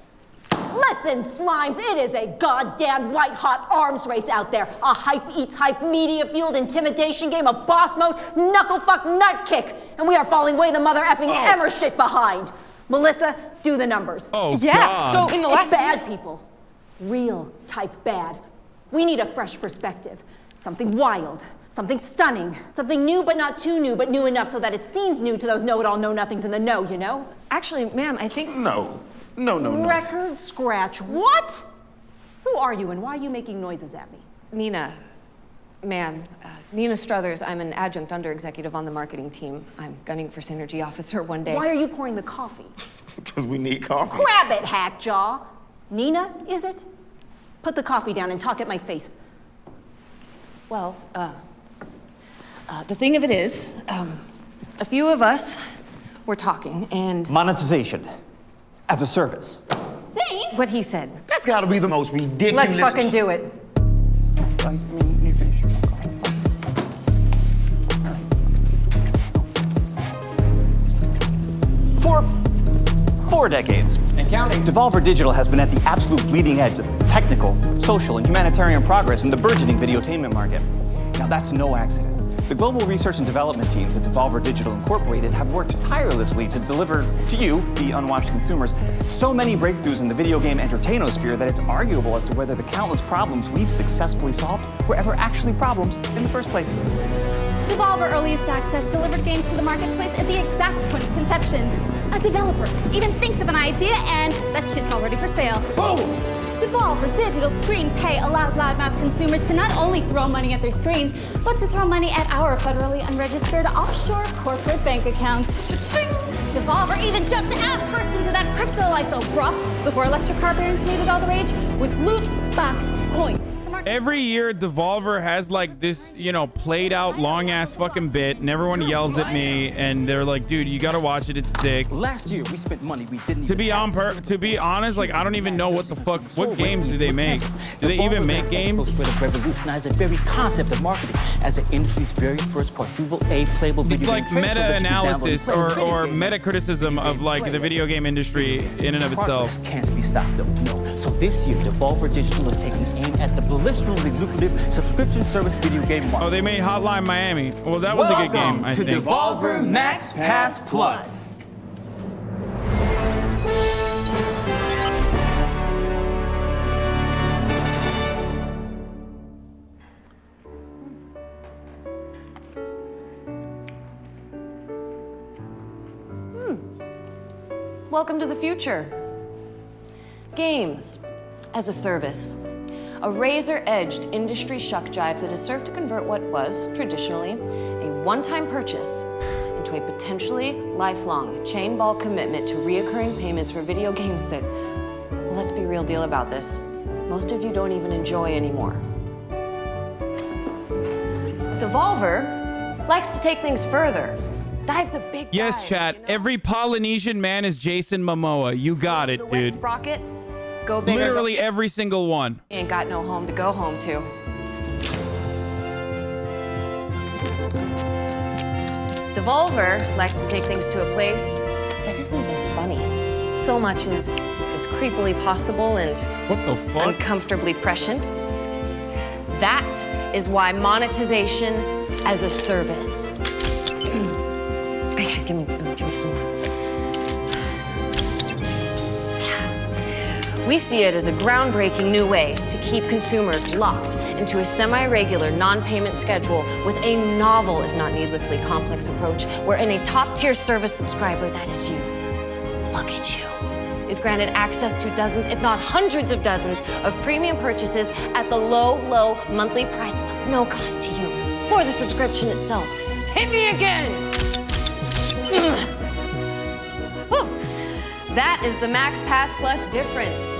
Listen, Slimes, it is a goddamn white-hot arms race out there. A hype-eats-hype, media-fueled intimidation game, a boss mode, knuckle-fuck nut-kick. And we are falling way the mother-effing Emmer shit behind. Melissa, do the numbers. Oh, yeah, God. So in the last bad, people. Real type bad. We need a fresh perspective. Something wild, something stunning, something new but not too new, but new enough so that it seems new to those know-it-all know-nothings in the know, you know? Actually, ma'am, I think... No. Record scratch. What? Who are you and why are you making noises at me? Nina. Ma'am, Nina Struthers. I'm an adjunct under-executive on the marketing team. I'm gunning for synergy officer one day. Why are you pouring the coffee? Because we need coffee. Grab it, Hackjaw. Nina, is it? Put the coffee down and talk at my face. Well, the thing of it is, a few of us were talking and... Monetization. As a service. Zane? What he said. That's gotta be the most ridiculous... Let's fucking do it. For 4 decades, and counting, Devolver Digital has been at the absolute bleeding edge of technical, social, and humanitarian progress in the burgeoning videotainment market. Now that's no accident. The global research and development teams at Devolver Digital Incorporated have worked tirelessly to deliver to you, the unwashed consumers, so many breakthroughs in the video game entertainosphere that it's arguable as to whether the countless problems we've successfully solved were ever actually problems in the first place. Devolver Earliest Access delivered games to the marketplace at the exact point of conception. A developer even thinks of an idea and that shit's already for sale. Boom! Devolver Digital Screen Pay allowed loudmouth consumers to not only throw money at their screens, but to throw money at our federally unregistered offshore corporate bank accounts. Cha-ching! Devolver even jumped ass first into that crypto life though, bruh, before electric car barons made it all the rage with loot box coin. Every year, Devolver has like this, you know, played out long ass fucking bit, and everyone yells at me, and they're like, "Dude, you gotta watch it. It's sick." Last year, we spent money we didn't. To be honest, like I don't even know what the fuck. What games do they make? Do they even make games? Revolutionized the very concept of marketing as the industry's very first quadruple A playable video game. It's like meta-analysis or meta-criticism of like the video game industry in and of itself. Can't be stopped though. No. So this year, Devolver Digital is taking aim at the blisteringly lucrative subscription service video game market. Oh, they made Hotline Miami. Well, that was a good game, I think. Devolver Max Pass Plus. Welcome to the future. Games as a service. A razor-edged industry shuck jive that has served to convert what was, traditionally, a one-time purchase into a potentially lifelong chain ball commitment to reoccurring payments for video games that, well, let's be real deal about this, most of you don't even enjoy anymore. Devolver likes to take things further. Dive the big Yes, dive, chat. You know? Every Polynesian man is Jason Momoa. You got it, the dude. Sprocket, go bigger. Literally every single one. Ain't got no home to go home to. Devolver likes to take things to a place that isn't even funny. So much is creepily possible and what the fuck? Uncomfortably prescient. That is why monetization as a service. Give me some more. We see it as a groundbreaking new way to keep consumers locked into a semi-regular non-payment schedule with a novel, if not needlessly complex approach, wherein a top-tier service subscriber, that is you, look at you, is granted access to dozens, if not hundreds of dozens, of premium purchases at the low, low monthly price of no cost to you for the subscription itself. Hit me again! Whew. That is the Max Pass Plus difference.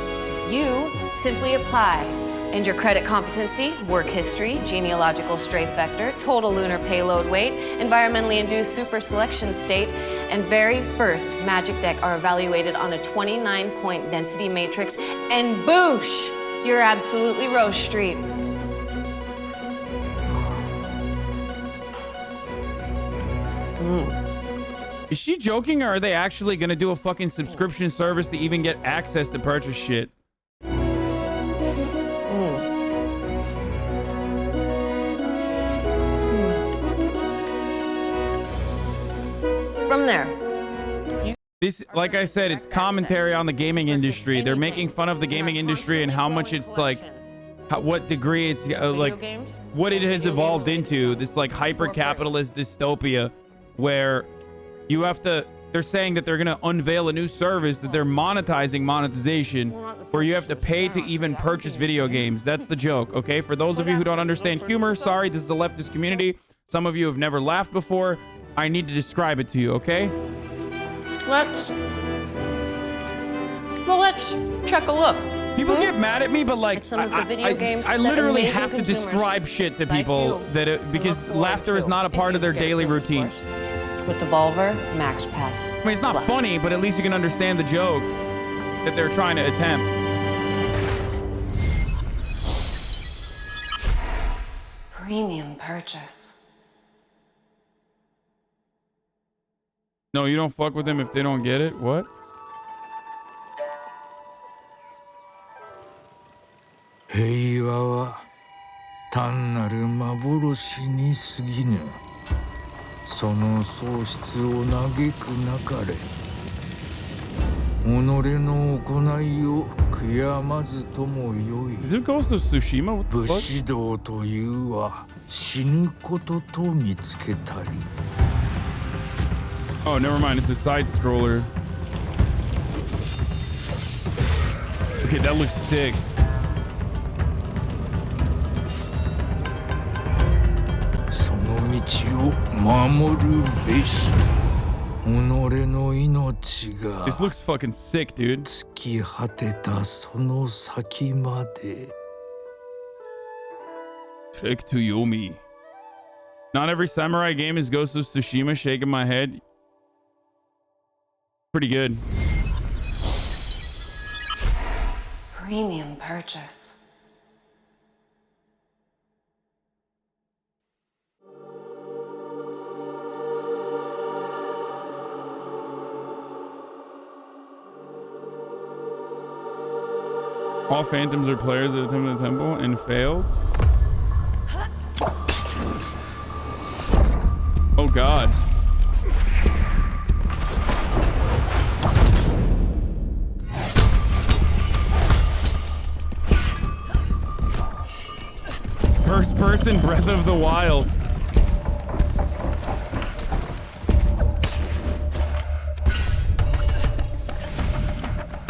You simply apply, and your credit competency, work history, genealogical strafe vector, total lunar payload weight, environmentally induced super selection state, and very first magic deck are evaluated on a 29-point density matrix, and boosh, you're absolutely Rose Street. Is she joking, or are they actually gonna do a fucking subscription service to even get access to purchase shit? From there. This, like I said, it's commentary on the gaming industry. They're making fun of the gaming industry and how much it's like, what degree it's like, what it has evolved into. This like hyper-capitalist dystopia where you have to, they're saying that they're going to unveil a new service that they're monetizing monetization, where you have to pay to even purchase video games. That's the joke, okay? For those of you who don't understand humor, sorry, this is the leftist community. Some of you have never laughed before. I need to describe it to you, okay? Let's check a look. People get mad at me, but like, I literally have to describe shit to people because laughter is not a part of their daily routine. With Devolver Max Pass. I mean, it's not funny, but at least you can understand the joke that they're trying to attempt. Premium purchase. No, you don't fuck with them if they don't get it? What? Is it Ghost of Tsushima? What the fuck? Oh, never mind. It's a side scroller. Okay, that looks sick. This looks fucking sick, dude. Trek to Yomi. Not every samurai game is Ghost of Tsushima. Shaking my head. Pretty good. Premium purchase. All phantoms are players that attempted the temple and failed. Oh god. First person Breath of the Wild.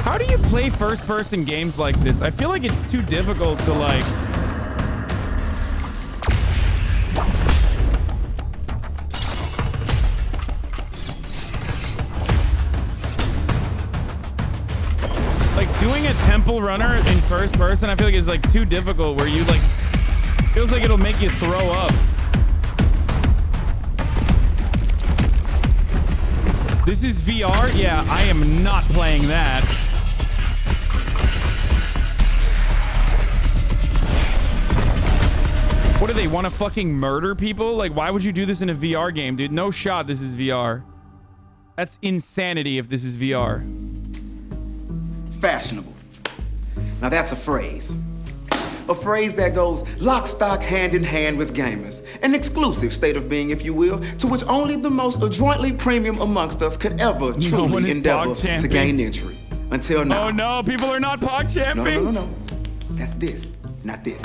How do you play first person games like this? I feel like it's too difficult to like... Doing a temple runner in first person, I feel like it's like too difficult where you like, feels like it'll make you throw up. This is VR? Yeah, I am not playing that. What do they want to fucking murder people? Like, why would you do this in a VR game, dude? No shot this is VR. That's insanity if this is VR. Fashionable. Now that's a phrase. A phrase that goes lock, stock, hand in hand with gamers. An exclusive state of being, if you will, to which only the most adroitly premium amongst us could ever truly endeavor to gain entry. Until now. Oh no, people are not POG champing. No. That's this, not this.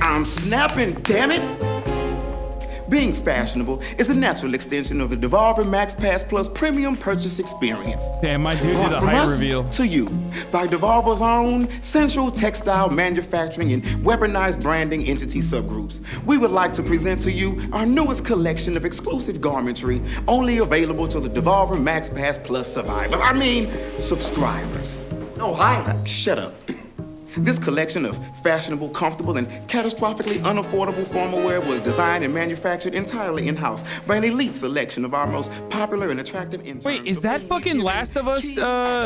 I'm snapping, damn it! Being fashionable is a natural extension of the Devolver Max Pass Plus premium purchase experience. Damn, my dude did a From height us reveal. to you, by Devolver's own central textile manufacturing and weaponized branding entity subgroups, we would like to present to you our newest collection of exclusive garmentry, only available to the Devolver Max Pass Plus survivors. I mean, subscribers. Oh, hi. Shut up. This collection of fashionable, comfortable, and catastrophically unaffordable formal wear was designed and manufactured entirely in-house by an elite selection of our most popular and attractive interns. Wait, is that fucking Last of Us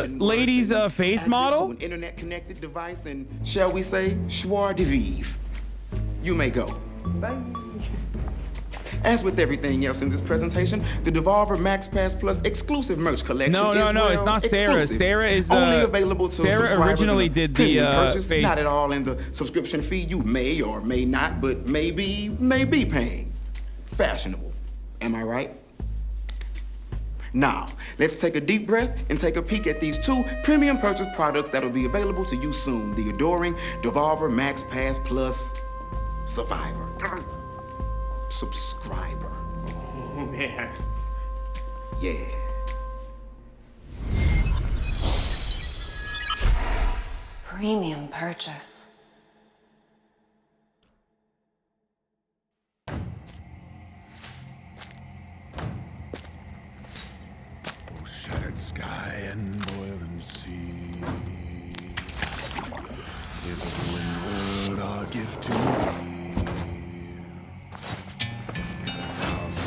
lady's face model? To an internet-connected device and, shall we say, joie de vivre. You may go. Bye. As with everything else in this presentation, the Devolver Max Pass Plus exclusive merch collection No, is it's not Sarah. exclusive. Sarah is only available to Sarah subscribers originally in a did the premium purchase, face. not at all in the subscription fee you may or may not, but may be paying. Fashionable. Am I right? Now, let's take a deep breath and take a peek at these two premium purchase products that will be available to you soon. The adoring Devolver Max Pass Plus Survivor. Subscriber. Oh, man. Yeah. Premium purchase. Oh, shattered sky and boiling sea. Is a ruined world our gift to thee?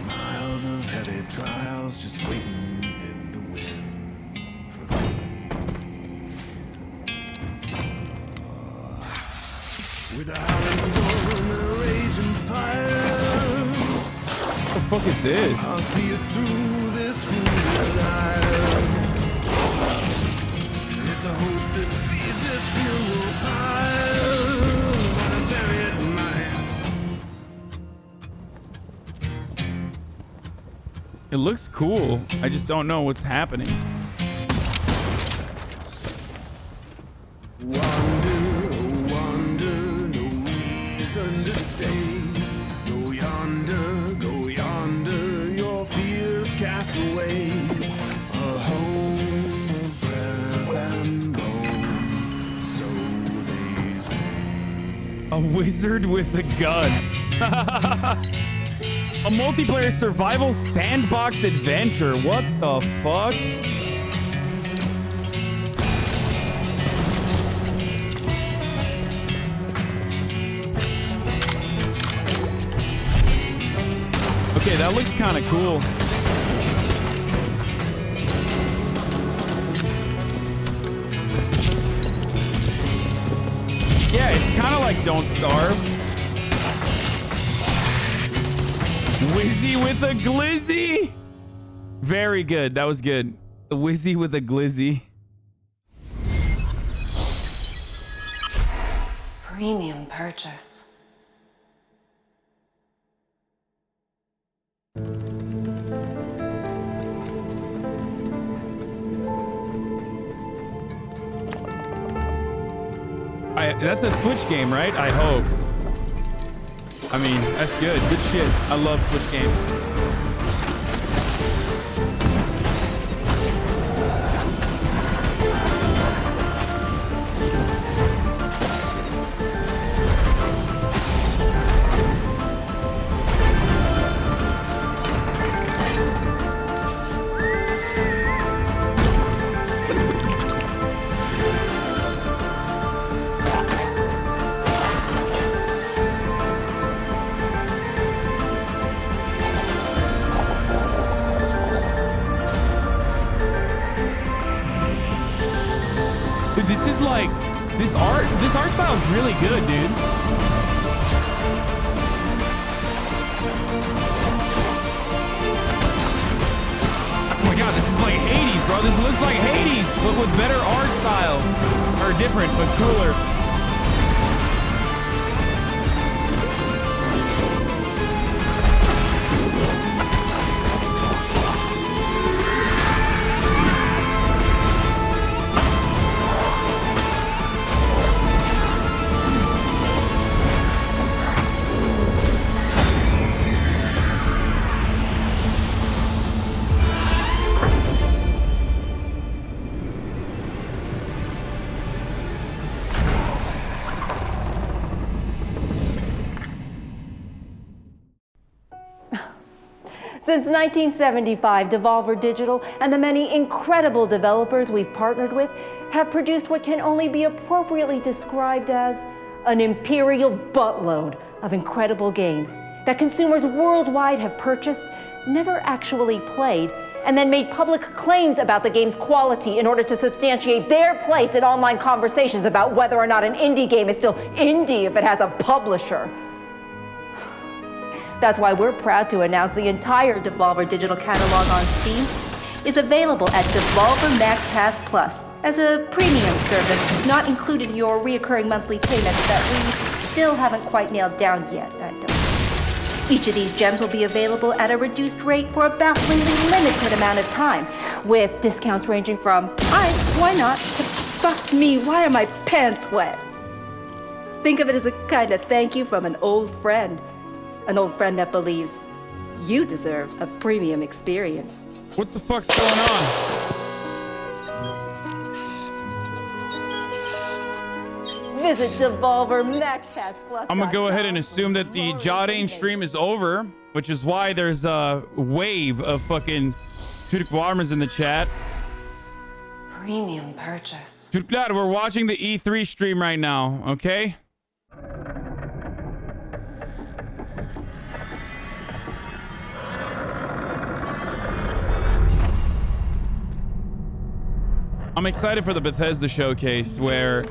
Miles of heavy trials just waiting in the wind for me. With a howling storm and a raging fire. What the fuck is this? I'll see it through this foolish desire. It's a hope that feeds this funeral pyre. Wanna bury it in my It looks cool. I just don't know what's happening. Wander, oh wander, no reason to stay. Go yonder, your fears cast away. A home of breath and bone, so they say. A wizard with a gun. A multiplayer survival sandbox adventure. What the fuck? Okay, that looks kind of cool. Yeah, it's kind of like Don't Starve. Wizzy with a glizzy. Very good. That was good. The Wizzy with a glizzy. Premium purchase. That's a Switch game, right? I hope. I mean, that's good. Good shit. I love Switch games. Dude, this is like, this art style is really good, dude. Oh my god, this is like Hades, bro. This looks like Hades, but with better art style. Or different, but cooler. Since 1975, Devolver Digital and the many incredible developers we've partnered with have produced what can only be appropriately described as an imperial buttload of incredible games that consumers worldwide have purchased, never actually played, and then made public claims about the game's quality in order to substantiate their place in online conversations about whether or not an indie game is still indie if it has a publisher. That's why we're proud to announce the entire Devolver Digital catalog on Steam is available at Devolver Max Pass Plus as a premium service, not included in your reoccurring monthly payments that we still haven't quite nailed down yet. Each of these gems will be available at a reduced rate for a bafflingly limited amount of time, with discounts ranging from, why not, to fuck me, why are my pants wet? Think of it as a kind of thank you from an old friend that believes you deserve a premium experience. What the fuck's going on? Visit Devolver Max Pass Plus. I'm gonna go ahead and assume that the Jardine stream is over, which is why there's a wave of fucking Türk Warmers in the chat. Premium purchase. Türkler, we're watching the E3 stream right now, okay? I'm excited for the Bethesda showcase where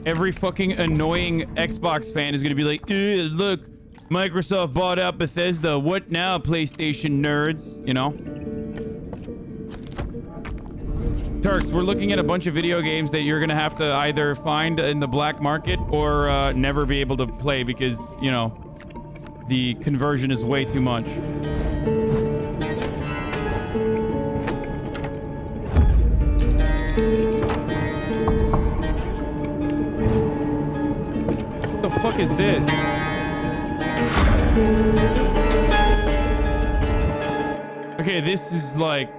every fucking annoying Xbox fan is gonna be like, look, Microsoft bought out Bethesda. What now, PlayStation nerds? You know? Turks, we're looking at a bunch of video games that you're gonna have to either find in the black market or never be able to play because, you know, the conversion is way too much. What the fuck is this? Okay, this is like...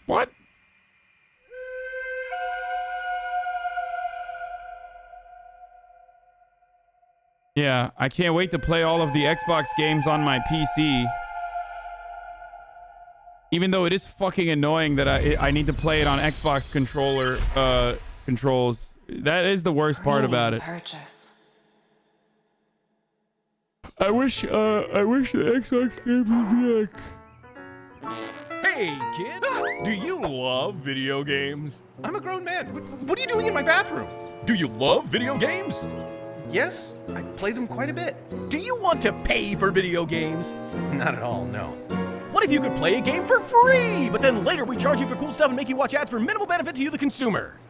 What? Yeah, I can't wait to play all of the Xbox games on my PC. Even though it is fucking annoying that I need to play it on Xbox controller controls. That is the worst part about it. Purchase. I wish the Xbox games would be like... Hey, kid! Do you love video games? I'm a grown man. What are you doing in my bathroom? Do you love video games? Yes, I play them quite a bit. Do you want to pay for video games? Not at all, no. What if you could play a game for free, but then later we charge you for cool stuff and make you watch ads for minimal benefit to you, the consumer?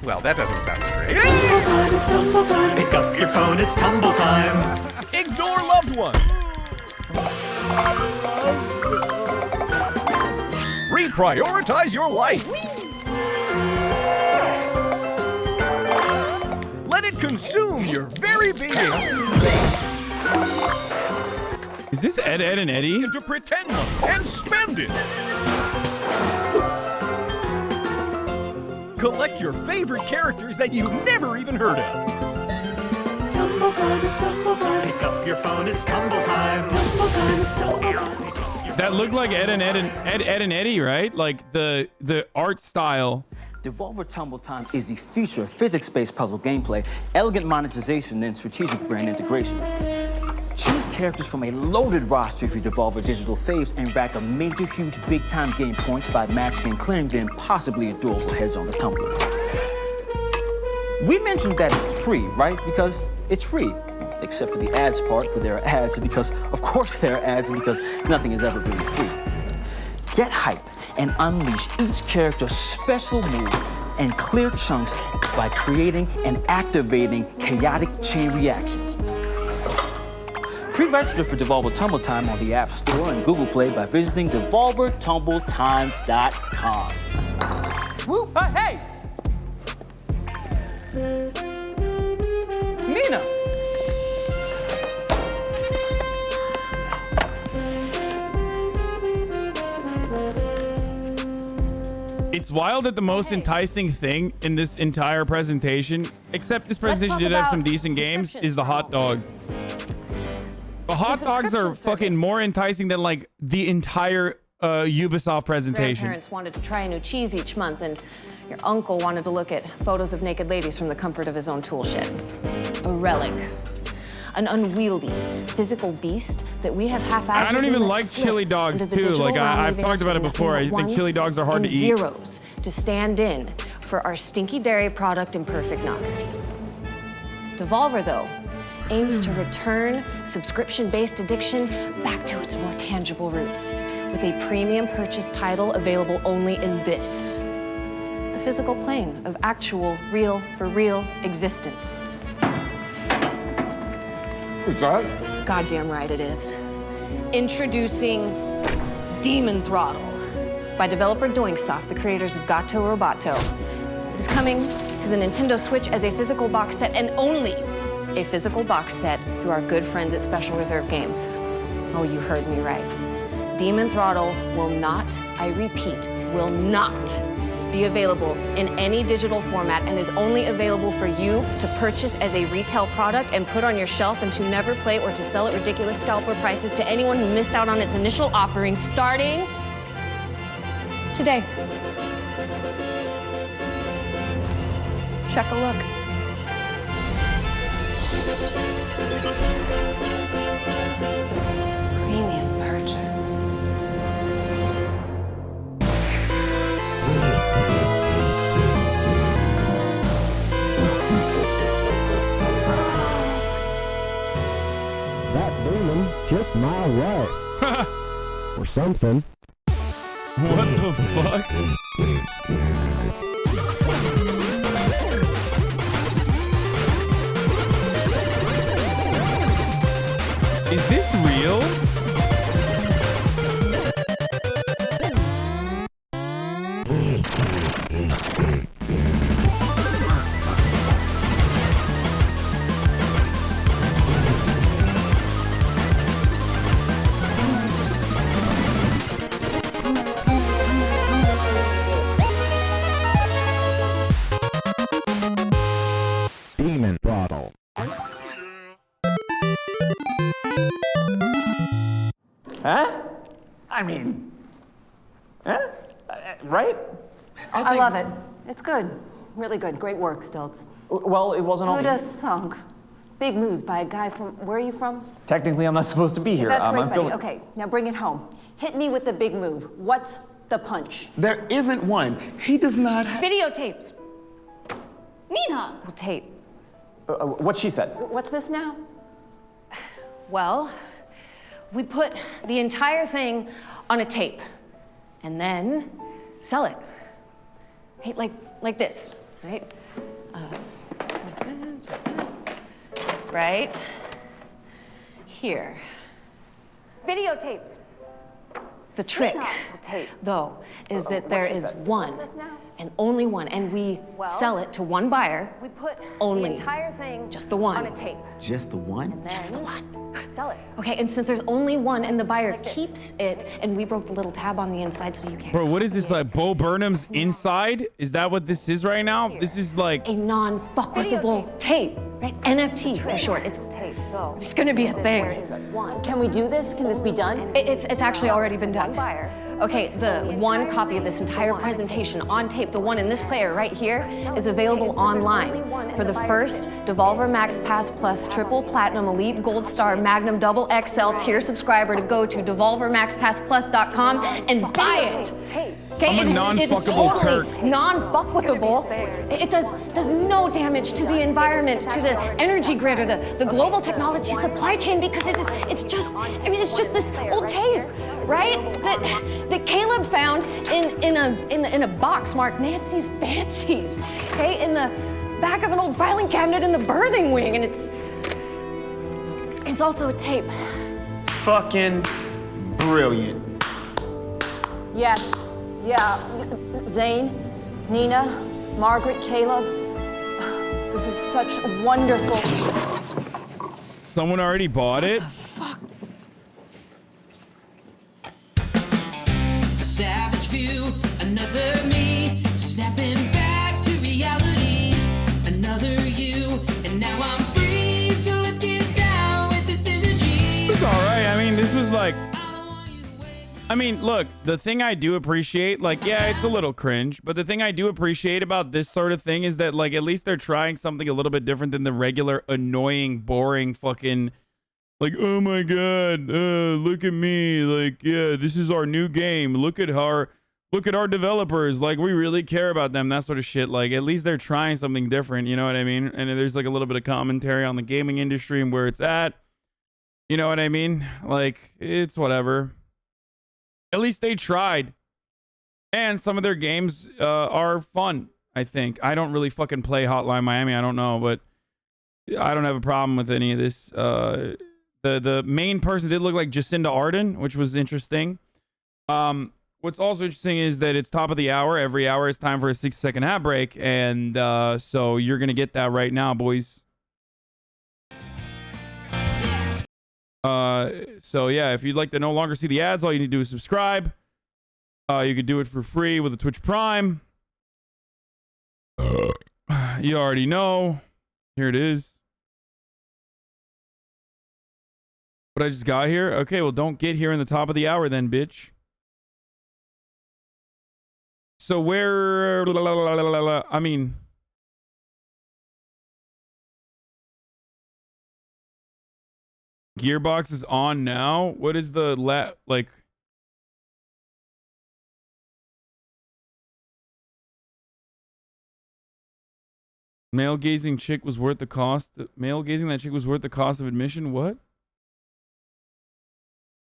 Well, that doesn't sound as great. Tumble time, it's tumble time. Pick up your phone, it's tumble time. Ignore loved ones. Reprioritize your life. Let it consume your very being. Is this Ed, and Eddie? And to pretend money and spend it. Collect your favorite characters that you've never even heard of. Tumble time, it's tumble time. Pick up your phone, it's tumble time. Tumble time, it's tumble time. That looked like Ed and Eddie, right? Like the art style. Devolver Tumble Time is a feature of physics-based puzzle gameplay, elegant monetization, and strategic brand integration. Choose characters from a loaded roster of your Devolver Digital faves and rack up major, huge, big-time game points by matching and clearing the impossibly adorable heads on the tumbler. We mentioned that it's free, right? Because it's free. Except for the ads part, where there are ads, because of course there are ads, because nothing is ever really free. Get hype and unleash each character's special move and clear chunks by creating and activating chaotic chain reactions. Pre-register for Devolver Tumble Time on the App Store and Google Play by visiting DevolverTumbleTime.com. Woo! Hey! Nina! It's wild that the most enticing thing in this entire presentation, except this presentation did have some decent games, is the hot dogs. The hot dogs are fucking more enticing than like the entire Ubisoft presentation. Grandparents wanted to try a new cheese each month, and your uncle wanted to look at photos of naked ladies from the comfort of his own tool shed. A relic. An unwieldy, physical beast that we have haphazardly I don't even let like slip chili dogs into the too. digital Like realm, I've leaving talked us about it with before. I nothing but think chili ones dogs are hard and to eat. zeros to stand in for our stinky dairy product imperfect knockers. Devolver, though, aims to return subscription-based addiction back to its more tangible roots with a premium purchase title available only in this, the physical plane of actual, real, for real existence. Is that? Goddamn right it is. Introducing Demon Throttle by developer Doinksoft, the creators of Gato Roboto. It is coming to the Nintendo Switch as a physical box set, and only a physical box set through our good friends at Special Reserve Games. Oh, you heard me right. Demon Throttle will not, I repeat, will not be available in any digital format and is only available for you to purchase as a retail product and put on your shelf and to never play or to sell at ridiculous scalper prices to anyone who missed out on its initial offering starting today. Check a look. Premium purchase. That demon just my way. Or something. What the fuck? Is this real? Demon Throttle. Huh? I mean, huh? Right? I love it. It's good. Really good. Great work, Stilts. Well, it wasn't all Who'd me. have thunk? Big moves by a guy from, where are you from? Technically, I'm not supposed to be here. That's great, I'm buddy. filming. Okay, now bring it home. Hit me with the big move. What's the punch? There isn't one. He does not have. Videotapes. Nina. Well, tape. What she said. What's this now? Well, we put the entire thing on a tape and then sell it. Hey, like this, right? Right here. Videotapes. The trick, though, is that there is one and only one, and we sell it to one buyer. We put only the entire thing just the one on a tape. Just the one? Just the one. Sell it. Okay, and since there's only one and the buyer keeps it, and we broke the little tab on the inside so you can't. Bro, what is this, like Bo Burnham's inside? Is that what this is right now? This is like a non-fuckable tape, right? NFT for short. It's gonna be a thing. Can we do this? Can this be done? It's actually already been done. Okay, the one copy of this entire presentation on tape, the one in this player right here, is available online for the first Devolver Max Pass Plus Triple Platinum Elite Gold Star Magnum Double XL tier subscriber to go to devolvermaxpassplus.com and buy it. Okay, I'm a non-fuckable totally Turk. non-fuckable. It does no damage to the environment, to the energy grid, or the global technology supply chain, because it's just this old tape, right? That Caleb found in a box marked Nancy's Fancies, okay, in the back of an old filing cabinet in the birthing wing, and it's also a tape. Fucking brilliant. Yes. Yeah. Zane, Nina, Margaret, Caleb. This is such wonderful. someone already bought it. A savage view, another me. Snapping back to reality. Another you, and now I'm free. So let's get down with this is a G. It's all right. I mean, this was like, I mean, look, the thing I do appreciate, like, yeah, it's a little cringe, but the thing I do appreciate about this sort of thing is that, like, at least they're trying something a little bit different than the regular annoying, boring fucking, like, oh my god, look at me, like, yeah, this is our new game. Look at our developers. Like, we really care about them, that sort of shit. Like, at least they're trying something different, you know what I mean? And there's like a little bit of commentary on the gaming industry and where it's at. You know what I mean? Like, it's whatever. At least they tried. And some of their games are fun, I think. I don't really fucking play Hotline Miami. I don't know, but I don't have a problem with any of this. The main person did look like Jacinda Ardern, which was interesting. What's also interesting is that it's top of the hour. Every hour it's time for a 6-second ad break. And so you're going to get that right now, boys. So yeah, if you'd like to no longer see the ads, all you need to do is subscribe. You could do it for free with a Twitch Prime. You already know. Here it is. But I just got here. Okay, well, don't get here in the top of the hour then, bitch. So where? I mean. Gearbox is on now. What is the like? Male gazing chick was worth the cost. Male gazing that chick was worth the cost of admission. What?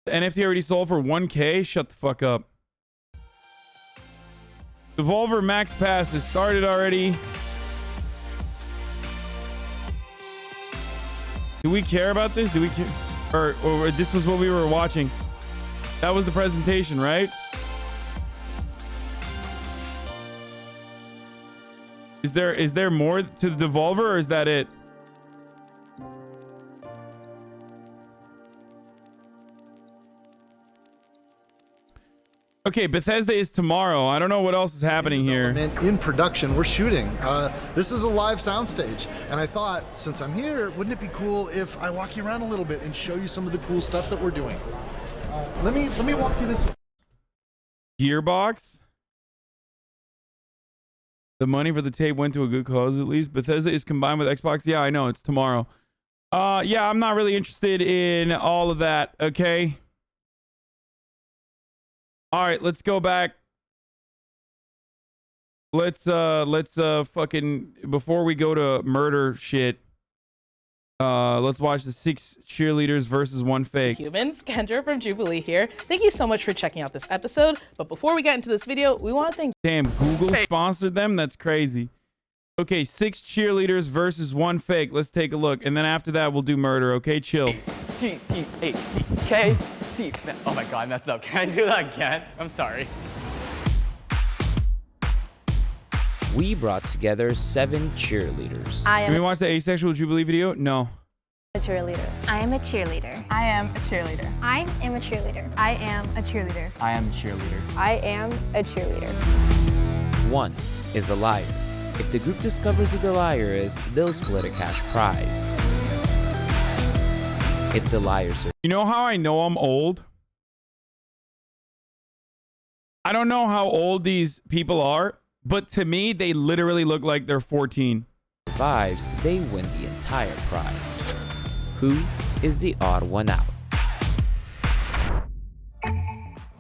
The NFT already sold for 1K. Shut the fuck up. Devolver Max Pass has started already. Do we care about this? Do we care? Or this was what we were watching? That was the presentation, right? Is there more to the Devolver, or is that it? Okay, Bethesda is tomorrow. I don't know what else is happening here. In production, we're shooting. This is a live soundstage, and I thought, since I'm here, wouldn't it be cool if I walk you around a little bit and show you some of the cool stuff that we're doing? Let me walk you this way. Gearbox. The money for the tape went to a good cause, at least. Bethesda is combined with Xbox. Yeah, I know. It's tomorrow. Yeah, I'm not really interested in all of that. Okay. All right, let's go back. Let's fucking, before we go to murder shit, let's watch the 6 cheerleaders versus 1 fake. Humans, Kendra from Jubilee here. Thank you so much for checking out this episode. But before we get into this video, we want to thank... Damn, Google sponsored them? That's crazy. Okay, 6 cheerleaders versus 1 fake. Let's take a look. And then after that, we'll do murder, okay? Chill. T-T-A-C-K. Oh my god, I messed up. Can I do that again? I'm sorry. We brought together 7 cheerleaders. Can we watch the asexual Jubilee video? No. A cheerleader. I am a cheerleader. I am a cheerleader. I am a cheerleader. I am a cheerleader. I am a cheerleader. I am a cheerleader. 1 is a liar. If the group discovers who the liar is, they'll split a cash prize. If the liars are... You know how I know I'm old? I don't know how old these people are, but to me, they literally look like they're 14. Survives, they win the entire prize. Who is the odd one out?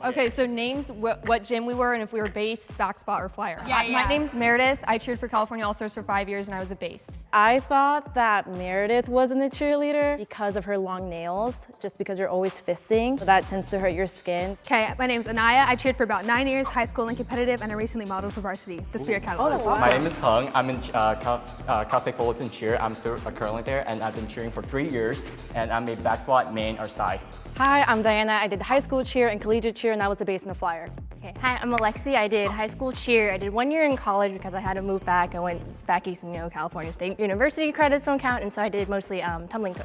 Okay, so names, what gym we were, and if we were base, back spot, or flyer. Yeah. My name's Meredith. I cheered for California All-Stars for 5 years, and I was a base. I thought that Meredith wasn't a cheerleader because of her long nails, just because you're always fisting. So that tends to hurt your skin. Okay, my name's Anaya. I cheered for about 9 years, high school and competitive, and I recently modeled for varsity, the Spirit Catalog. Oh, that's awesome. My name is Hung. I'm in Cal State Fullerton cheer. I'm still currently there, and I've been cheering for 3 years, and I'm a back squat, main, or side. Hi, I'm Diana. I did high school cheer and collegiate cheer, and I was the base and the flyer. Okay. Hi, I'm Alexi. I did high school cheer. I did 1 year in college because I had to move back. I went back east, and California State University credits don't count, and so I did mostly tumbling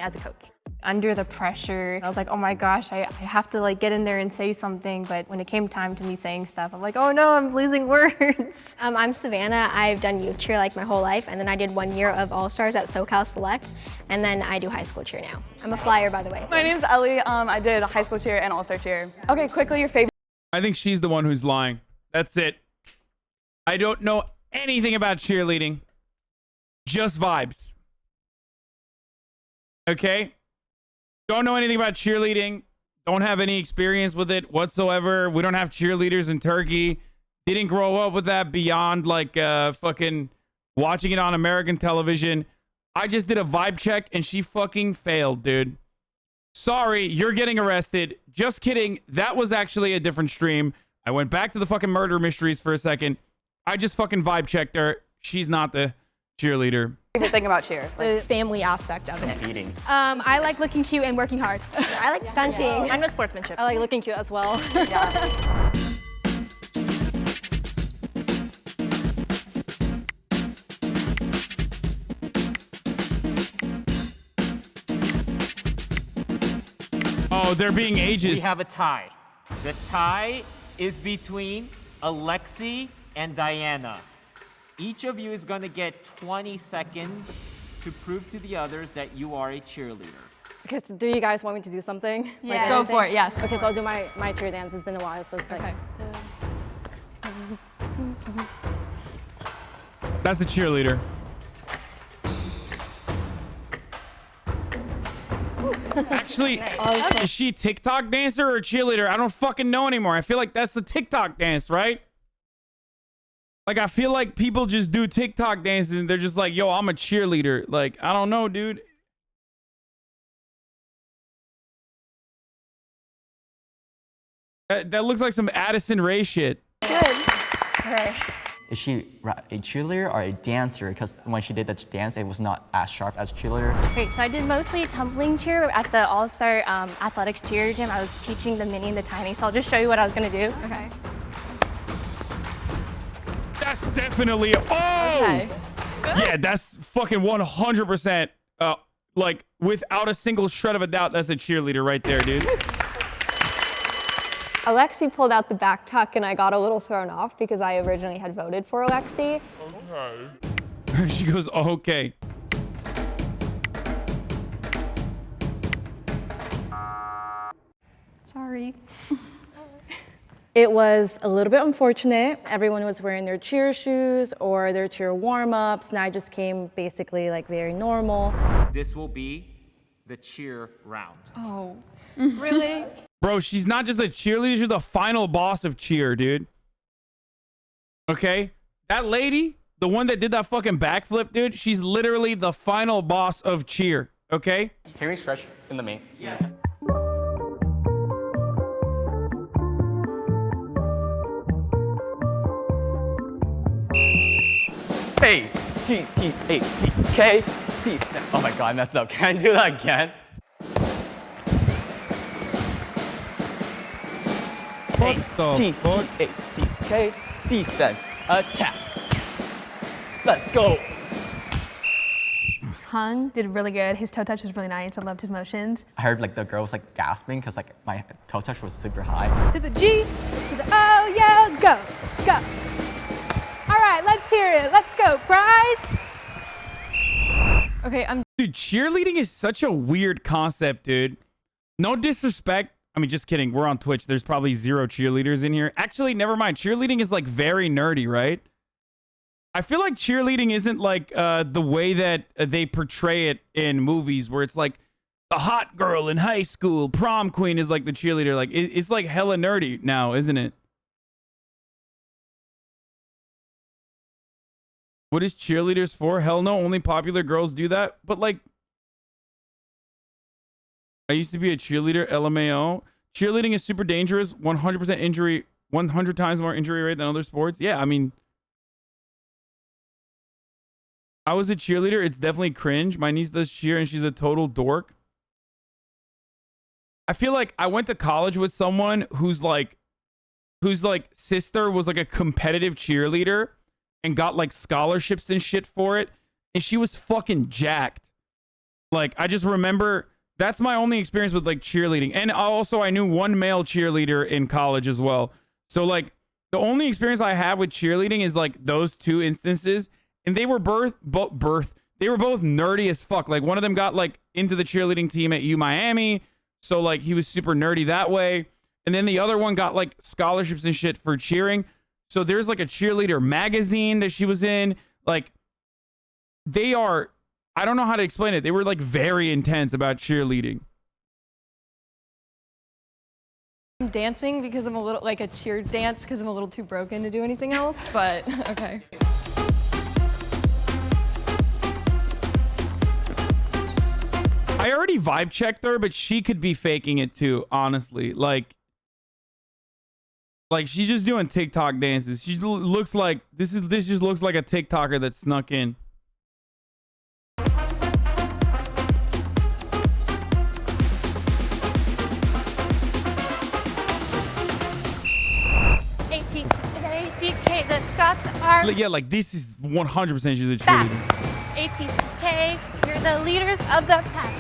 as a coach. under the pressure. I was like, oh my gosh, I have to like get in there and say something. But when it came time to me saying stuff, I'm like, oh no, I'm losing words. I'm Savannah. I've done youth cheer like my whole life, and then I did 1 year of All-Stars at SoCal Select, and then I do high school cheer now. I'm a flyer, by the way. My name's Ellie. I did high school cheer and All-Star cheer. Okay, quickly, your favorite. I think she's the one who's lying. That's it. I don't know anything about cheerleading. Just vibes. Okay? Don't know anything about cheerleading. Don't have any experience with it whatsoever. We don't have cheerleaders in Turkey. Didn't grow up with that beyond like fucking watching it on American television. I just did a vibe check and she fucking failed, dude. Sorry, you're getting arrested. Just kidding. That was actually a different stream. I went back to the fucking murder mysteries for a second. I just fucking vibe checked her. She's not the cheerleader. Favorite thing about cheer? The family aspect of it. Competing. I like looking cute and working hard. I like stunting. I'm a sportsmanship. I like looking cute as well. Oh, they're being ages. We have a tie. The tie is between Alexi and Diana. Each of you is going to get 20 seconds to prove to the others that you are a cheerleader. Okay, so do you guys want me to do something? Yeah. Like Go anything? for it, yes. Okay, so I'll do my cheer dance. It's been a while, so it's like... That's a cheerleader. Actually, is she a TikTok dancer or a cheerleader? I don't fucking know anymore. I feel like that's the TikTok dance, right? Like, I feel like people just do TikTok dances and they're just like, yo, I'm a cheerleader. Like, I don't know, dude. That looks like some Addison Rae shit. Okay. Is she a cheerleader or a dancer? Because when she did that dance, it was not as sharp as cheerleader. Great, so I did mostly tumbling cheer at the All-Star Athletics cheer gym. I was teaching the mini and the tiny, so I'll just show you what I was gonna do. Okay. That's definitely, Okay. Yeah, that's fucking 100%, like, without a single shred of a doubt, that's a cheerleader right there, dude. Alexi pulled out the back tuck, and I got a little thrown off because I originally had voted for Alexi. Okay. She goes, oh, okay. Sorry. It was a little bit unfortunate. Everyone was wearing their cheer shoes or their cheer warm-ups, and I just came basically like very normal. This will be the cheer round. Oh, really? Bro, she's not just a cheerleader, she's the final boss of cheer, dude. Okay? That lady, the one that did that fucking backflip, dude, she's literally the final boss of cheer, okay? Can we stretch in the main? Yes. Hey, T-T-A-C-K, T. Oh my god, I messed up. Can I do that again? Hey, T-T-A-C-K, defense, attack. Let's go. Hung did really good. His toe touch was really nice. I loved his motions. I heard like the girl was like gasping because like my toe touch was super high. To the G, to the O, yeah, go, go. All right, let's hear it. Let's go, Pride. Okay, Dude, cheerleading is such a weird concept, dude. No disrespect. I mean, just kidding. We're on Twitch. There's probably 0 cheerleaders in here. Actually, never mind. Cheerleading is like very nerdy, right? I feel like cheerleading isn't like the way that they portray it in movies where it's like the hot girl in high school, prom queen is like the cheerleader. Like it's like hella nerdy now, isn't it? What is cheerleaders for? Hell no, only popular girls do that. But like, I used to be a cheerleader, LMAO. Cheerleading is super dangerous. 100% injury, 100 times more injury rate than other sports. Yeah, I mean, I was a cheerleader. It's definitely cringe. My niece does cheer and she's a total dork. I feel like I went to college with someone whose sister was like a competitive cheerleader and got like scholarships and shit for it. And she was fucking jacked. Like, I just remember That's my only experience with like cheerleading. And also I knew one male cheerleader in college as well. So like the only experience I have with cheerleading is like those 2 instances, and they were both nerdy as fuck. Like one of them got like into the cheerleading team at Miami, so like he was super nerdy that way. And then the other one got like scholarships and shit for cheering. So there's like a cheerleader magazine that she was in. Like they are, I don't know how to explain it. They were like very intense about cheerleading. I'm dancing because I'm a little, like a cheer dance because I'm a little too broken to do anything else, but okay. I already vibe checked her, but she could be faking it too, honestly. Like she's just doing TikTok dances. She looks like this just looks like a TikToker that snuck in. ATK, the Scots are... Yeah, like this is 100% she's a cheerleader. ATK, you're the leaders of the pack.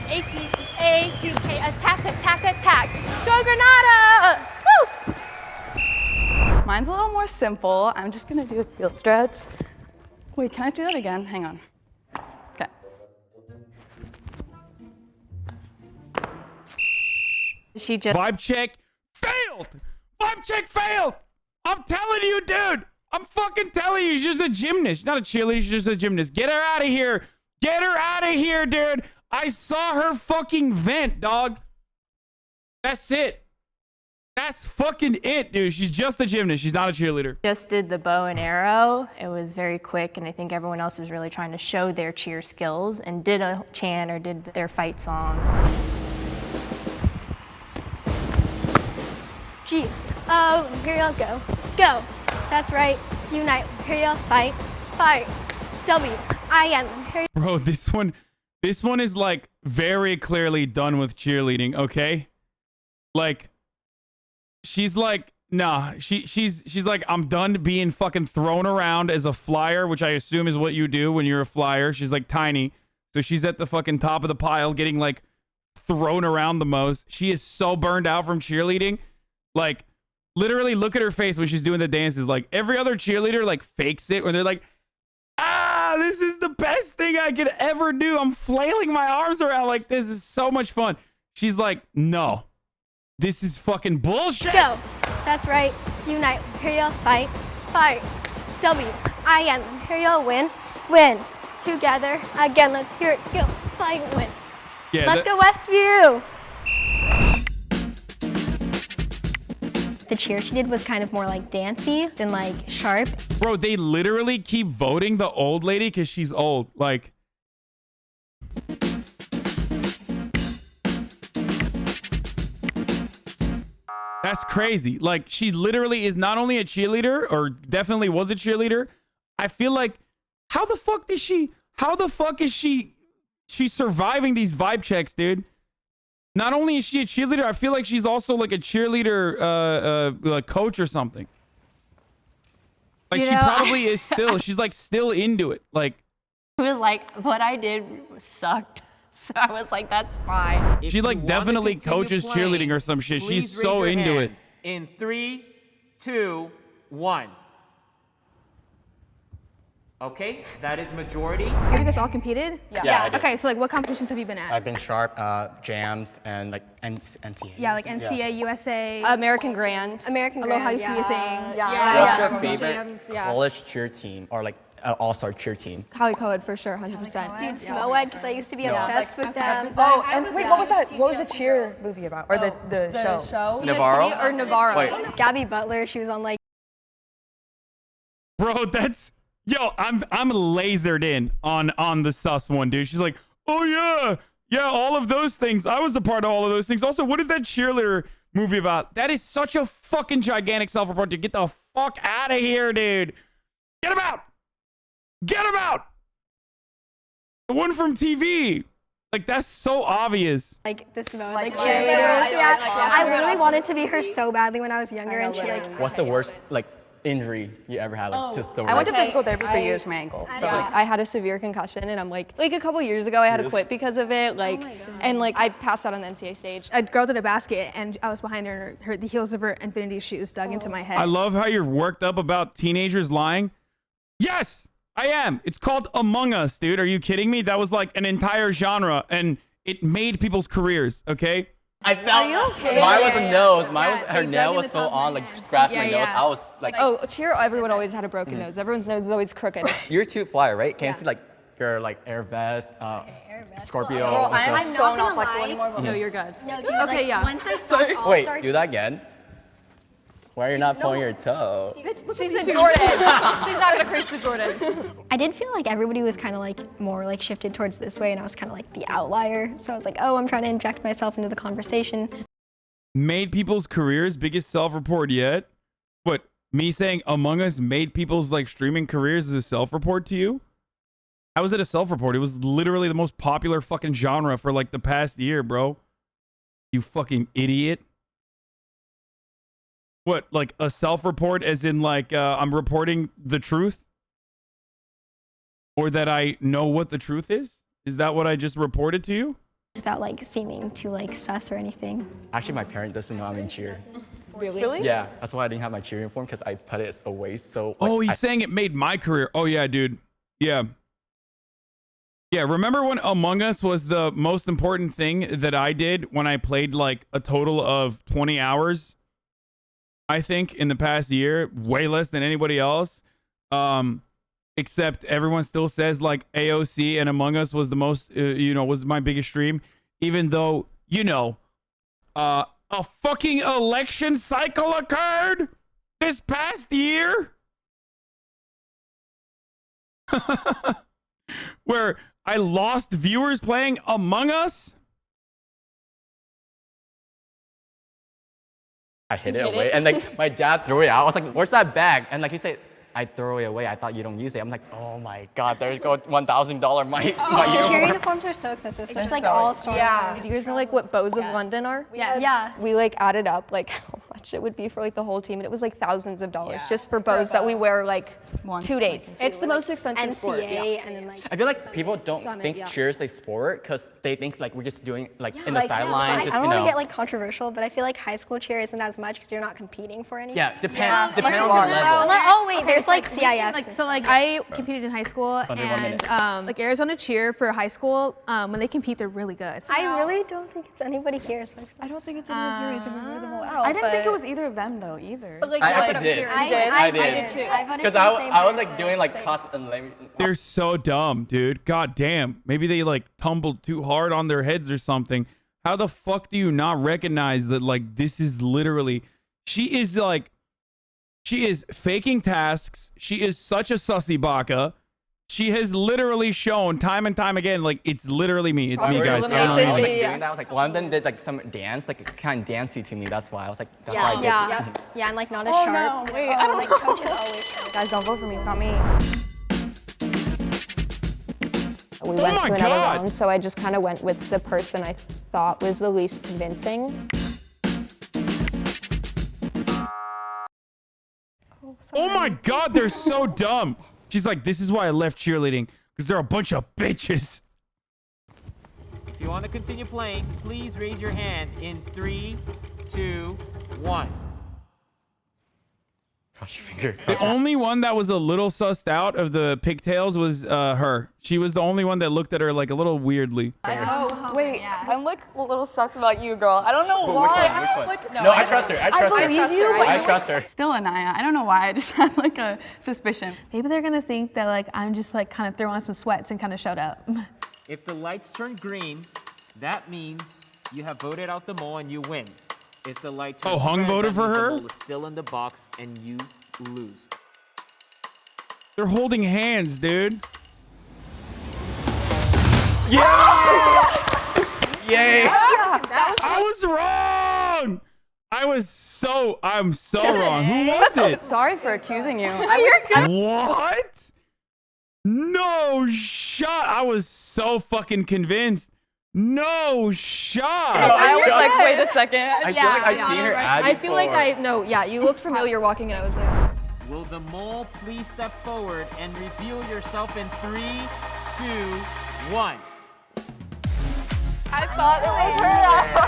ATK, attack, attack, attack. Go Granada! Woo! Mine's a little more simple. I'm just gonna do a field stretch. Wait, can I do that again? Hang on. Okay. She just... Vibe check failed! Vibe check failed! I'm telling you, dude! I'm fucking telling you, she's just a gymnast. She's not a cheerleader, she's just a gymnast. Get her out of here! Get her out of here, dude! I saw her fucking vent, dog. That's it. That's fucking it, dude. She's just a gymnast. She's not a cheerleader. Just did the bow and arrow. It was very quick, and I think everyone else was really trying to show their cheer skills and did a chant or did their fight song. G, O, Imperial, go, go. That's right. Unite, Imperial, fight, fight. W, I am Imperial. Bro, this one is like very clearly done with cheerleading, okay? Like, she's like, nah, she's like, I'm done being fucking thrown around as a flyer, which I assume is what you do when you're a flyer. She's like tiny. So she's at the fucking top of the pile getting like thrown around the most. She is so burned out from cheerleading. Like, literally look at her face when she's doing the dances. Like every other cheerleader like fakes it when they're like, ah, this is the best thing I could ever do. I'm flailing my arms around like this. Is so much fun. She's like, no. This is fucking bullshit. Go. That's right. Unite, Imperial, fight, fight. W, I am Imperial, win, win. Together, again, let's hear it. Go, fight, win. Yeah, let's go Westview. The cheer she did was kind of more like dancey than like sharp. Bro, they literally keep voting the old lady because she's old. Like, that's crazy. Like, she literally is not only a cheerleader, or definitely was a cheerleader. I feel like, how the fuck is she she's surviving these vibe checks, dude? Not only is she a cheerleader, I feel like she's also like a cheerleader like coach or something. Like, she probably is still, she's like still into it. Like, It was like, what I did sucked. So I was like, that's fine. She like definitely coaches cheerleading or some shit. She's so into it. In 3, 2, 1. Okay, that is majority. Have you guys all competed? Yeah, I did. Okay, so like what competitions have you been at? I've been sharp, jams, and like NCA. Yeah, like NCA, USA. American Grand. American Grand. Aloha used to be a thing. What's your favorite Jams, college cheer team or like all-star cheer team? Calicoed for sure, 100%. Dude, Smo-Ed, because I used to be obsessed with them. Oh, and wait, what was that? What was the cheer movie about? Or the show? Navarro? Or Navarro. Wait. Gabby Butler, she was on like. Bro, that's, yo, I'm lasered in on the sus one, dude. She's like, oh yeah, all of those things. I was a part of all of those things. Also, what is that cheerleader movie about? That is such a fucking gigantic self-report, dude. Get the fuck out of here, dude. Get him out. Get him out. The one from TV. Like, that's so obvious. Like this Smo, like cheerleader. Yeah, I literally wanted to be her so badly when I was younger, and she like. What's the worst like injury you ever had, like to still. I went to physical therapy for years for my ankle. So like, I had a severe concussion, and I'm like a couple years ago, I had to quit because of it. Like, and like I passed out on the NCAA stage. A girl did a basket, and I was behind her, and the heels of her Infinity shoes dug into my head. I love how you're worked up about teenagers lying. Yes, I am. It's called Among Us, dude. Are you kidding me? That was like an entire genre, and it made people's careers, okay? I felt mine was a nose. Mine was her nail was so on, like scratched my nose. I was like, oh, cheer! Everyone always had a broken nose. Everyone's nose is always crooked. You're too flyer, right? Can you see like your like air vest, Scorpio? Girl, I'm so not lie. flexible anymore. No, you're good. No, dude, okay, like, yeah. Once I saw all Wait, stars, do that again. Why are you not pulling your toe? She's a Jordan. She's not gonna crease the Jordan. I did feel like everybody was kind of like more like shifted towards this way, and I was kind of like the outlier. So I was like, oh, I'm trying to inject myself into the conversation. Made people's careers, biggest self-report yet. What, me saying Among Us made people's like streaming careers as a self-report to you? How was it a self-report? It was literally the most popular fucking genre for like the past year, bro. You fucking idiot. What, like a self-report as in like I'm reporting the truth? Or that I know what the truth is? Is that what I just reported to you? Without like seeming too like sus or anything. Actually, my parent doesn't know I'm in cheer. Really? Yeah, that's why I didn't have my cheer uniform because I put it away. So. Like, Oh, he's saying it made my career. Oh yeah, dude. Yeah. Yeah, remember when Among Us was the most important thing that I did when I played like a total of 20 hours? I think in the past year, way less than anybody else. Except everyone still says like AOC and Among Us was the most, was my biggest stream. Even though, a fucking election cycle occurred this past year. Where I lost viewers playing Among Us. I hid it away, and like my dad threw it out. I was like, "Where's that bag?" And like he said, "I throw it away. I thought you don't use it." I'm like, "Oh my god, there's go $1,000 my Cheer uniform." uniforms are so expensive. It's There's like like all stores. Yeah. Do you guys know like what bows of London are? Yes. Yeah. We like added up like how much it would be for like the whole team, and it was like thousands of dollars just for bows that we wear like 2 days. It's the most expensive sport. NCA and then like. I feel like people don't Summit, think yeah. cheers a sport because they think like we're just doing like in the sideline, I just don't want to get like controversial, but I feel like high school cheer isn't as much because you're not competing for anything. Yeah, depends on your level. Oh wait, there's like CIFs. Like, so like I competed in high school, and like Arizona cheer for high school, when they compete, they're really good. I really don't think it's anybody here. So I don't think it's anybody here. I think we voted them all out. I didn't think it was either of them though either. But, like, I actually did. I did too. Because I was like doing like cost and They're so dumb, dude. God damn. Maybe they like tumbled too hard on their heads or something. How the fuck do you not recognize that like this is literally she is faking tasks. She is such a sussy baka. She has literally shown time and time again, like it's literally me. It's me, guys. I was like doing that. I was like, London did like some dance, like it's kind of dancey to me. That's why I was like, that's why I did. Yeah, and like not as sharp. No, wait, I don't like know. coaches always. Guys, don't vote for me. It's not me. We went to another round, so I just kind of went with the person I thought was the least convincing. Oh my god, they're so dumb. She's like, this is why I left cheerleading, because they're a bunch of bitches. If you want to continue playing, please raise your hand in 3, 2, 1. Cross your finger. The only one that was a little sussed out of the pigtails was her. She was the only one that looked at her like a little weirdly. Oh, wait. I'm like a little sus about you, girl. I don't know Who, why. which one? No, I trust her. I trust her. I trust her. Still Anaya. I don't know why. I just had like a suspicion. Maybe they're gonna think that like I'm just like kind of throwing on some sweats and kind of showed up. If the lights turn green, that means you have voted out the mole and you win. If the light turns Hung red, voted that for means her? the mole is still in the box and you lose. They're holding hands, dude. Yeah! Yay! I was wrong. I'm so wrong. Who was it? Sorry for accusing you. What? No shot. I was so fucking convinced. No shot. I was like, wait a second. I feel like I've seen her ad I feel like you looked familiar walking in. I was like, Will the mole please step forward and reveal yourself in 3, 2, 1. I thought it was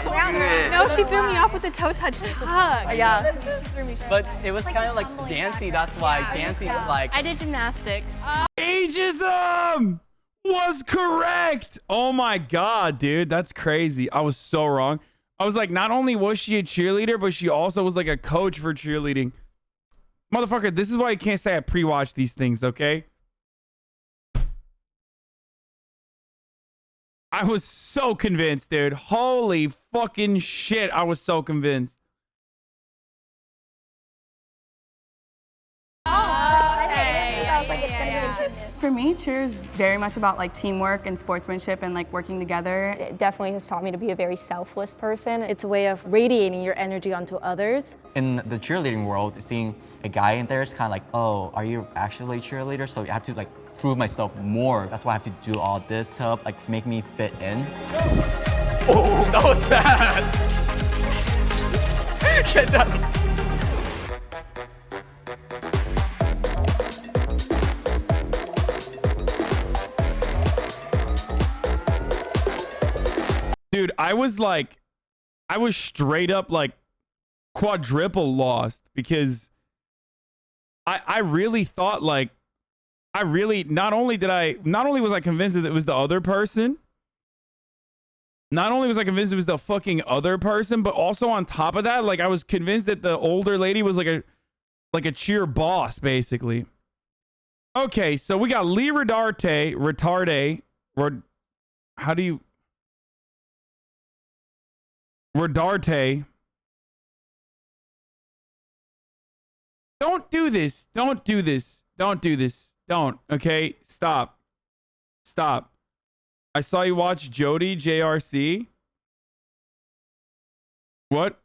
her. No, she threw me off with a toe touch hug. Yeah. She threw me. But it was kind of like dancey. That's why dancey like. I did gymnastics. Ageism was correct. Oh my god, dude, that's crazy. I was so wrong. I was like, not only was she a cheerleader, but she also was like a coach for cheerleading. Motherfucker, this is why you can't say I pre-watched these things, okay? I was so convinced, dude. Holy fucking shit, I was so convinced. For me, cheer is very much about like teamwork and sportsmanship and like working together. It definitely has taught me to be a very selfless person. It's a way of radiating your energy onto others. In the cheerleading world, seeing a guy in there is kind of like, oh, are you actually a cheerleader? So you have to like prove myself more. That's why I have to do all this stuff, like make me fit in. Oh, that was bad. Get that. Dude, I was straight up like quadruple lost because I really thought like, not only was I convinced that it was the other person, not only was I convinced it was the fucking other person, but also on top of that, like I was convinced that the older lady was like a cheer boss, basically. Okay, so we got Lee Retardé, how do you... Rodarte. Don't do this. Don't do this. Don't do this. Don't. Okay? Stop. Stop. I saw you watch Jody JRC. What?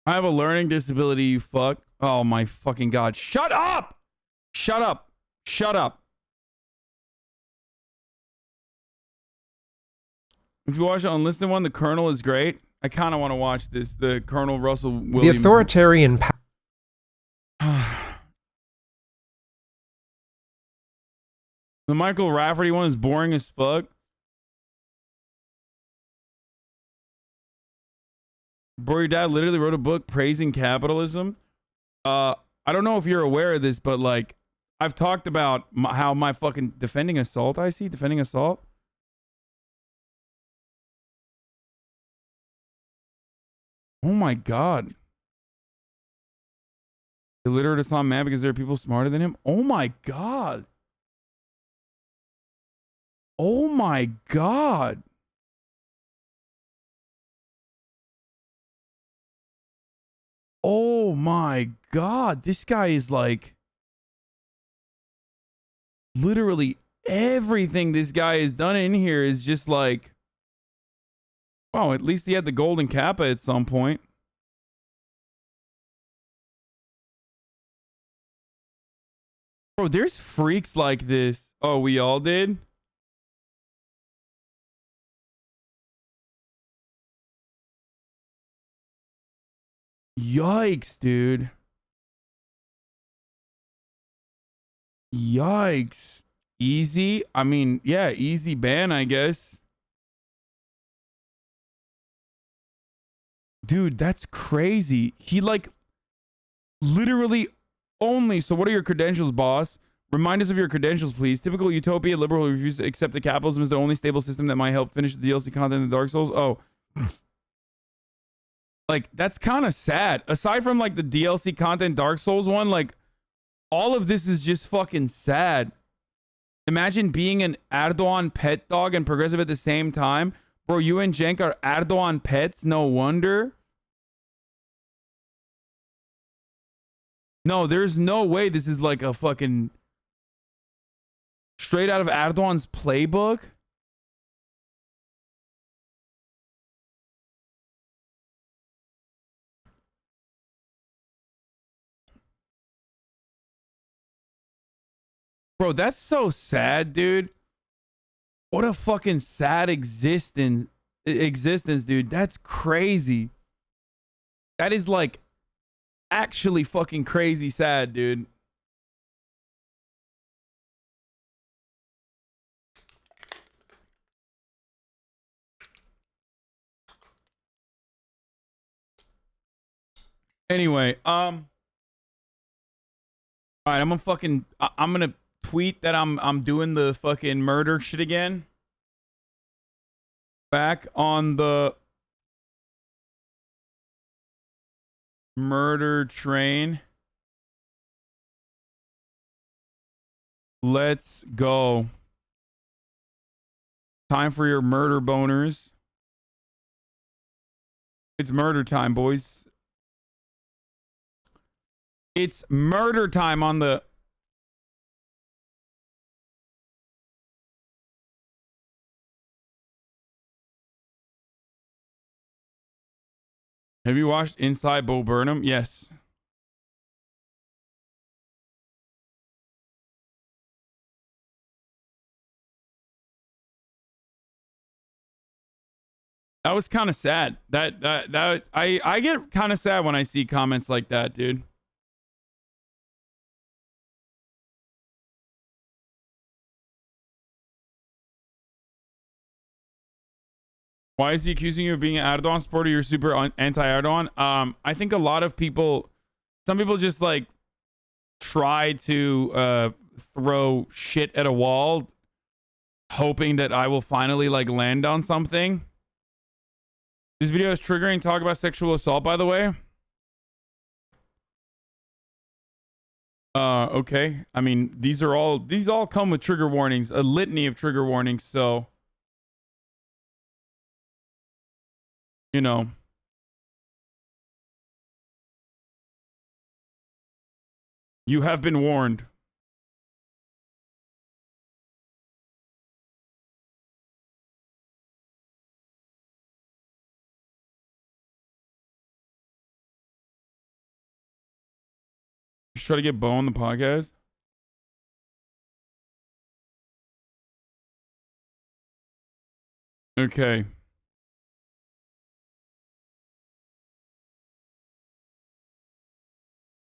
I have a learning disability, you fuck. Oh my fucking god. Shut up! Shut up. Shut up. If you watch the unlisted one, the Colonel is great. I kind of want to watch this. The Colonel Russell Williams. The authoritarian The Michael Rafferty one is boring as fuck. Bro, your dad literally wrote a book praising capitalism. I don't know if you're aware of this, but like I've talked about how my fucking defending assault, defending assault. Oh my god. Illiterate Islam mad because there are people smarter than him. Oh my god. Oh my god. Oh my god. This guy is like literally everything this guy has done in here is just like, wow, at least he had the golden kappa at some point. Bro, there's freaks like this. Oh, we all did? Yikes, dude. Yikes. Easy? I mean, yeah, easy ban, I guess. Dude, that's crazy. He like literally only... So what are your credentials, boss? Remind us of your credentials, please. Typical utopia, liberal who refuse to accept that capitalism is the only stable system that might help finish the DLC content in Dark Souls. Oh. Like, that's kind of sad. Aside from like the DLC content Dark Souls one, like all of this is just fucking sad. Imagine being an Erdogan pet dog and progressive at the same time. Bro, you and Jenk are Erdogan pets? No wonder. No, there's no way this is like a fucking straight out of Erdogan's playbook. Bro, that's so sad, dude. What a fucking sad existence, dude. That's crazy. That is like actually fucking crazy sad, dude. Anyway, all right, I'm gonna tweet that I'm doing the fucking murder shit again. Back on the murder train. Let's go. Time for your murder boners. It's murder time, boys. It's murder time on the... Have you watched Inside Bo Burnham? Yes. That was kind of sad. I get kind of sad when I see comments like that, dude. Why is he accusing you of being an Erdogan supporter? You're super anti-Erdogan. I think a lot of people, some people just like try to throw shit at a wall, hoping that I will finally like land on something. This video is triggering talk about sexual assault, by the way. Okay. I mean, these all come with trigger warnings, a litany of trigger warnings, so you know. You have been warned. Just try to get Bo on the podcast. Okay.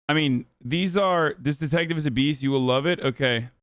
I mean, this detective is a beast. You will love it. Okay.